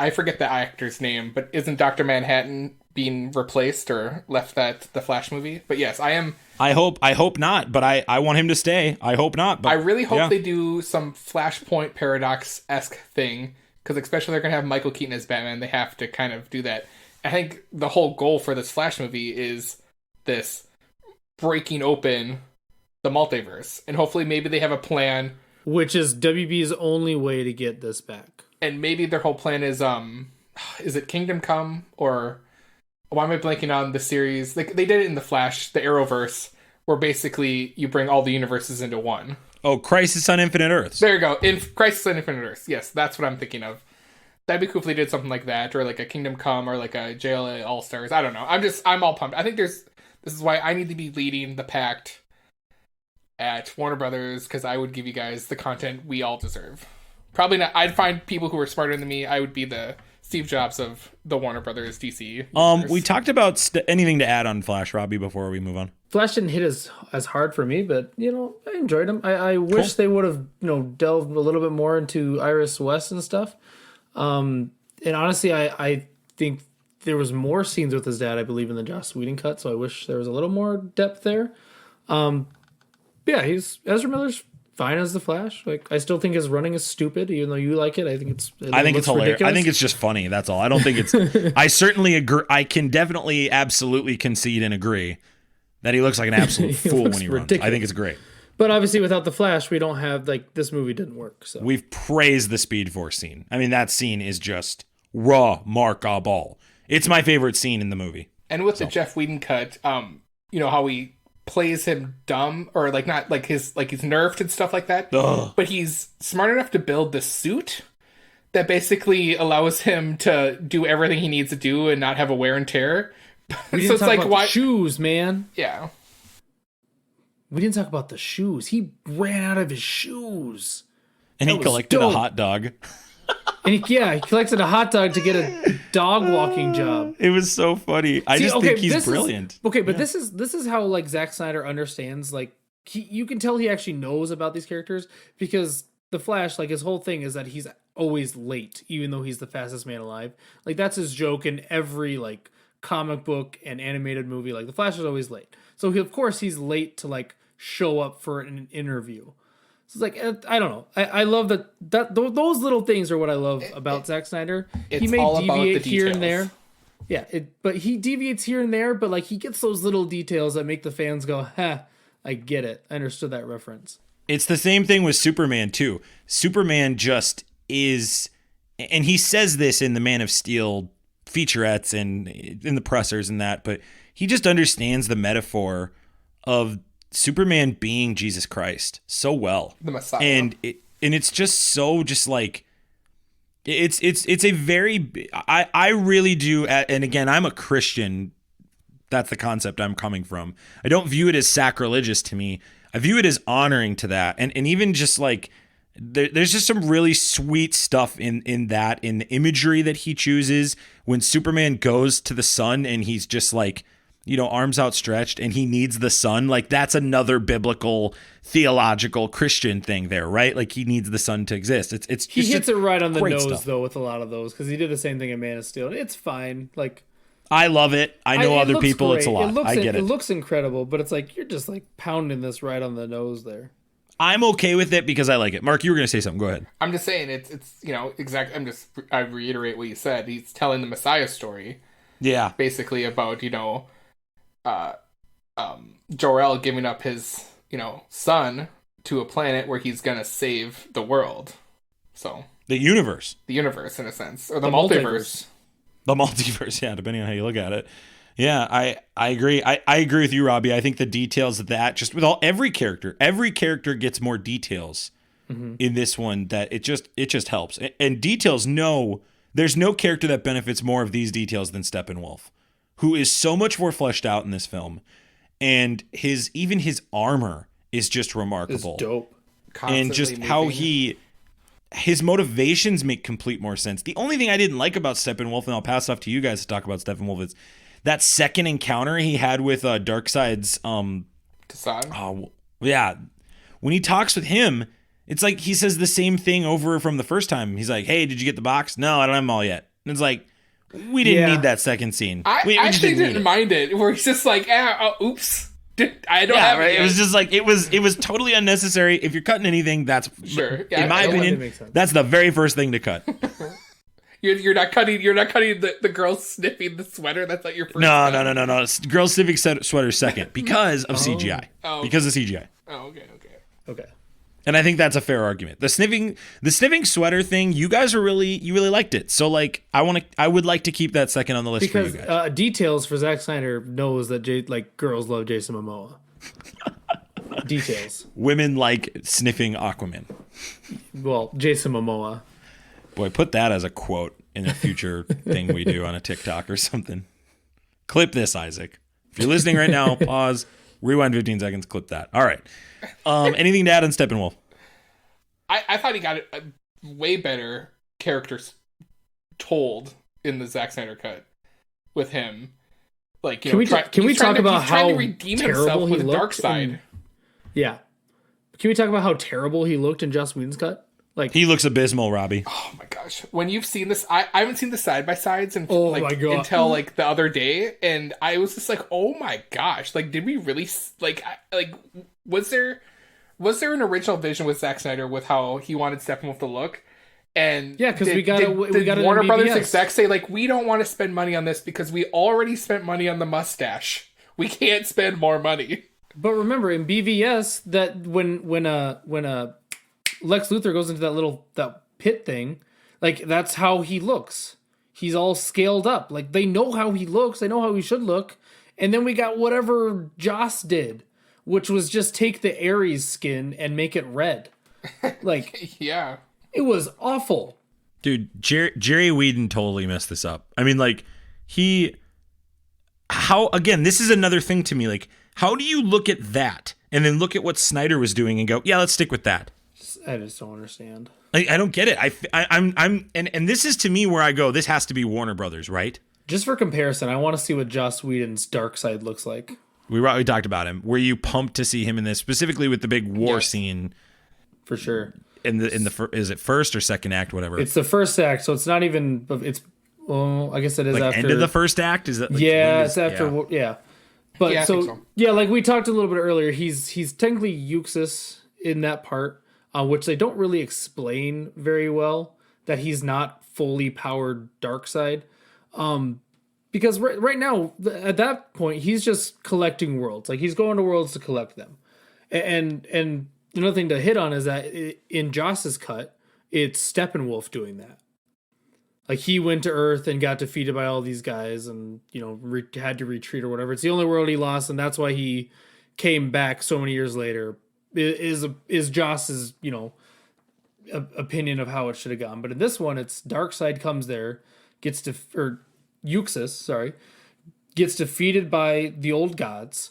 I forget the actor's name, but isn't Dr. Manhattan being replaced or left the Flash movie? But yes, I am. I hope not, but I want him to stay. I hope not. But I really hope they do some Flashpoint Paradox-esque thing, because especially they're going to have Michael Keaton as Batman. They have to kind of do that. I think the whole goal for this Flash movie is this breaking open the multiverse, and hopefully maybe they have a plan, which is WB's only way to get this back. And maybe their whole plan is it Kingdom Come, or why am I blanking on the series? They did it in the Flash, the Arrowverse, where basically you bring all the universes into one. Oh, Crisis on Infinite Earths. There you go. In Crisis on Infinite Earths. Yes, that's what I'm thinking of. That'd be cool if they did something like that, or like a Kingdom Come, or like a JLA All Stars. I don't know. I'm all pumped. I think this is why I need to be leading the pact at Warner Brothers, because I would give you guys the content we all deserve. Probably not. I'd find people who are smarter than me. I would be the Steve Jobs of the Warner Brothers DC universe. We talked about anything to add on Flash, Robbie, before we move on. Flash didn't hit as hard for me, but I enjoyed him. I wish they would have delved a little bit more into Iris West and stuff. And honestly, I think there was more scenes with his dad, I believe, in the Joss Whedon cut. So I wish there was a little more depth there. Yeah, Ezra Miller's fine as the Flash. Like, I still think his running is stupid, even though you like it. I think it's hilarious. Ridiculous. I think it's just funny. That's all. I don't think it's. I certainly agree. I can definitely, absolutely concede and agree that he looks like an absolute fool when he runs. I think it's great. But obviously, without the Flash, we don't have this movie didn't work. So we've praised the Speed Force scene. I mean, that scene is just raw Mark ball. It's my favorite scene in the movie. And with the Jeff Whedon cut, how he plays him dumb, or not he's nerfed and stuff like that. Ugh. But he's smart enough to build the suit that basically allows him to do everything he needs to do and not have a wear and tear. We didn't talk about the shoes, man. Yeah. We didn't talk about the shoes. He ran out of his shoes. And he collected a hot dog. And he collected a hot dog to get a dog walking job. It was so funny. I think he's brilliant. This is how Zack Snyder understands. You can tell he actually knows about these characters, because the Flash, his whole thing is that he's always late, even though he's the fastest man alive. That's his joke in every comic book and animated movie. The Flash is always late, so of course he's late to show up for an interview. So it's like, I don't know. I love those little things are what I love about Zack Snyder. He may deviate here and there. Yeah, but he deviates here and there, but like he gets those little details that make the fans go, "Ha, I get it. I understood that reference." It's the same thing with Superman too. Superman just is, and he says this in the Man of Steel featurettes and in the pressers and that, but he just understands the metaphor of Superman being Jesus Christ so well. The Messiah. And it's just so just like, it's a very, I really do. And again, I'm a Christian. That's the concept I'm coming from. I don't view it as sacrilegious to me. I view it as honoring to that. And even just like, there's just some really sweet stuff in the imagery that he chooses when Superman goes to the sun and he's just like, you know, arms outstretched and he needs the sun. Like that's another biblical, theological Christian thing there, right? Like he needs the sun to exist. It's he hits it right on the nose stuff. though with a lot of those because he did the same thing in Man of Steel. And it's fine. Like I love it. I know other people. Great. It's a lot. I get it. It looks incredible, but it's like you're just like pounding this right on the nose there. I'm okay with it because I like it. Mark, you were going to say something. Go ahead. I'm just saying it's you know, exactly. I reiterate what you said. He's telling the Messiah story. Yeah. Basically about, you know, Jor-El giving up his, you know, son to a planet where he's going to save the world. So the universe in a sense, or the multiverse. The multiverse, yeah, depending on how you look at it. Yeah, I agree. I agree with you, Robbie. I think the details of that, just with every character gets more details in this one. That it just helps. And details, there's no character that benefits more of these details than Steppenwolf, who is so much more fleshed out in this film, and his armor is just remarkable. It's dope. And just how his motivations make complete more sense. The only thing I didn't like about Steppenwolf, and I'll pass off to you guys to talk about Steppenwolf, is that second encounter he had with Darkseid's DeSaad. Yeah. When he talks with him, it's like he says the same thing over from the first time. He's like, "Hey, did you get the box?" "No, I don't have them all yet." And it's like, we didn't need that second scene. I actually didn't mind it, where he's just like, oops. I don't have it. It was just like it was totally unnecessary. If you're cutting anything, that's sure. Yeah, in my opinion, that's the very first thing to cut. You're not cutting the girl sniffing the sweater. That's not your first. No. Girl sniffing sweater second because of CGI. Oh. Because of CGI. Oh, okay. And I think that's a fair argument. The sniffing sweater thing, you guys you really liked it. So like, I would like to keep that second on the list because, for you guys. Details for Zack Snyder knows that girls love Jason Momoa. Details. Women like sniffing Aquaman. Well, Jason Momoa. Boy, put that as a quote in a future thing we do on a TikTok or something. Clip this, Isaac. If you're listening right now, pause, rewind 15 seconds, clip that. All right. Anything to add on Steppenwolf? I thought he got a way better characters told in the Zack Snyder cut with him. Like, you know, can we talk about how to redeem terrible himself he with looked? Darkseid. Yeah. Can we talk about how terrible he looked in Joss Whedon's cut? Like, he looks abysmal, Robbie. Oh my gosh! When you've seen this, I haven't seen the side by sides my God. until like the other day, and I was just like, oh my gosh! Like, did we really was there an original vision with Zack Snyder with how he wanted Steppenwolf to look? And yeah, because we got Warner Brothers execs say like, we don't want to spend money on this because we already spent money on the mustache. We can't spend more money. But remember in BVS that when Lex Luthor goes into that pit thing, like that's how he looks. He's all scaled up. Like they know how he looks. They know how he should look. And then we got whatever Joss did, which was just take the Ares skin and make it red. Like yeah, it was awful. Dude, Jerry Whedon totally messed this up. I mean, like again, this is another thing to me. Like, how do you look at that and then look at what Snyder was doing and go, yeah, let's stick with that? I just don't understand. I don't get it. I'm this is to me where I go, this has to be Warner Brothers, right? Just for comparison, I want to see what Joss Whedon's Darkseid looks like. We talked about him. Were you pumped to see him in this, specifically with the big war scene? For sure. In the is it first or second act, whatever? It's the first act, so it's not even. It's I guess it is like after end of the first act. Is that? Like, it's after. Yeah. But yeah, so, like we talked a little bit earlier, he's technically Euxis in that part. which they don't really explain very well, that he's not fully powered Darkseid. Because right now, at that point, he's just collecting worlds. Like, he's going to worlds to collect them. And another thing to hit on is that in Joss's cut, it's Steppenwolf doing that. Like, he went to Earth and got defeated by all these guys and, had to retreat or whatever. It's the only world he lost, and that's why he came back so many years later. Is Joss's, opinion of how it should have gone. But in this one, it's Darkseid comes there, Euxis, gets defeated by the old gods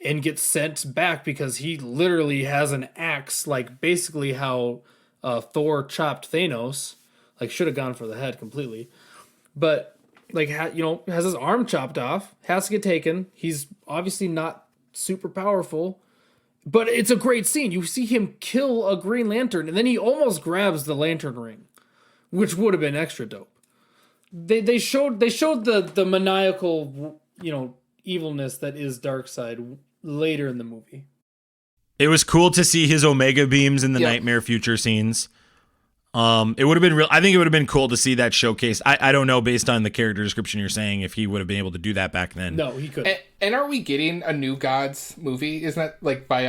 and gets sent back because he literally has an axe, like basically how Thor chopped Thanos. Like, should have gone for the head completely. But, like, has his arm chopped off, has to get taken. He's obviously not super powerful. But it's a great scene. You see him kill a Green Lantern, and then he almost grabs the lantern ring, which would have been extra dope. They showed the maniacal, evilness that is Darkseid later in the movie. It was cool to see his Omega beams in the Nightmare Future scenes. It would have been I think it would have been cool to see that showcase. I don't know, based on the character description you're saying, if he would have been able to do that back then. No, he couldn't. And are we getting a New Gods movie? Isn't that like by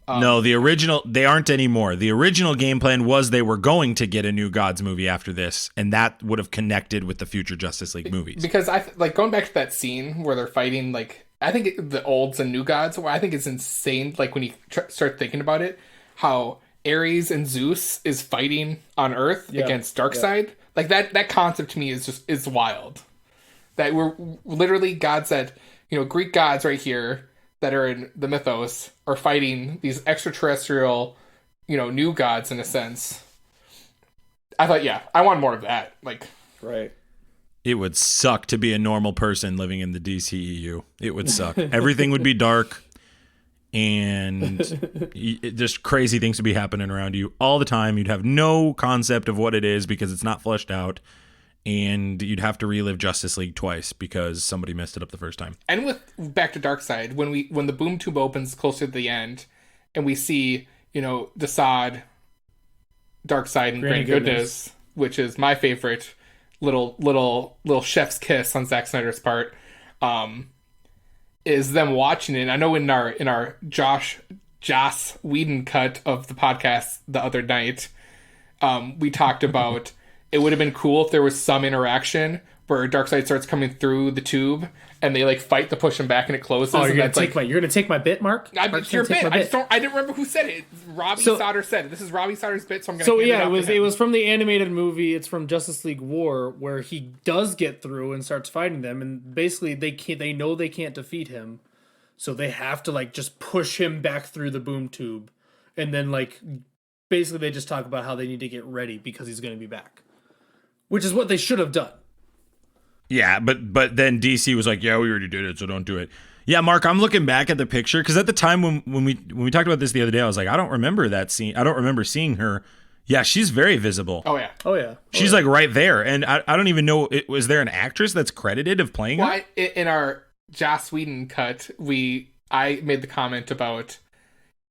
No, the original, they aren't anymore. The original game plan was they were going to get a New Gods movie after this, and that would have connected with the future Justice League movies. Because going back to that scene where they're fighting, like, I think the olds and New Gods, I think it's insane, like, when you start thinking about it, how Ares and Zeus is fighting on Earth against Darkseid. Yeah. Like, that concept to me is wild. That we're literally gods that, Greek gods right here that are in the mythos are fighting these extraterrestrial, new gods in a sense. I thought, I want more of that. Like, right. It would suck to be a normal person living in the DCEU. It would suck. Everything would be dark. And just crazy things would be happening around you all the time. You'd have no concept of what it is because it's not fleshed out, and you'd have to relive Justice League twice because somebody messed it up the first time. And with back to Darkseid, when the boom tube opens closer to the end, and we see DeSaad, Darkseid, and Granny Goodness, which is my favorite little chef's kiss on Zack Snyder's part. Is them watching it. I know in our Joss Whedon cut of the podcast the other night, we talked about it would have been cool if there was some interaction where Darkseid starts coming through the tube and they like fight to push him back and it closes. Oh, you're gonna take my bit, Mark? It's your bit. I didn't remember who said it. Robbie Sauter said it. This is Robbie Sauter's bit, so I'm gonna. It was from the animated movie. It's from Justice League War, where he does get through and starts fighting them, and basically they know they can't defeat him, so they have to like just push him back through the boom tube, and then like basically they just talk about how they need to get ready because he's going to be back, which is what they should have done. Yeah, but then DC was like, yeah, we already did it, so don't do it. Yeah, Mark, I'm looking back at the picture because at the time when we talked about this the other day, I was like, I don't remember that scene. I don't remember seeing her. Yeah, she's very visible. Oh yeah. She's like right there, and I don't even know. Was there an actress that's credited of playing her? In our Joss Whedon cut, I made the comment about,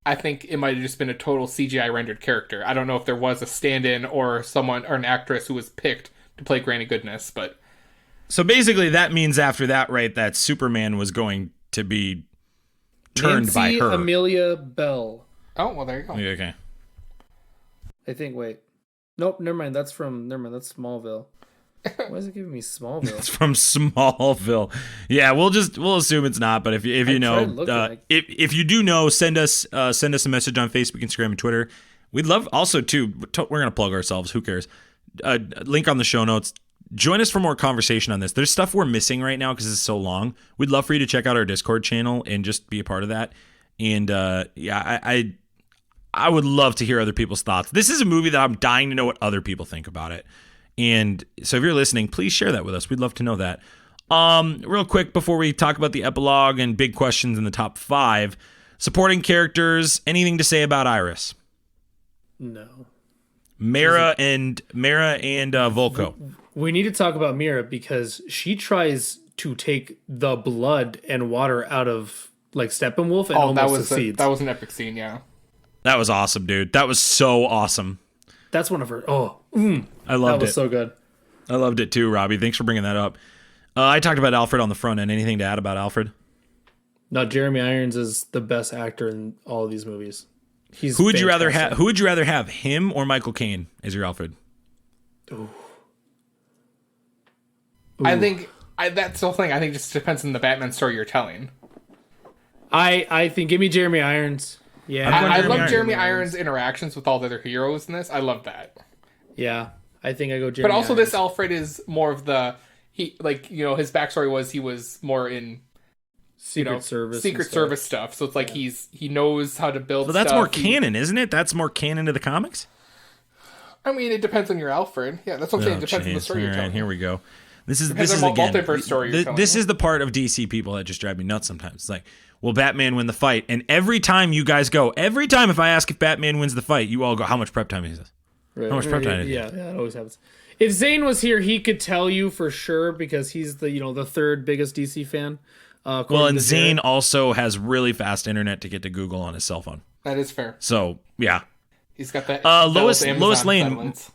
I think it might have just been a total CGI rendered character. I don't know if there was a stand-in or someone or an actress who was picked to play Granny Goodness, but. So basically that means after that, right, that Superman was going to be turned by her. Amelia Bell. Oh, well, there you go. Okay. I think, wait. Nope, never mind. That's Smallville. Why is it giving me Smallville? It's from Smallville. Yeah, we'll assume it's not, but if you know, if you do know, send us a message on Facebook, Instagram, and Twitter. We'd love also too, we're going to plug ourselves. Who cares? Link on the show notes. Join us for more conversation on this. There's stuff we're missing right now because it's so long. We'd love for you to check out our Discord channel and just be a part of that. And I would love to hear other people's thoughts. This is a movie that I'm dying to know what other people think about it. And so if you're listening, please share that with us. We'd love to know that. Real quick before we talk about the epilogue and big questions in the top 5, supporting characters, anything to say about Iris? No. Mara and Volko. We need to talk about Mira because she tries to take the blood and water out of like Steppenwolf and almost succeeds. That was an epic scene, yeah. That was awesome, dude. That was so awesome. That's one of her. I loved it. That was so good. I loved it too, Robbie. Thanks for bringing that up. I talked about Alfred on the front end. Anything to add about Alfred? No, Jeremy Irons is the best actor in all of these movies. Who would you rather have? Who would you rather have, him or Michael Caine as your Alfred? Ooh. I think that's the whole thing. I think it just depends on the Batman story you're telling. I think give me Jeremy Irons. Yeah, I love Jeremy Irons' interactions with all the other heroes in this. I love that. Yeah, I think I go Jeremy. But also, Irons. this Alfred is more of the his backstory was he was more in Secret Service stuff. So it's like he knows how to build. So that's stuff. more canon, isn't it? That's more canon to the comics. I mean, it depends on your Alfred. Yeah, that's what I'm saying. It depends on the story you're telling. Here we go. This is Depends again. multiverse story you're telling. This is the part of DC people that just drive me nuts sometimes. It's like, will Batman win the fight? And every time you guys go, if I ask if Batman wins the fight, you all go, how much prep time is this? Right. How much prep time is it? Yeah, it always happens. If Zane was here, he could tell you for sure because he's the third biggest DC fan. Well, and Zane also has really fast internet to get to Google on his cell phone. That is fair. So yeah, he's got that. Lois Lane. Satellites.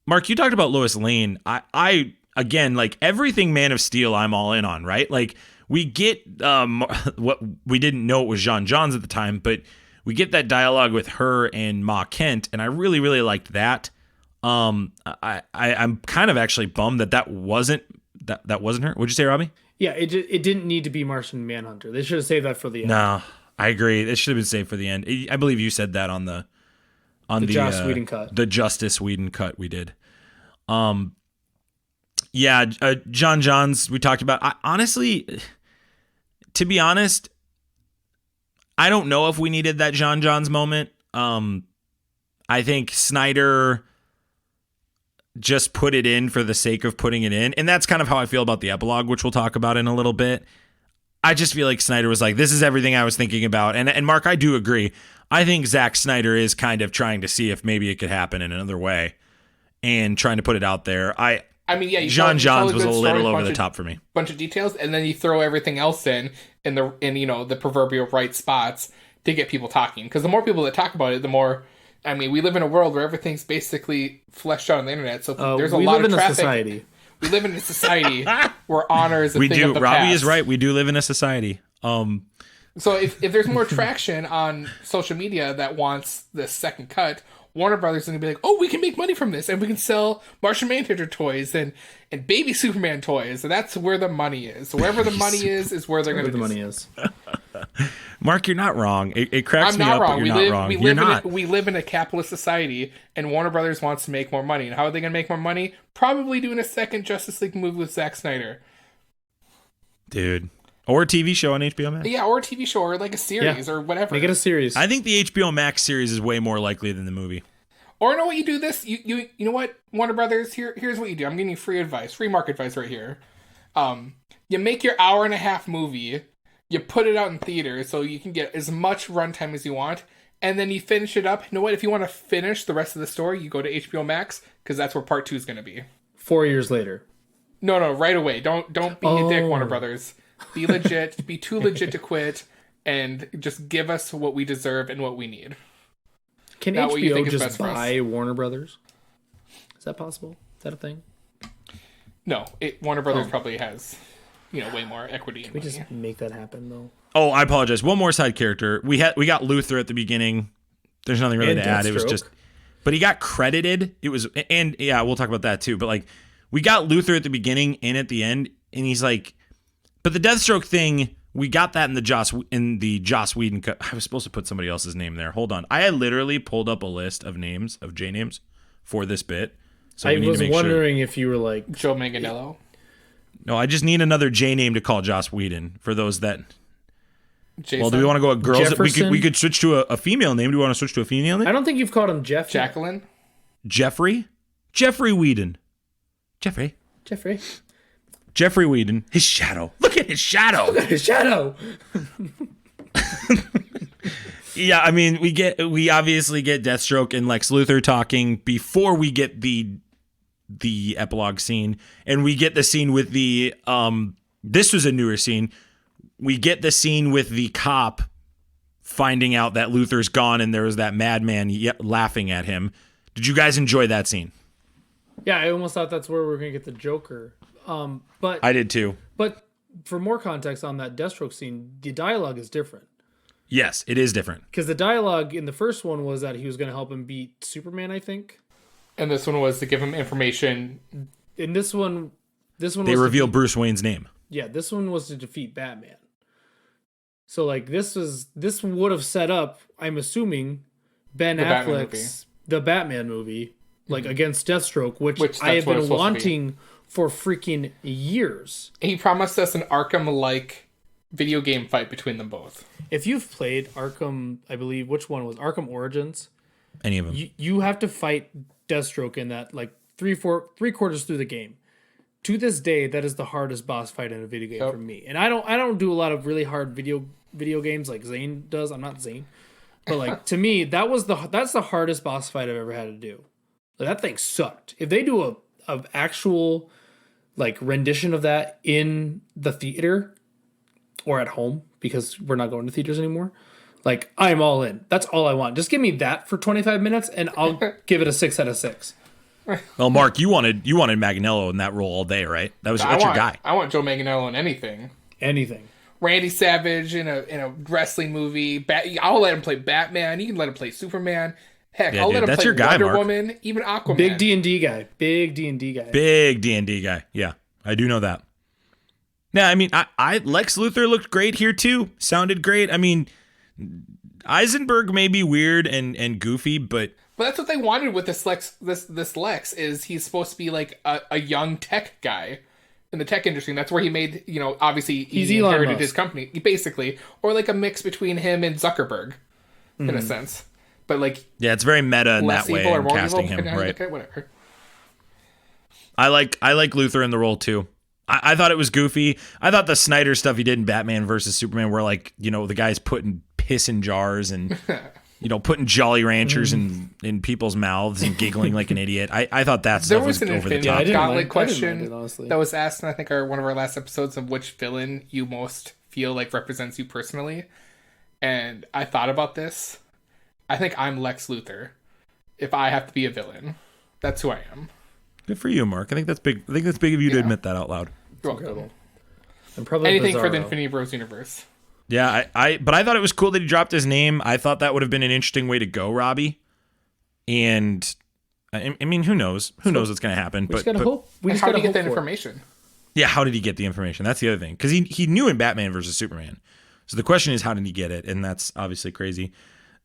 Mark, you talked about Lois Lane. I again, like everything Man of Steel, I'm all in on, right? Like we get what we didn't know it was Jean Johns at the time, but we get that dialogue with her and Ma Kent, and I really, really liked that. I'm kind of actually bummed that wasn't her. What'd you say, Robbie? Yeah, it didn't need to be Martian Manhunter. They should have saved that for the end. No, I agree. It should have been saved for the end. I believe you said that on the Joss Whedon cut. The Justice Whedon cut we did. Yeah, John Johns we talked about. Honestly, to be honest, I don't know if we needed that John Johns moment. I think Snyder just put it in for the sake of putting it in. And that's kind of how I feel about the epilogue, which we'll talk about in a little bit. I just feel like Snyder was like, this is everything I was thinking about. And Mark, I do agree. I think Zack Snyder is kind of trying to see if maybe it could happen in another way and trying to put it out there. I mean, yeah, John Johns was a little over the top for me. Bunch of details, and then you throw everything else in the proverbial right spots to get people talking. Because the more people that talk about it, the more. I mean, we live in a world where everything's basically fleshed out on the internet, so there's a lot of traffic. We live in a society where honor is a thing of the Robbie past. is right. We do live in a society. So if there's more traction on social media that wants the second cut, Warner Brothers is going to be like, oh, we can make money from this, and we can sell Martian Manhunter toys and baby Superman toys, and that's where the money is. So wherever the money is where they're going to. The money is. Mark, you're not wrong. It cracks me up, wrong. but you're not wrong. We live in a capitalist society, and Warner Brothers wants to make more money. And how are they going to make more money? Probably doing a second Justice League movie with Zack Snyder. Dude. Or a TV show on HBO Max. Yeah, or a TV show, or like a series, or whatever. Make it a series. I think the HBO Max series is way more likely than the movie. Or you know what you do this? You know what, Warner Brothers, here's what you do. I'm giving you free advice, free market advice right here. You make your hour-and-a-half movie, you put it out in theaters so you can get as much runtime as you want, and then you finish it up. You know what? If you want to finish the rest of the story, you go to HBO Max, because that's where part 2 is going to be. 4 years later. No, right away. Don't be a dick, Warner Brothers. Be legit. Be too legit to quit, and just give us what we deserve and what we need. Can Not what you think HBO is just best for us. buy Warner Brothers? Is that possible? Is that a thing? No, Warner Brothers probably has, way more equity. Can we just make that happen though? Oh, I apologize. One more side character. We got Luthor at the beginning. There's nothing really to add. It was just, but he got credited. It was, and yeah, we'll talk about that too. But like, we got Luthor at the beginning and at the end, and he's like, but the Deathstroke thing, we got that in the Joss Whedon cut. I was supposed to put somebody else's name there. Hold on. I had literally pulled up a list of names, of J names, for this bit. So I was wondering if you were like Joe Manganiello. No, I just need another J name to call Joss Whedon for those that. Jason? Well, do we want to go with girls? Jefferson? We could switch to a female name. Do we want to switch to a female name? I don't think you've called him Jeff. Jacqueline? Jeffrey Whedon. Jeffrey Whedon. His shadow. Look at his shadow. Look at his shadow. Yeah, I mean, we obviously get Deathstroke and Lex Luthor talking before we get the epilogue scene, and we get the scene with the this was a newer scene. We get the scene with the cop finding out that Luthor's gone and there was that madman laughing at him. Did you guys enjoy that scene? Yeah, I almost thought that's where we were going to get the Joker. But I did too. But for more context on that Deathstroke scene, the dialogue is different. Yes, it is different. Because the dialogue in the first one was that he was going to help him beat Superman, I think. And this one was to give him information. In this one they reveal Bruce Wayne's name. Yeah, this one was to defeat Batman. So like this would have set up, I'm assuming, Ben Affleck's the Batman movie, like against Deathstroke, which I have been wanting for freaking years. He promised us an Arkham-like video game fight between them both. If you've played Arkham, I believe, which one was Arkham Origins? Any of them. You have to fight Deathstroke in that like three quarters through the game. To this day, that is the hardest boss fight in a video game for me. And I don't do a lot of really hard video games like Zane does. I'm not Zane. But like to me, that's the hardest boss fight I've ever had to do. Like, that thing sucked. If they do a actual like rendition of that in the theater or at home, because we're not going to theaters anymore, like I'm all in. That's all I want. Just give me that for 25 minutes and I'll give it a 6 out of 6. Well, Mark, you wanted Manganiello in that role all day, right? That's your guy. I want Joe Manganiello in anything. Anything. Randy Savage in a wrestling movie. I'll let him play Batman. You can let him play Superman. Heck, I'll let him play Wonder Woman, even Aquaman. Big D&D guy. Big D&D guy. Yeah, I do know that. Yeah, I mean, I Lex Luthor looked great here too. Sounded great. I mean, Eisenberg may be weird and goofy, but that's what they wanted with this Lex is he's supposed to be like a young tech guy in the tech industry. And that's where he made, obviously he inherited his company, basically, or like a mix between him and Zuckerberg in a sense. But like, yeah, it's very meta in that way. Or more casting evil, him, right? Whatever. I like Luthor in the role too. I thought it was goofy. I thought the Snyder stuff he did in Batman versus Superman, where like the guy's putting piss in jars and putting Jolly Ranchers in people's mouths and giggling like an idiot. I thought that stuff was over the top. There was an question that was asked in I think one of our last episodes of which villain you most feel like represents you personally, and I thought about this. I think I'm Lex Luthor. If I have to be a villain, that's who I am. Good for you, Mark. I think that's big. I think that's big of you to admit that out loud. You're welcome. And probably anything Bizarro. for the Infinity Bros universe. Yeah, but I thought it was cool that he dropped his name. I thought that would have been an interesting way to go, Robbie. And I mean, who knows? Who knows what's going to happen? We just got to hope. How did he get that information? Yeah, how did he get the information? That's the other thing. Because he knew in Batman versus Superman. So the question is, how did he get it? And that's obviously crazy.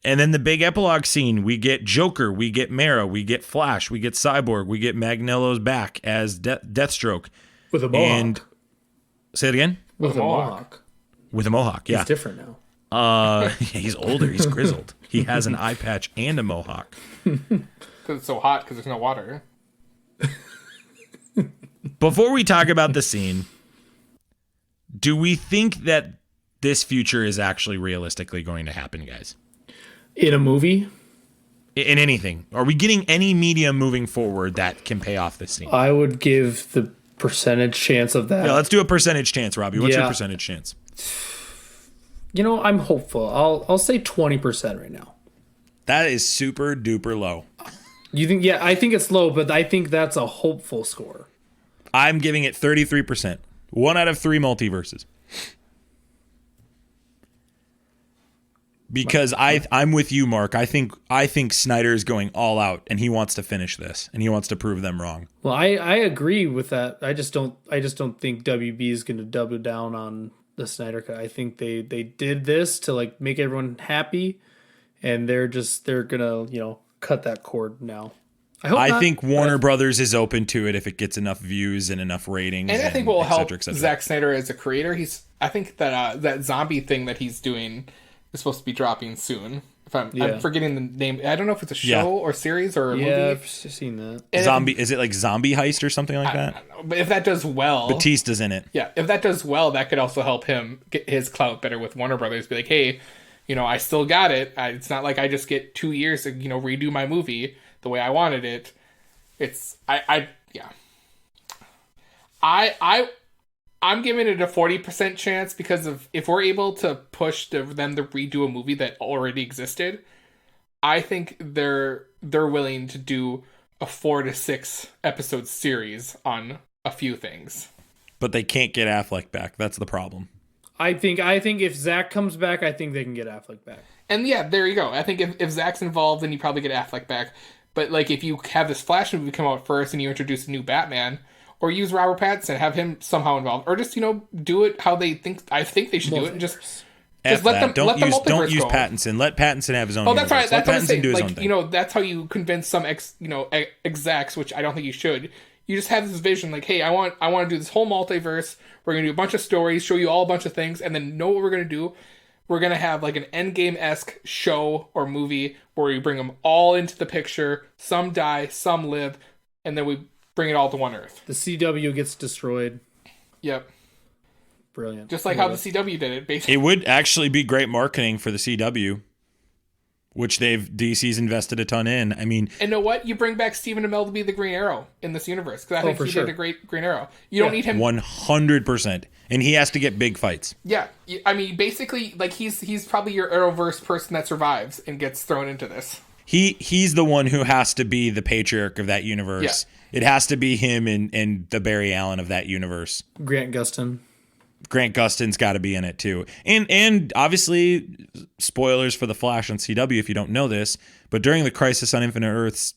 And then the big epilogue scene, we get Joker, we get Mara, we get Flash, we get Cyborg, we get Magnello's back as Deathstroke. With a mohawk. And say it again? With a mohawk. With a mohawk, yeah. He's different now. He's older, he's grizzled. He has an eye patch and a mohawk. Because it's so hot because there's no water. Before we talk about the scene, do we think that this future is actually realistically going to happen, guys? In a movie? In anything. Are we getting any medium moving forward that can pay off this scene? I would give the percentage chance of that. Yeah, let's do a percentage chance, Robbie. What's your percentage chance? I'm hopeful. I'll say 20% right now. That is super duper low. You think? Yeah, I think it's low, but I think that's a hopeful score. I'm giving it 33%. 1 out of 3 multiverses. Because I'm with you, Mark. I think Snyder is going all out, and he wants to finish this, and he wants to prove them wrong. Well, I agree with that. I just don't think WB is going to double down on the Snyder Cut. I think they did this to like make everyone happy, and they're gonna cut that cord now. I think Warner Brothers is open to it if it gets enough views and enough ratings. And I think will help et cetera. Zack Snyder as a creator. I think that that zombie thing that he's doing is supposed to be dropping soon. I'm forgetting the name. I don't know if it's a show or series or a movie. Yeah, I've seen that. Is it like Zombie Heist or something like that? I don't know. But if that does well, Batista's in it. Yeah, if that does well, that could also help him get his clout better with Warner Brothers. Be like, hey, I still got it. It's not like I just get 2 years to redo my movie the way I wanted it. I I'm giving it a 40% chance because of if we're able to push them to redo a movie that already existed, I think they're willing to do a 4 to 6 episode series on a few things. But they can't get Affleck back. That's the problem. I think if Zach comes back, I think they can get Affleck back. And yeah, there you go. I think if Zach's involved, then you probably get Affleck back. But like if you have this Flash movie come out first and you introduce a new Batman, or use Robert Pattinson, have him somehow involved, or just do it how they think. I think they should do it, and just let them don't let use, the multiverse don't use go. Pattinson. Let Pattinson have his own. Oh, that's universe. right. That's let what I'm Pattinson saying. do his own Like thing. that's how you convince some execs, which I don't think you should. You just have this vision, like, hey, I want to do this whole multiverse. We're gonna do a bunch of stories, show you all a bunch of things, and then know what we're gonna do. We're gonna have like an Endgame-esque show or movie where we bring them all into the picture. Some die, some live, and then we bring it all to one Earth. The CW gets destroyed. Yep. Brilliant. Just like how the CW did it, basically. It would actually be great marketing for the CW, which DC's invested a ton in. I mean, and know what? You bring back Stephen Amell to be the Green Arrow in this universe because I think he did a great Green Arrow. You don't need him 100%, and he has to get big fights. Yeah, I mean, basically, like he's probably your Arrowverse person that survives and gets thrown into this. He's the one who has to be the patriarch of that universe. Yeah. It has to be him and the Barry Allen of that universe. Grant Gustin. Grant Gustin's got to be in it too. And obviously, spoilers for The Flash on CW if you don't know this, but during the Crisis on Infinite Earths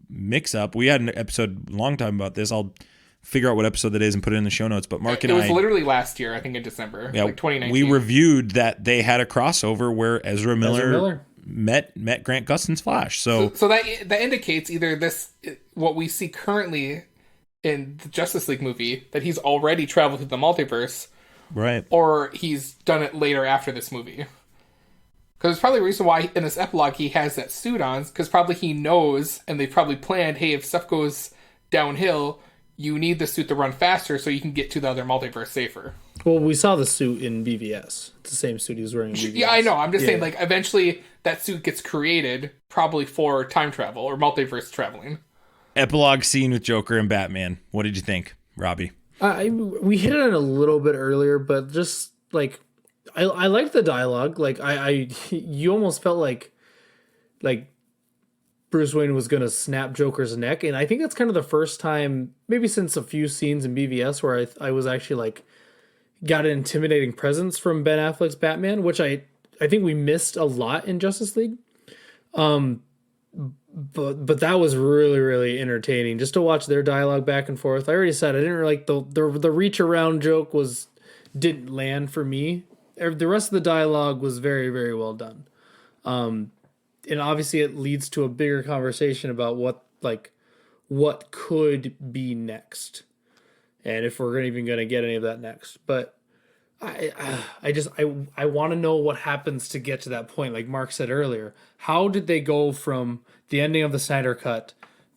mix-up, we had an episode a long time about this. I'll figure out what episode that is and put it in the show notes. But Mark and I... It was literally last year, I think in December, like 2019. We reviewed that they had a crossover where Ezra Miller met Grant Gustin's Flash. So that indicates either what we see currently in the Justice League movie, that he's already traveled through the multiverse, right? Or he's done it later after this movie. Because there's probably a reason why in this epilogue he has that suit on, because probably he knows, and they probably planned, hey, if stuff goes downhill, you need the suit to run faster so you can get to the other multiverse safer. Well, we saw the suit in BVS. It's the same suit he was wearing in BVS. Yeah, I know. I'm just saying, like, eventually that suit gets created probably for time travel or multiverse traveling. Epilogue scene with Joker and Batman. What did you think, Robbie? We hit it a little bit earlier, but just, like, I liked the dialogue. Like, you almost felt like Bruce Wayne was going to snap Joker's neck. And I think that's kind of the first time, maybe since a few scenes in BVS, where I was actually, like, got an intimidating presence from Ben Affleck's Batman, which I think we missed a lot in Justice League. But that was really, really entertaining just to watch their dialogue back and forth. I already said I didn't really like the reach around joke didn't land for me. The rest of the dialogue was very, very well done. And obviously it leads to a bigger conversation about what could be next, and if we're even going to get any of that next. But I want to know what happens to get to that point. Like Mark said earlier, how did they go from the ending of the Snydercut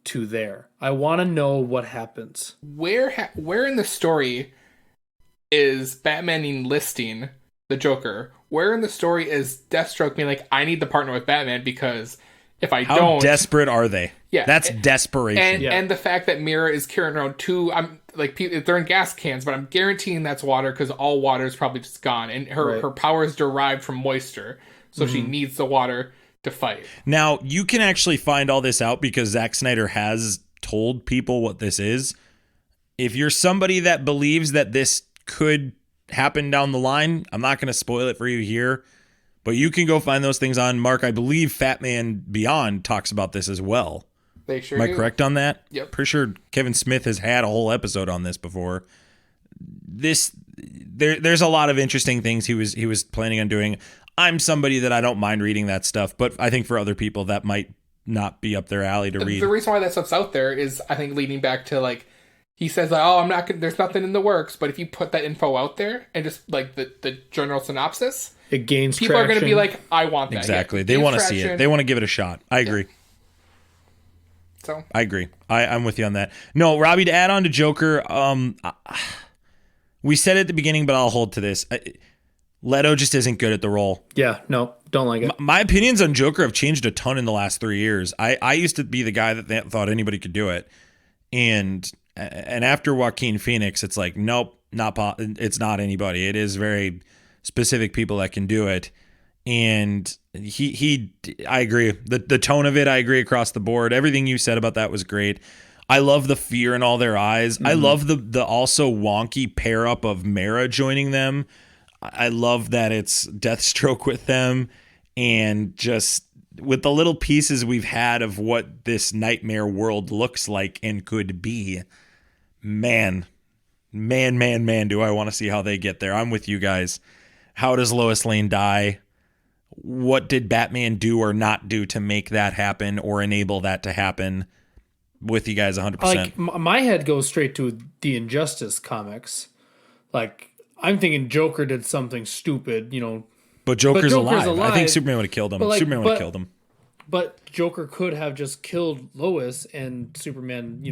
to there? I want to know what happens. Where in the story is Batman enlisting the Joker? Where in the story is Deathstroke being like, I need to partner with Batman because if I don't... How desperate are they? Yeah. That's desperation. And the fact that Mira is carrying around they're in gas cans, but I'm guaranteeing that's water because all water is probably just gone. And her power is derived from moisture. So she needs the water to fight. Now, you can actually find all this out because Zack Snyder has told people what this is. If you're somebody that believes that this could happen down the line, I'm not going to spoil it for you here, but you can go find those things on Mark. I believe Fat Man Beyond talks about this as well. They sure Am I do. correct on that? Yep. Pretty sure Kevin Smith has had a whole episode on this before. There's a lot of interesting things he was planning on doing. I'm somebody that I don't mind reading that stuff, but I think for other people that might not be up their alley to read. The reason why that stuff's out there is, I think, leading back to, like, he says, like, oh, I'm not gonna, there's nothing in the works, but if you put that info out there and just, like, the general synopsis, it gains people traction. are going to be like, I want that. Exactly. Yeah, they want to see it. They want to give it a shot. I agree. Yeah. So I agree. I'm with you on that. No, Robbie, to add on to Joker, we said it at the beginning, but I'll hold to this. Leto just isn't good at the role. Yeah, no, don't like it. My opinions on Joker have changed a ton in the last 3 years. I used to be the guy that thought anybody could do it. And after Joaquin Phoenix, it's like, nope, it's not anybody. It is very specific people that can do it. And I agree. The tone of it, I agree across the board. Everything you said about that was great. I love the fear in all their eyes. I love the also wonky pair up of Mara joining them. I love that it's Deathstroke with them, and just with the little pieces we've had of what this nightmare world looks like and could be. Man, do I want to see how they get there. I'm with you guys. How does Lois Lane die? What did Batman do or not do to make that happen or enable that to happen? With you guys 100%. Like, my head goes straight to the Injustice comics. Like, I'm thinking Joker did something stupid, But Joker's alive. I think Superman would have killed him. Superman would have killed him. But Joker could have just killed Lois and Superman,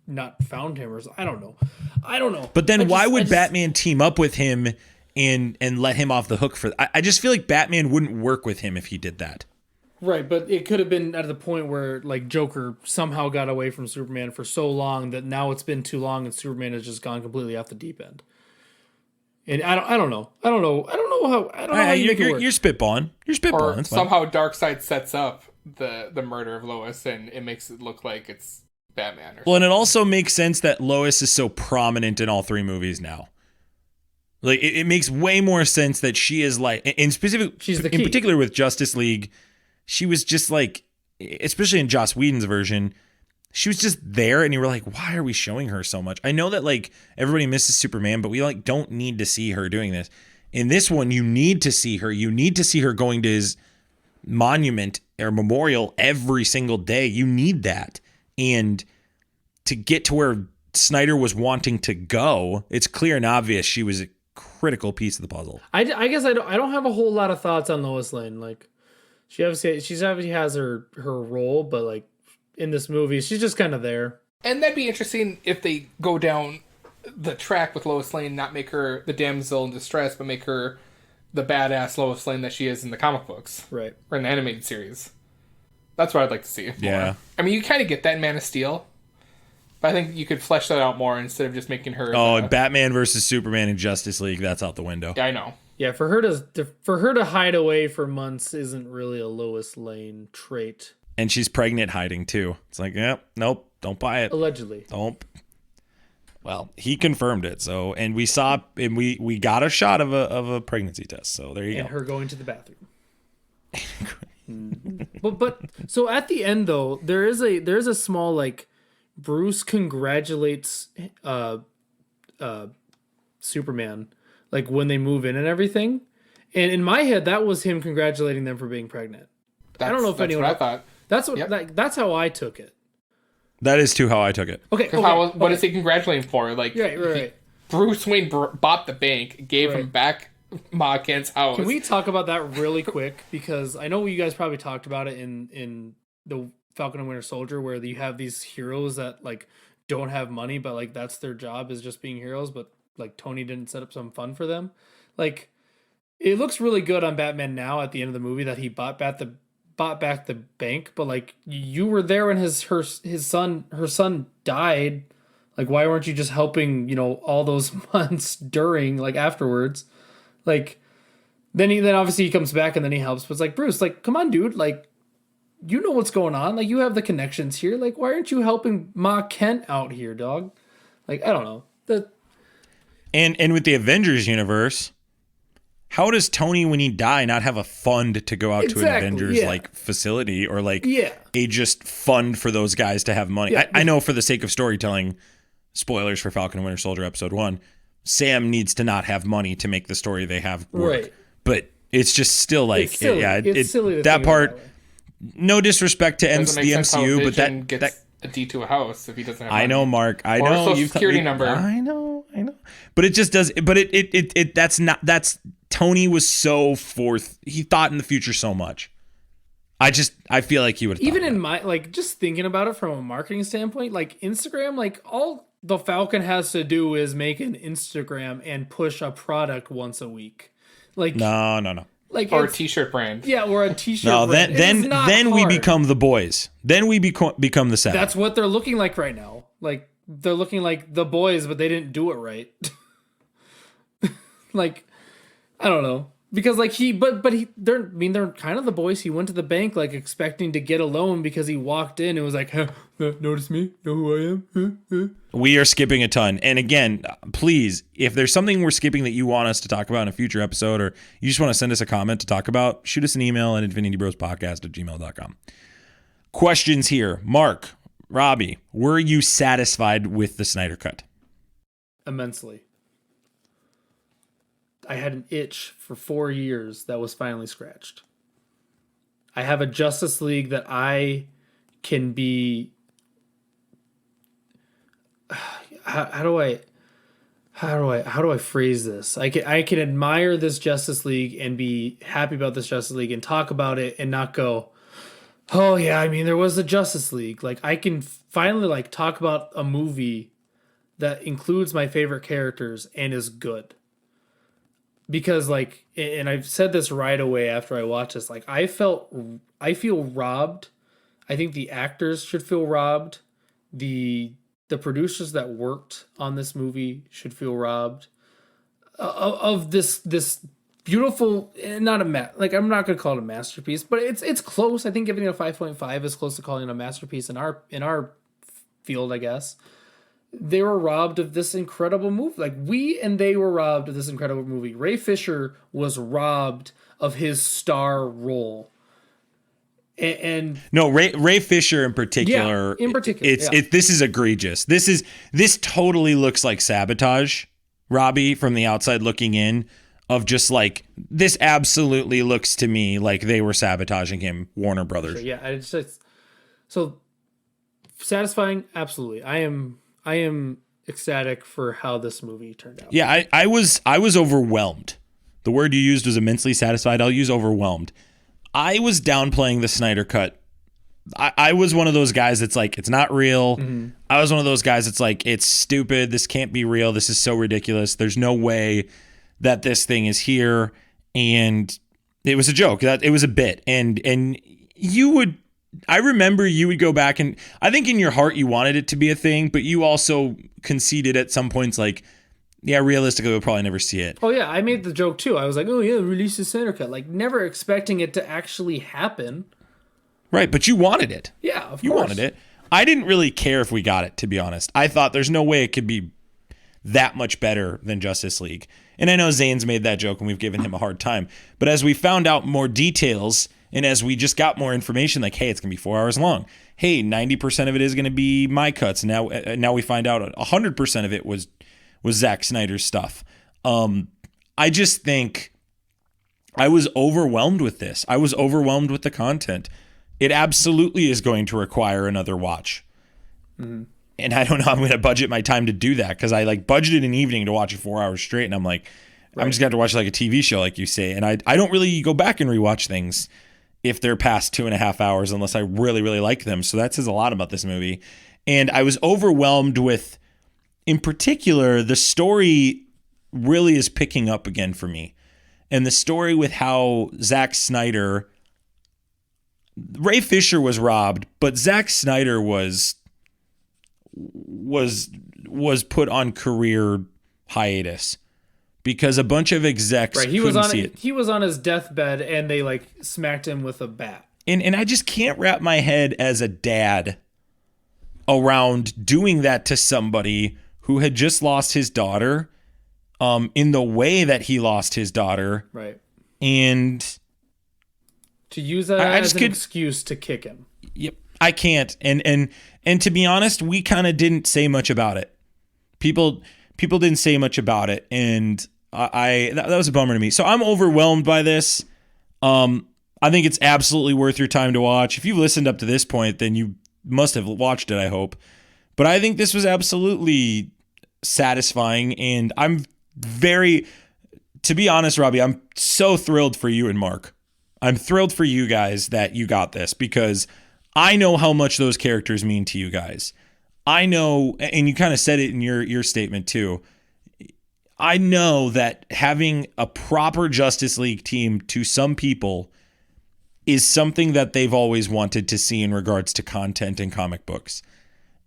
not found him, or I don't know. But then why would Batman team up with him and let him off the hook for I just feel like Batman wouldn't work with him if he did that. Right, but it could have been at the point where like Joker somehow got away from Superman for so long that now it's been too long and Superman has just gone completely off the deep end. And I don't know how you make it work. You're spitballing. Or somehow Darkseid sets up the murder of Lois and it makes it look like it's Batman. Well, and it also makes sense that Lois is so prominent in all three movies now. Like it makes way more sense that she is like, in particular with Justice League, she was just like, especially in Joss Whedon's version, she was just there, and you were like, why are we showing her so much? I know that like everybody misses Superman, but we like don't need to see her doing this. In this one, you need to see her. You need to see her going to his monument or memorial every single day. You need that. And to get to where Snyder was wanting to go, it's clear and obvious she was a critical piece of the puzzle. I guess I don't have a whole lot of thoughts on Lois Lane. Like, she obviously has her role, but like in this movie, she's just kind of there. And that'd be interesting if they go down the track with Lois Lane, not make her the damsel in distress, but make her the badass Lois Lane that she is in the comic books, right? Or in the animated series. That's what I'd like to see. Yeah, more. I mean, you kind of get that in Man of Steel, but I think you could flesh that out more instead of just making her. Batman versus Superman in Justice League, that's out the window. Yeah, I know. Yeah, for her to hide away for months isn't really a Lois Lane trait. And she's pregnant hiding too. It's like, nope, don't buy it. Allegedly. Don't. Well, he confirmed it. So, and we saw, and we got a shot of a pregnancy test. So there you go. And her going to the bathroom. but so at the end though, there's a small like Bruce congratulates Superman. Like when they move in and everything, and in my head, that was him congratulating them for being pregnant. I don't know if anyone. What I thought. That's what. Like, that's how I took it. That is too how I took it. Okay. What is he congratulating for? Like, right. Bruce Wayne bought the bank, gave him back Ma Kent's house. Can we talk about that really quick? Because I know you guys probably talked about it in the Falcon and Winter Soldier, where you have these heroes that like don't have money, but like that's their job is just being heroes, but. Like Tony didn't set up some fun for them. Like it looks really good on Batman now at the end of the movie that he bought back the bank, but like you were there when her son died. Like why weren't you just helping, all those months during like afterwards? Like then obviously he comes back and then he helps, but it's like Bruce, like come on dude, like you know what's going on. Like you have the connections here. Like why aren't you helping Ma Kent out here, dog? Like I don't know. And with the Avengers universe, how does Tony, when he die, not have a fund to go out to an Avengers like facility or like a just fund for those guys to have money? Yeah. I know for the sake of storytelling, spoilers for Falcon and Winter Soldier episode 1, Sam needs to not have money to make the story they have work. Right. But it's just still like it's silly that part. No disrespect to the MCU, but that a D to a house if he doesn't have money. I know, Mark. I know. A social security number. I know. But it just does. But that's Tony was so forth. He thought in the future so much. I feel like he would. Even in my like just thinking about it from a marketing standpoint, like Instagram, like all the Falcon has to do is make an Instagram and push a product once a week. Like no. Like or a t-shirt brand. Yeah, or a t-shirt brand. Then we become the boys. Then we become the Seven. That's what they're looking like right now. Like they're looking like the boys, but they didn't do it right. Like, I don't know. Because like they're kind of the boys. He went to the bank like expecting to get a loan because he walked in and was like, huh, notice me, know who I am. We are skipping a ton. And again, please, if there's something we're skipping that you want us to talk about in a future episode, or you just want to send us a comment to talk about, shoot us an email at infinitybrospodcast@gmail.com. Questions here. Mark, Robbie, were you satisfied with the Snyder Cut? Immensely. I had an itch for 4 years that was finally scratched. I have a Justice League that I can be. How do I phrase this? I can admire this Justice League and be happy about this Justice League and talk about it and not go, oh yeah, I mean there was a Justice League. Like I can finally like talk about a movie that includes my favorite characters and is good. Because like, and I've said this right away after I watched this, like I feel robbed. I think the actors should feel robbed. The producers that worked on this movie should feel robbed of this beautiful, not a like I'm not gonna call it a masterpiece, but it's close. I think giving it a 5.5 is close to calling it a masterpiece in our field, I guess. They were robbed of this incredible movie. Like they were robbed of this incredible movie. Ray Fisher was robbed of his star role. And no, Ray Fisher in particular. Yeah, in particular, this is egregious. This totally looks like sabotage, Robbie, from the outside looking in. Of just like, this absolutely looks to me like they were sabotaging him, Warner Brothers. Sure, yeah, so satisfying. Absolutely, I am ecstatic for how this movie turned out. Yeah, I was overwhelmed. The word you used was immensely satisfied. I'll use overwhelmed. I was downplaying the Snyder Cut. I was one of those guys that's like, it's not real. Mm-hmm. I was one of those guys that's like, it's stupid. This can't be real. This is so ridiculous. There's no way that this thing is here. And it was a joke. It was a bit. And I remember you would go back and I think in your heart you wanted it to be a thing, but you also conceded at some points like, yeah, realistically we'll probably never see it. Oh yeah, I made the joke too. I was like, oh yeah, release the Snyder Cut. Like never expecting it to actually happen. Right, but you wanted it. Yeah, of course. You wanted it. I didn't really care if we got it, to be honest. I thought there's no way it could be that much better than Justice League. And I know Zane's made that joke and we've given him a hard time. But as we found out more details and as we just got more information, like, hey, it's going to be 4 hours long. Hey, 90% of it is going to be my cuts. Now we find out 100% of it was Zack Snyder's stuff. I just think I was overwhelmed with this. I was overwhelmed with the content. It absolutely is going to require another watch. Mm-hmm. And I don't know how I'm going to budget my time to do that because I like budgeted an evening to watch it 4 hours straight. And I'm like, right. I'm just going to have to watch like a TV show, like you say. And I don't really go back and rewatch things if they're past 2.5 hours unless I really, really like them. So that says a lot about this movie. And I was overwhelmed with, in particular, the story really is picking up again for me. And the story with how Zack Snyder, Ray Fisher was robbed, but Zack Snyder was put on career hiatus because a bunch of execs couldn't see it. He was on his deathbed and they like smacked him with a bat. And I just can't wrap my head as a dad around doing that to somebody who had just lost his daughter, in the way that he lost his daughter. Right. And to use that as an excuse to kick him. Yep. I can't. And to be honest, we kind of didn't say much about it. People didn't say much about it. And that was a bummer to me. So I'm overwhelmed by this. I think it's absolutely worth your time to watch. If you've listened up to this point, then you must have watched it, I hope. But I think this was absolutely satisfying. And I'm to be honest, Robbie, I'm so thrilled for you and Mark. I'm thrilled for you guys that you got this because I know how much those characters mean to you guys. I know, and you kind of said it in your statement too. I know that having a proper Justice League team to some people is something that they've always wanted to see in regards to content in comic books.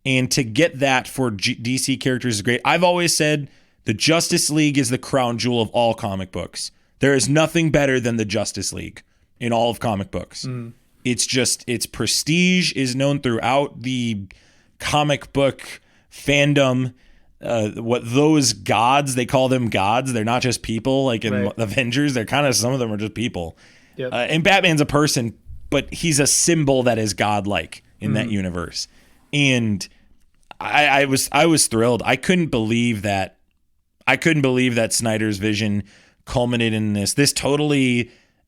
And to get that for DC characters is great. I've always said The Justice League is the crown jewel of all comic books. There is nothing better than the Justice League in all of comic books. Its prestige is known throughout the comic book fandom. What those gods, they call them gods. They're not just people like in Avengers. They're kind of, some of them are just people. Yep. And Batman's a person, but he's a symbol that is godlike in that universe. And I was thrilled. I couldn't believe that Snyder's vision culminated in this. This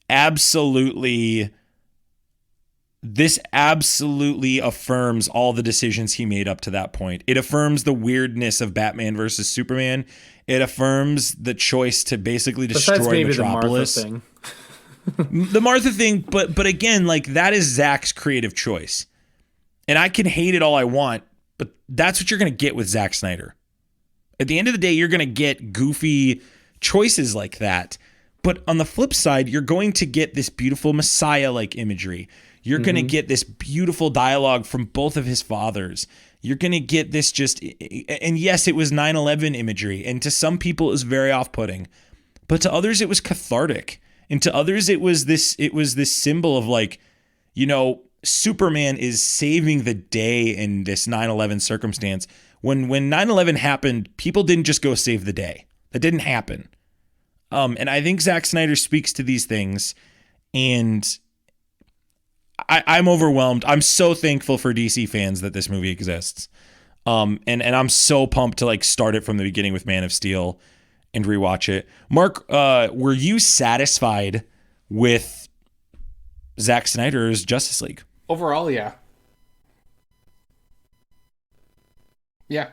absolutely affirms all the decisions he made up to that point. It affirms the weirdness of Batman versus Superman. It affirms the choice to basically destroy Metropolis. The Martha thing. The Martha thing, but again, like, that is Zack's creative choice. And I can hate it all I want, but that's what you're going to get with Zack Snyder. At the end of the day, you're going to get goofy choices like that. But on the flip side, you're going to get this beautiful Messiah-like imagery. You're going to get this beautiful dialogue from both of his fathers. You're going to get this and yes, it was 9/11 imagery. And to some people, it was very off-putting. But to others, it was cathartic. And to others, it was this symbol of, like, you know, Superman is saving the day in this 9/11 circumstance. When 9/11 happened, people didn't just go save the day. That didn't happen. And I think Zack Snyder speaks to these things, and I'm overwhelmed. I'm so thankful for DC fans that this movie exists. And I'm so pumped to, like, start it from the beginning with Man of Steel and rewatch it. Mark, were you satisfied with Zack Snyder's Justice League? Overall, yeah. Yeah,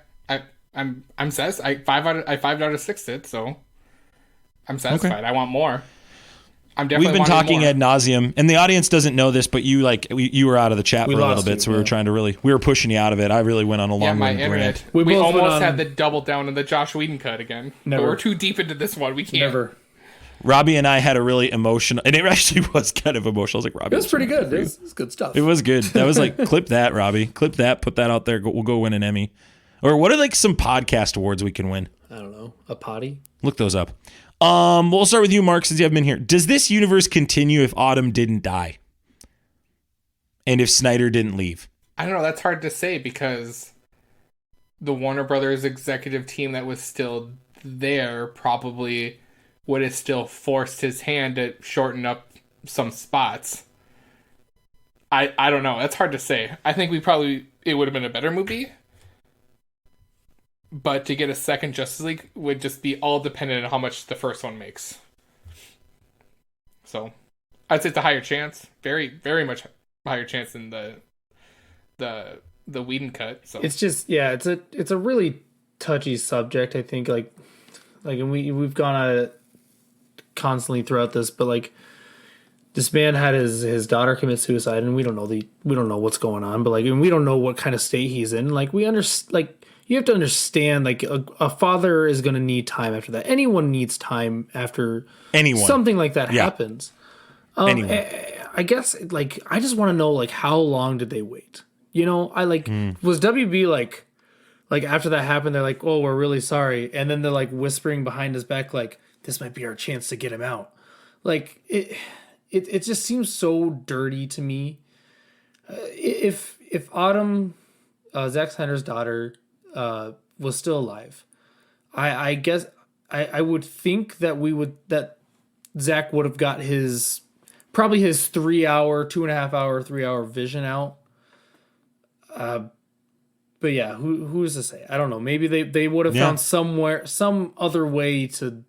I'm satisfied. I 5 out of 6 it, so I'm satisfied. Okay. I want more. We've been talking ad nauseum, and the audience doesn't know this, but you were out of the chat for a little bit, so we were trying to we were pushing you out of it. I really went on a long rant. We almost had to double down on the Joss Whedon cut again. Never. But we're too deep into this one. We can't. Never. Robbie and I had a really emotional, and it actually was kind of emotional. I was like, Robbie, it was pretty good. It was good stuff. It was good. That was like, clip that, Robbie. Clip that. Put that out there. We'll go win an Emmy. Or what are, like, some podcast awards we can win? I don't know. A potty? Look those up. We'll start with you, Mark, since you haven't been here. Does this universe continue if Autumn didn't die? And if Snyder didn't leave? I don't know. That's hard to say, because the Warner Brothers executive team that was still there probably would have still forced his hand to shorten up some spots. I don't know. That's hard to say. I think it would have been a better movie. But to get a second Justice League would just be all dependent on how much the first one makes. So I'd say it's a higher chance. Very, very much higher chance than the Whedon cut. So it's just, yeah, it's a really touchy subject, I think, like and we've gone at it constantly throughout this, but, like, this man had his daughter commit suicide, and we don't know what's going on, but, like, and we don't know what kind of state he's in. Like, you have to understand, like, a father is going to need time after that. Anyone needs time after something like that happens. I guess, like, I just want to know, like, how long did they wait? You know, was WB like after that happened, they're like, oh, we're really sorry. And then they're, like, whispering behind his back, like, this might be our chance to get him out. Like, it just seems so dirty to me. If Autumn, Zack Snyder's daughter, was still alive, I guess I would think that Zack would have got probably his 2.5 hour, 3 hour vision out. But yeah, who's to say? I don't know. Maybe they would have found some other way to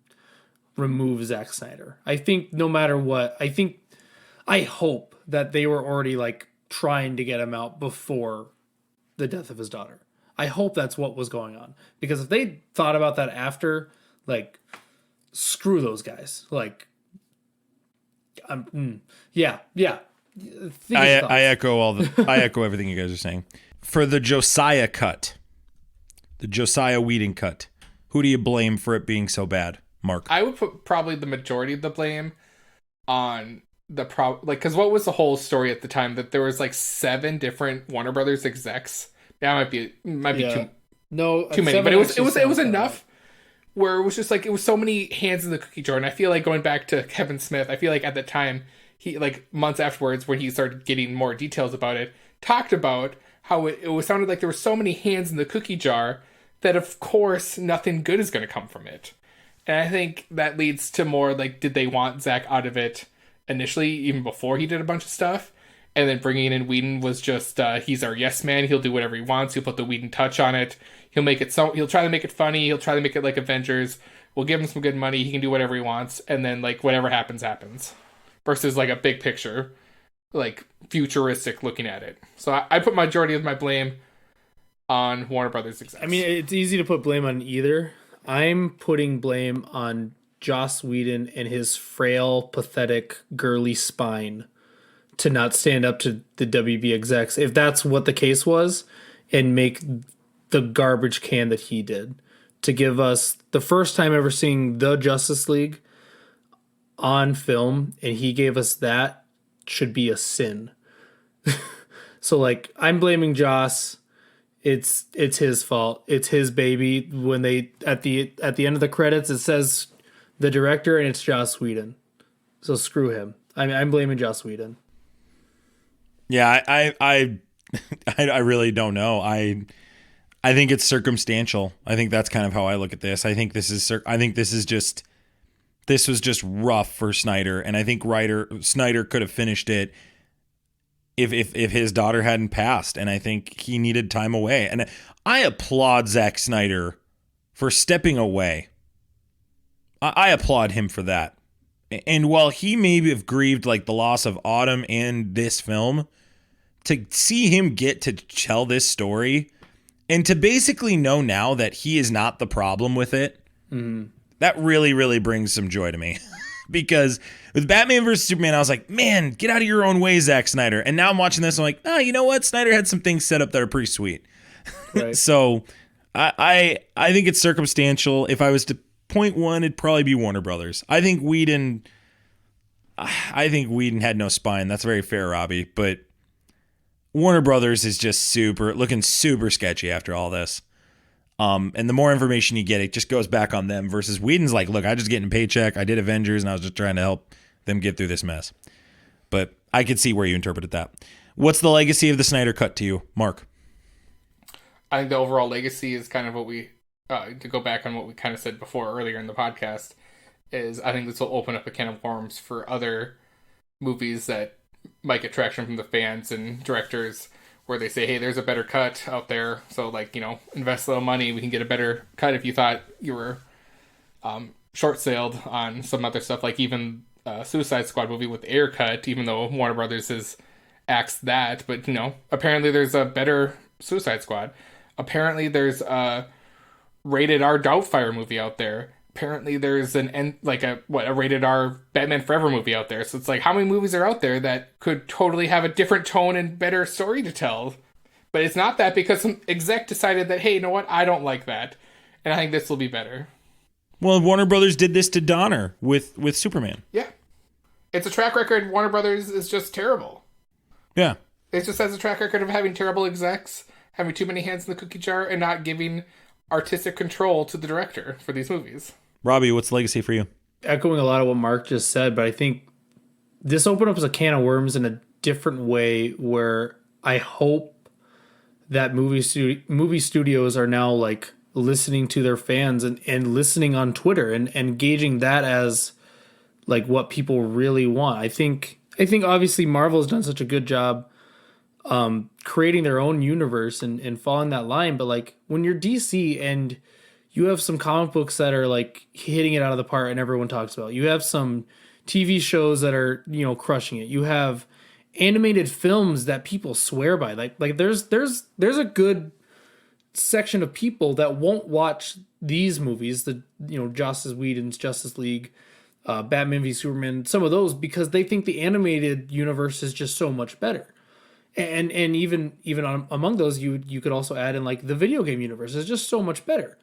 remove Zack Snyder. I think no matter what, I hope that they were already, like, trying to get him out before the death of his daughter. I hope that's what was going on, because if they thought about that after, like, screw those guys. Like, yeah. I echo everything you guys are saying. For the Josiah cut, the Josiah Whedon cut, who do you blame for it being so bad, Mark? I would put probably the majority of the blame on because what was the whole story at the time, that there was, like, 7 different Warner Brothers execs. That might be too many, but it was enough where it was just like, it was so many hands in the cookie jar. And I feel like going back to Kevin Smith, I feel like at the time, he, like months afterwards, when he started getting more details about it, talked about how it was sounded like there were so many hands in the cookie jar that of course nothing good is going to come from it. And I think that leads to more like, did they want Zack out of it initially, even before he did a bunch of stuff? And then bringing in Whedon was just, he's our yes man. He'll do whatever he wants. He'll put the Whedon touch on it. He'll make it so, he'll try to make it funny. He'll try to make it like Avengers. We'll give him some good money. He can do whatever he wants. And then like whatever happens, happens. Versus like a big picture, like futuristic looking at it. So I put majority of my blame on Warner Brothers execs. I mean, it's easy to put blame on either. I'm putting blame on Joss Whedon and his frail, pathetic, girly spine to not stand up to the WB execs, if that's what the case was, and make the garbage can that he did. To give us the first time ever seeing the Justice League on film, and he gave us that, should be a sin. So, like, I'm blaming Joss. It's his fault. It's his baby. When they at the end of the credits, it says the director, and it's Joss Whedon. So screw him. I'm blaming Joss Whedon. Yeah, I really don't know. I think it's circumstantial. I think that's kind of how I look at this. I think this was just rough for Snyder, and I think Snyder could have finished it if his daughter hadn't passed, and I think he needed time away. And I applaud Zack Snyder for stepping away. I applaud him for that. And while he maybe have grieved like the loss of Autumn and this film, to see him get to tell this story and to basically know now that he is not the problem with it, that really, really brings some joy to me. Because with Batman vs. Superman, I was like, man, get out of your own way, Zack Snyder. And now I'm watching this, I'm like, oh, you know what? Snyder had some things set up that are pretty sweet. Right. So I think it's circumstantial. If I was to point one, it'd probably be Warner Brothers. I think Whedon had no spine. That's very fair, Robbie. But Warner Brothers is just looking super sketchy after all this. And the more information you get, it just goes back on them versus Whedon's like, look, I just getting a paycheck. I did Avengers and I was just trying to help them get through this mess. But I could see where you interpreted that. What's the legacy of the Snyder Cut to you, Mark? I think the overall legacy is kind of what we, to go back on what we kind of said before earlier in the podcast, is I think this will open up a can of worms for other movies that might get traction from the fans and directors, where they say, hey, there's a better cut out there. So, like, you know, invest a little money. We can get a better cut if you thought you were short-sailed on some other stuff. Like even Suicide Squad movie with Air Cut, even though Warner Brothers has axed that. But, you know, apparently there's a better Suicide Squad. Apparently there's a rated R Doubtfire movie out there. Apparently there's a rated R Batman Forever movie out there. So it's like, how many movies are out there that could totally have a different tone and better story to tell? But it's not that, because some exec decided that, hey, you know what? I don't like that. And I think this will be better. Well, Warner Brothers did this to Donner with Superman. Yeah. It's a track record. Warner Brothers is just terrible. Yeah. It just has a track record of having terrible execs, having too many hands in the cookie jar, and not giving artistic control to the director for these movies. Robbie, what's the legacy for you? Echoing a lot of what Mark just said, but I think this opened up as a can of worms in a different way, where I hope that movie studios are now like listening to their fans and listening on Twitter and gauging that as like what people really want. I think obviously Marvel has done such a good job creating their own universe and following that line, but like when you're DC and you have some comic books that are like hitting it out of the park and everyone talks about, you have some TV shows that are, you know, crushing it, you have animated films that people swear by, like there's a good section of people that won't watch these movies, the, you know, Joss Whedon's Justice League, Batman v Superman, some of those, because they think the animated universe is just so much better. And even among those, you could also add in like the video game universe is just so much better.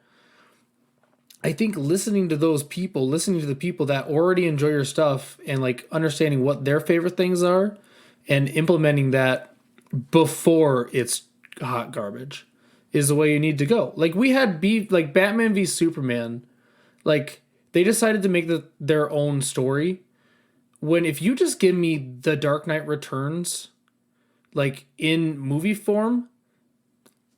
I think listening to the people that already enjoy your stuff and like understanding what their favorite things are and implementing that before it's hot garbage is the way you need to go. Like we had Batman v Superman Like, they decided to make their own story. When if you just give me The Dark Knight Returns, like, in movie form,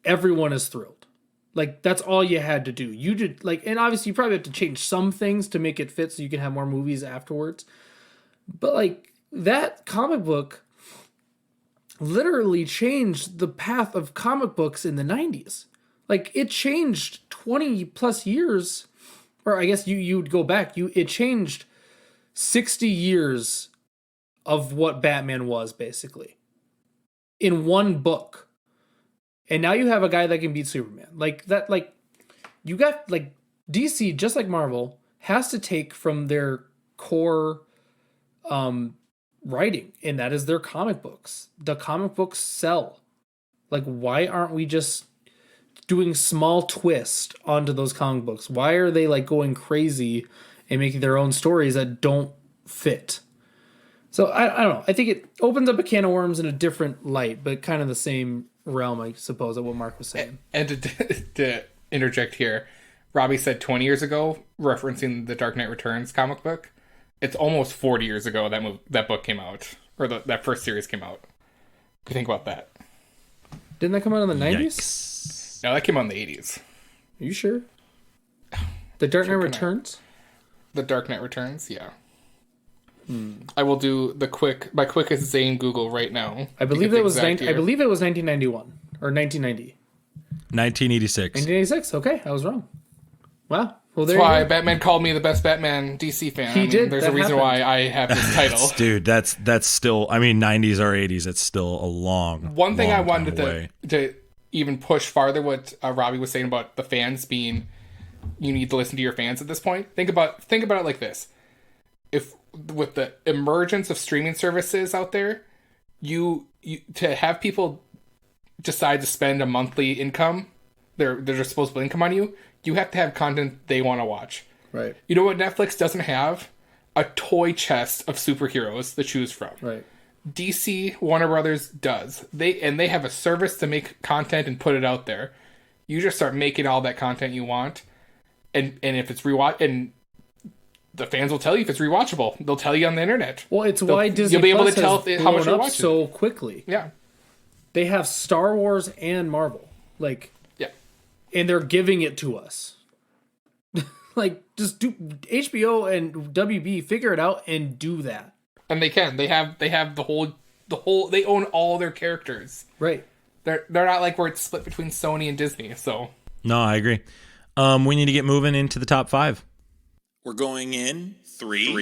everyone is thrilled. Like, that's all you had to do. You did, like, and obviously you probably have to change some things to make it fit so you can have more movies afterwards. But, like, that comic book literally changed the path of comic books in the 90s. Like, it changed 20 plus years, or I guess you'd go back. It changed 60 years of what Batman was, basically, in one book. And now you have a guy that can beat Superman. Like, that, like, you got, like, DC, just like Marvel, has to take from their core writing, and that is their comic books. The comic books sell. Like, why aren't we just doing small twist onto those comic books? Why are they, like, going crazy and making their own stories that don't fit? So I don't know. I think it opens up a can of worms in a different light, but kind of the same realm, I suppose, of what Mark was saying. And to interject here, Robbie said 20 years ago, referencing the Dark Knight Returns comic book. It's almost 40 years ago that book came out, or that first series came out. If you think about that. Didn't that come out in the 90s? Yikes. No, that came out in the 80s. Are you sure? The Dark Knight Returns? The Dark Knight Returns, yeah. I will do my quickest Zane Google right now. I believe it was 1991 or 1990. 1986. 1986. Okay, I was wrong. Wow. Well, that's why Batman called me the best Batman DC fan. He did. There's a reason why I have this title. Dude, that's still, I mean, 90s or 80s, it's still a long One thing long I wanted to even push farther what Robbie was saying about the fans being, you need to listen to your fans at this point. Think about it like this. If with the emergence of streaming services out there, you to have people decide to spend a monthly income, their disposable income on you, you have to have content they want to watch. Right. You know what Netflix doesn't have? A toy chest of superheroes to choose from. Right. DC, Warner Brothers does. They have a service to make content and put it out there. You just start making all that content you want, and if it's and the fans will tell you if it's rewatchable. They'll tell you on the internet. Well, it's why Disney you'll be able Plus to tell has how much blown you're up watching so quickly. Yeah. They have Star Wars and Marvel, like, yeah, and they're giving it to us. Like, just do HBO and WB, figure it out and do that. And they can. They have the whole. They own all their characters. Right. They're not like where it's split between Sony and Disney. So no, I agree. We need to get moving into the top 5. We're going in 3.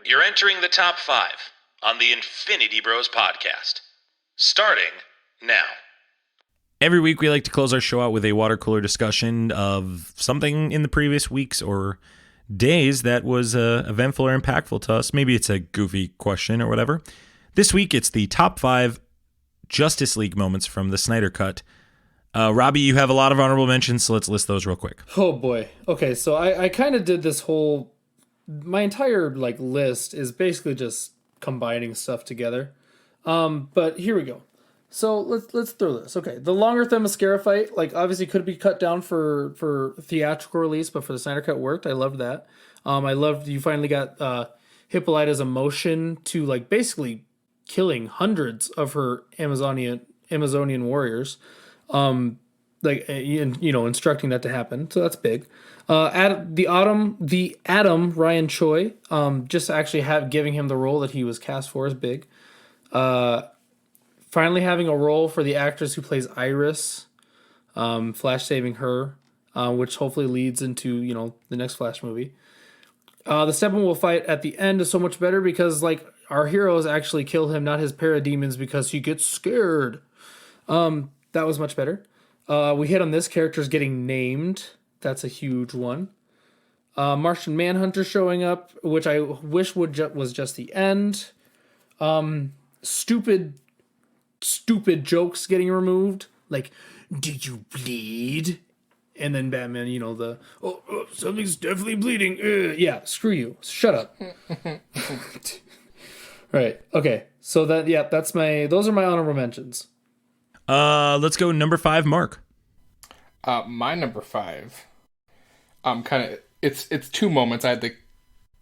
You're entering the top 5 on the Infinity Bros podcast. Starting now. Every week we like to close our show out with a water cooler discussion of something in the previous weeks or days that was eventful or impactful to us. Maybe it's a goofy question or whatever. This week it's the top 5 Justice League moments from the Snydercut. Robbie, you have a lot of honorable mentions, so let's list those real quick. Oh boy. Okay, so I kind of did this whole, my entire like list is basically just combining stuff together. But here we go. So let's throw this. Okay, the longer Themyscira fight, like, obviously could be cut down for theatrical release, but for the Snyder Cut worked. I loved that. I loved you finally got Hippolyta's emotion to, like, basically killing hundreds of her Amazonian warriors. Like, you know, instructing that to happen. So that's big. The Atom Ryan Choi, just actually giving him the role that he was cast for is big. Finally having a role for the actress who plays Iris, Flash saving her, which hopefully leads into, you know, the next Flash movie. The Steppenwolf fight at the end is so much better because, like, our heroes actually kill him, not his parademons, because he gets scared. That was much better. We hit on this character's getting named. That's a huge one. Martian Manhunter showing up, which I wish was just the end. Stupid jokes getting removed. Like, did you bleed? And then Batman, you know, something's definitely bleeding. Yeah, screw you. Shut up. Right. Okay. So those are my honorable mentions. Let's go number 5, Mark. My number 5. Kind of it's 2 moments. I had to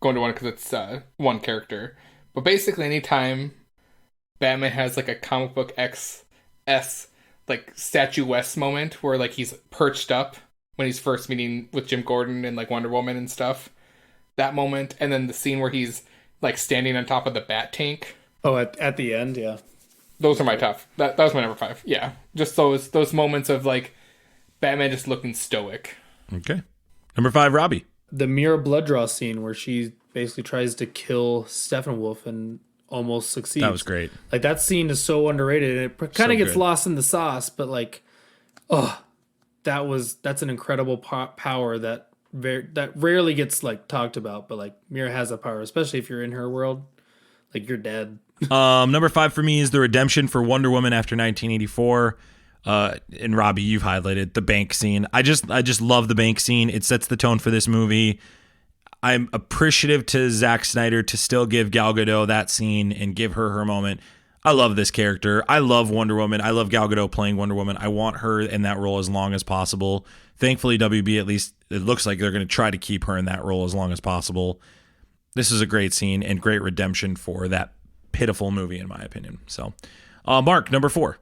go into one because it's one character. But basically, anytime Batman has like a comic book XS like statuesque moment where like he's perched up when he's first meeting with Jim Gordon and like Wonder Woman and stuff, that moment, and then the scene where he's like standing on top of the Bat tank. Oh, at the end, yeah. Those are my top. That was my number 5. Yeah, just those moments of like Batman just looking stoic. Okay. Number 5, Robbie. The Mira blood draw scene where she basically tries to kill Steppenwolf and almost succeeds. That was great. Like, that scene is so underrated, and it kind of gets lost in the sauce, but like, that's an incredible power that rarely gets like talked about, but like Mira has that power, especially if you're in her world. Like, you're dead. Number 5 for me is the redemption for Wonder Woman after 1984. And Robbie, you've highlighted the bank scene. I just love the bank scene. It sets the tone for this movie. I'm appreciative to Zack Snyder to still give Gal Gadot that scene and give her moment. I love this character. I love Wonder Woman. I love Gal Gadot playing Wonder Woman. I want her in that role as long as possible. Thankfully, WB, at least it looks like they're going to try to keep her in that role as long as possible. This is a great scene and great redemption for that pitiful movie, in my opinion. So, Mark, number 4.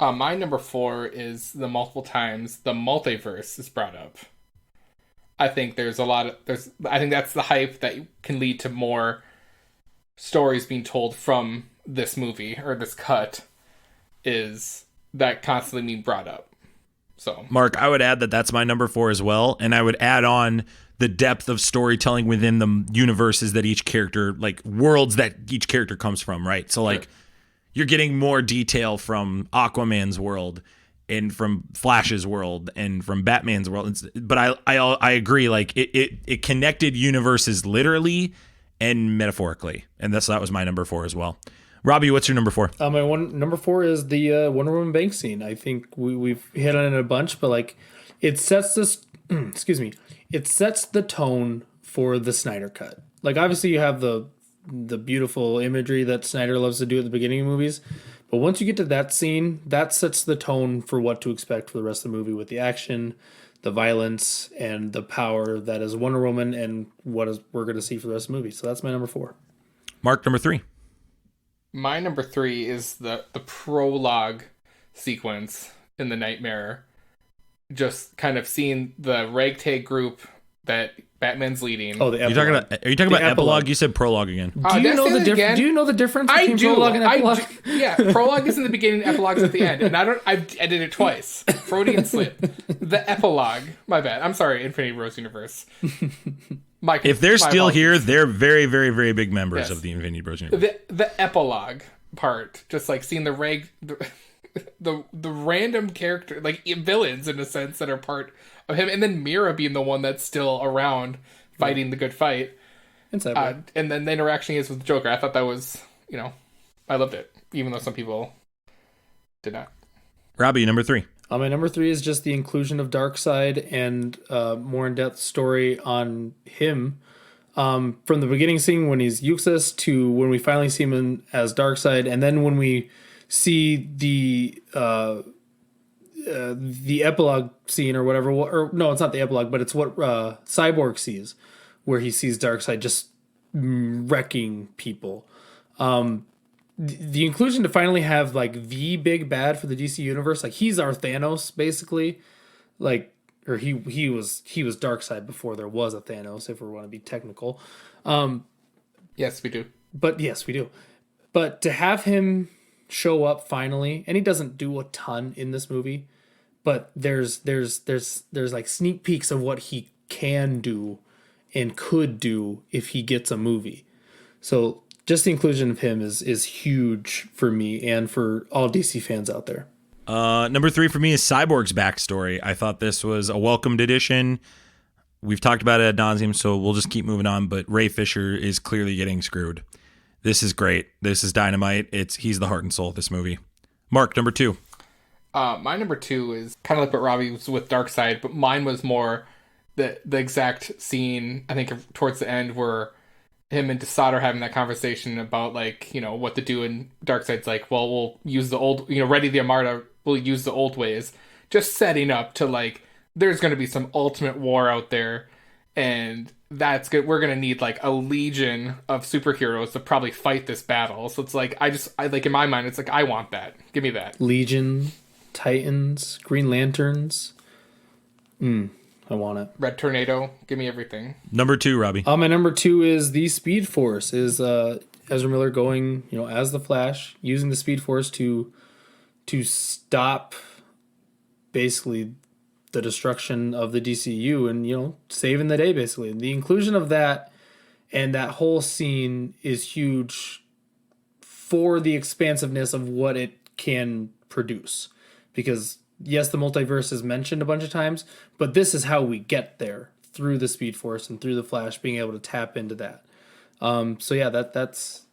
My number 4 is the multiple times the multiverse is brought up. I think I think that's the hype that can lead to more stories being told from this movie or this cut, is that constantly being brought up. So, Mark, I would add that that's my number 4 as well, and I would add on the depth of storytelling within the universes that each character, like worlds that each character comes from, right? So like you're getting more detail from Aquaman's world and from Flash's world and from Batman's world. But I agree, like it connected universes literally and metaphorically, and that was my number 4 as well. Robbie, what's your number 4? My number 4 is the Wonder Woman bank scene. I think we've hit on it a bunch, but like it sets this. Excuse me. It sets the tone for the Snyder Cut. Like, obviously you have the beautiful imagery that Snyder loves to do at the beginning of movies, but once you get to that scene, that sets the tone for what to expect for the rest of the movie with the action, the violence, and the power that is Wonder Woman and we're going to see for the rest of the movie. So that's my number 4. Mark, number 3. My number 3 is the prologue sequence in The Nightmare. Just kind of seeing the ragtag group that Batman's leading. Oh, the epilogue. Are you talking about epilogue? You said prologue again. Do you know the difference between prologue and epilogue? Yeah, prologue is in the beginning, epilogue is at the end. And I did it twice. Freudian slip. The epilogue. My bad. I'm sorry, Infinity Rose Universe. If they're still here, they're very, very, very big members of the Infinity Bros universe. The epilogue part, just like seeing the random character, like villains in a sense, that are part of him, and then Mira being the one that's still around fighting the good fight, and then the interaction he has with the Joker. I thought that was, I loved it, even though some people did not. Robbie, number 3. My number 3 is just the inclusion of Darkseid and more in-depth story on him. From the beginning scene when he's useless to when we finally see him as Darkseid, and then when we see the epilogue scene or whatever, or no, it's not the epilogue, but it's what Cyborg sees, where he sees Darkseid just wrecking people. The inclusion to finally have like the big bad for the DC universe, like he's our Thanos basically, like, or he was Darkseid before there was a Thanos, if we want to be technical. Yes, we do. But to have him show up finally, and he doesn't do a ton in this movie, but there's like sneak peeks of what he can do and could do if he gets a movie. So just the inclusion of him is huge for me and for all DC fans out there. Number 3 for me is Cyborg's backstory. I thought this was a welcomed addition. We've talked about it ad nauseum, so we'll just keep moving on. But Ray Fisher is clearly getting screwed. This is great. This is dynamite. He's the heart and soul of this movie. Mark, number 2. My number 2 is kind of like what Robbie was with Darkseid, but mine was more the exact scene, I think, towards the end where him and DeSaad are having that conversation about, like, what to do, and Darkseid's like, well, we'll use the old, ready the Armada we'll use the old ways, just setting up to like there's going to be some ultimate war out there, and that's good. We're going to need like a legion of superheroes to probably fight this battle. So it's like I like in my mind it's like I want that. Give me that. Legion, Titans, Green Lanterns. I want it. Red Tornado, give me everything. Number 2, Robbie. My number 2 is the Speed Force. Is Ezra Miller going, as the Flash, using the Speed Force to stop basically the destruction of the DCU and saving the day basically. And the inclusion of that and that whole scene is huge for the expansiveness of what it can produce, because yes, the multiverse is mentioned a bunch of times, but this is how we get there, through the Speed Force and through the Flash being able to tap into that. So yeah, that's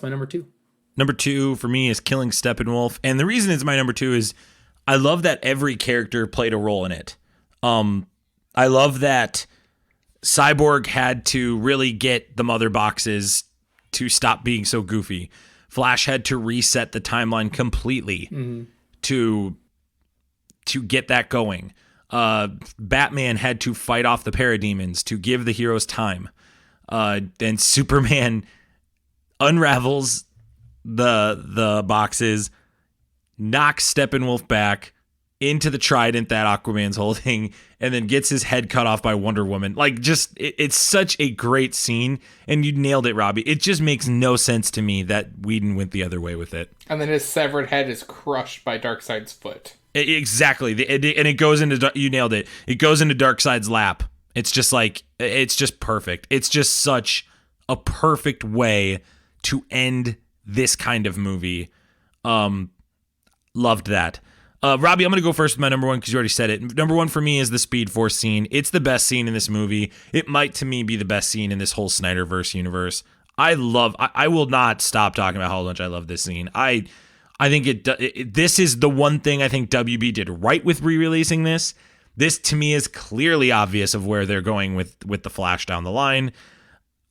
my number 2. Number 2 for me is killing Steppenwolf. And the reason it's my number 2 is I love that every character played a role in it. I love that Cyborg had to really get the mother boxes to stop being so goofy. Flash had to reset the timeline completely to get that going. Batman had to fight off the parademons to give the heroes time. Then Superman unravels the boxes, knocks Steppenwolf back into the trident that Aquaman's holding, and then gets his head cut off by Wonder Woman. Like, just it's such a great scene, and you nailed it, Robbie. It just makes no sense to me that Whedon went the other way with it. And then his severed head is crushed by Darkseid's foot. Exactly. And it goes into, you nailed it. It goes into Darkseid's lap. It's just like, it's just perfect. It's just such a perfect way to end this kind of movie. Loved that. Robbie, I'm going to go first with my number 1 because you already said it. Number 1 for me is the Speed Force scene. It's the best scene in this movie. It might, to me, be the best scene in this whole Snyderverse universe. I will not stop talking about how much I love this scene. I think this is the one thing I think WB did right with re-releasing this. This, to me, is clearly obvious of where they're going with the Flash down the line.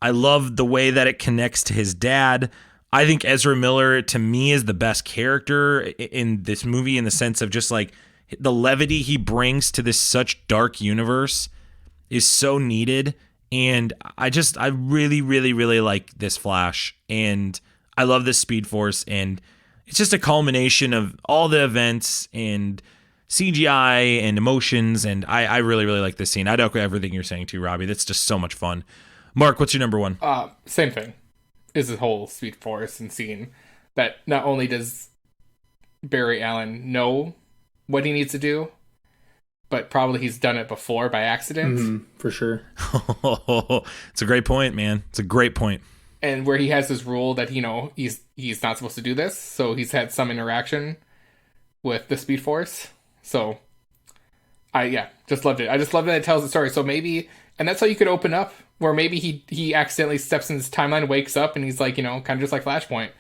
I love the way that it connects to his dad. I think Ezra Miller, to me, is the best character in this movie in the sense of just like the levity he brings to this such dark universe is so needed. And I really, really, really like this Flash. And I love this Speed Force. And it's just a culmination of all the events and CGI and emotions. And I really, really like this scene. I'd echo everything you're saying too, Robbie. That's just so much fun. Mark, what's your number 1? Same thing. Is the whole Speed Force and scene that not only does Barry Allen know what he needs to do, but probably he's done it before by accident. For sure. It's a great point, man. It's a great point. And where he has this rule that, he's not supposed to do this. So he's had some interaction with the Speed Force. So I just loved it. I just love that it tells the story. So maybe, and that's how you could open up, where maybe he accidentally steps in his timeline, wakes up, and he's like, kind of just like Flashpoint,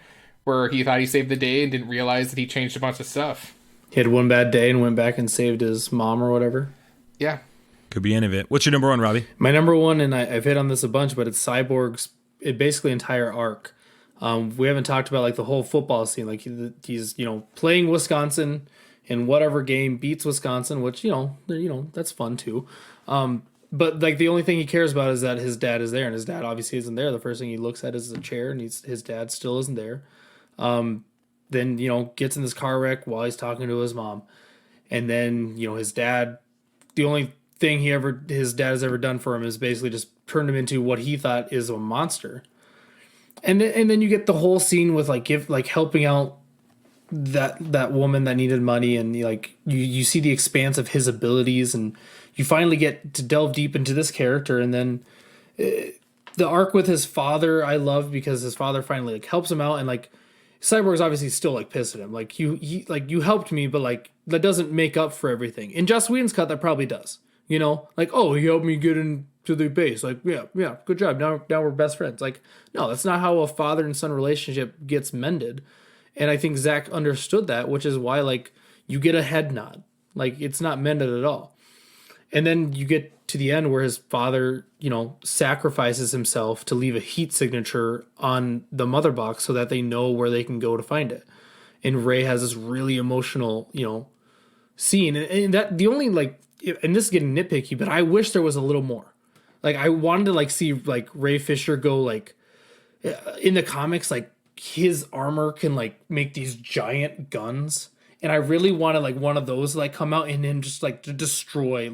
where he thought he saved the day and didn't realize that he changed a bunch of stuff. He had one bad day and went back and saved his mom or whatever. Yeah. Could be any of it. What's your number 1, Robbie? My number 1, and I've hit on this a bunch, but it's Cyborg's basically entire arc. We haven't talked about like the whole football scene. Like he's playing Wisconsin in whatever game, beats Wisconsin, which that's fun too. But like the only thing he cares about is that his dad is there, and his dad obviously isn't there. The first thing he looks at is a chair, and his dad still isn't there. Then gets in this car wreck while he's talking to his mom, and then his dad. The only thing his dad has ever done for him is basically just turned him into what he thought is a monster. And then you get the whole scene with helping out that woman that needed money, and you see the expanse of his abilities, and you finally get to delve deep into this character. And then the arc with his father I love, because his father finally helps him out, and Cyborg's obviously still pissed at him. You helped me, but that doesn't make up for everything. In Joss Whedon's cut, that probably does. Oh, he helped me get into the base. Yeah, good job. Now we're best friends. No, that's not how a father and son relationship gets mended. And I think Zach understood that, which is why you get a head nod. It's not mended at all. And then you get to the end where his father, sacrifices himself to leave a heat signature on the mother box so that they know where they can go to find it. and Ray has this really emotional, scene. And that the only and this is getting nitpicky, but I wish there was a little more. Like I wanted to see Ray Fisher go in the comics, his armor can make these giant guns, and I really wanted one of those come out and then just to destroy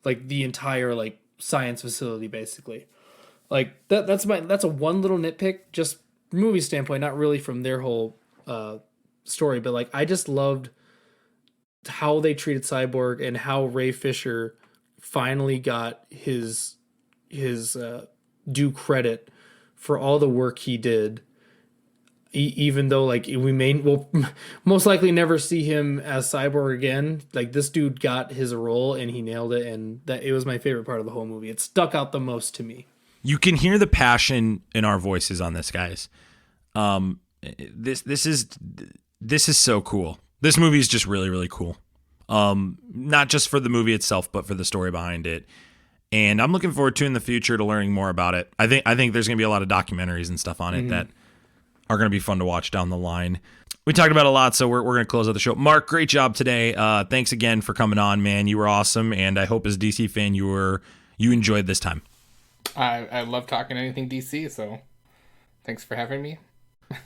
the entire science facility basically. That's a one little nitpick, just movie standpoint, not really from their whole story, but I just loved how they treated Cyborg and how Ray Fisher finally got his due credit for all the work he did, even though we'll most likely never see him as Cyborg again. This dude got his role and he nailed it, and that it was my favorite part of the whole movie. It stuck out the most to me. You can hear the passion in our voices on this, guys. This is so cool. This movie is just really, really cool. Not just for the movie itself, but for the story behind it. And I'm looking forward to in the future to learning more about it. I think there's going to be a lot of documentaries and stuff on it that are going to be fun to watch down the line. We talked about a lot, so we're going to close out the show. Mark, great job today. Thanks again for coming on, man. You were awesome, and I hope as a DC fan you enjoyed this time. I love talking anything DC, so thanks for having me.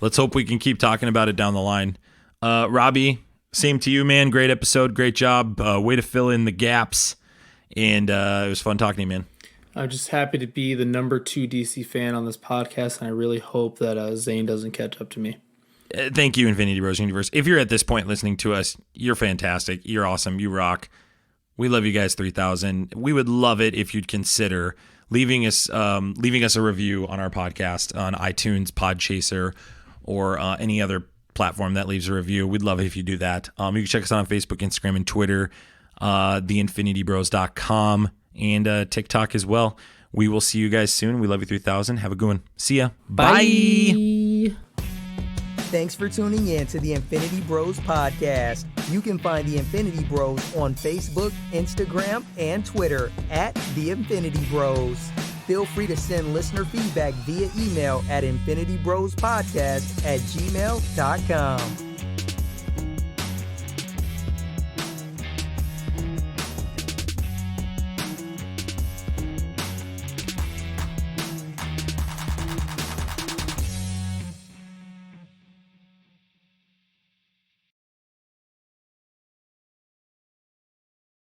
Let's hope we can keep talking about it down the line. Robbie, same to you, man. Great episode. Great job. Way to fill in the gaps. And it was fun talking to you, man. I'm just happy to be the number 2 DC fan on this podcast, and I really hope that Zane doesn't catch up to me. Thank you, Infinity Bros Universe. If you're at this point listening to us, you're fantastic. You're awesome. You rock. We love you guys 3000. We would love it if you'd consider leaving us a review on our podcast on iTunes, Podchaser, or any other platform that leaves a review. We'd love it if you do that. You can check us out on Facebook, Instagram, and Twitter, theinfinitybros.com, and TikTok as well. We will see you guys soon. We love you 3000. Have a good one. See ya. Bye. Thanks for tuning in to the Infinity Bros podcast. You can find the Infinity Bros on Facebook, Instagram, and Twitter at the Infinity Bros. Feel free to send listener feedback via email at infinitybrospodcast@gmail.com.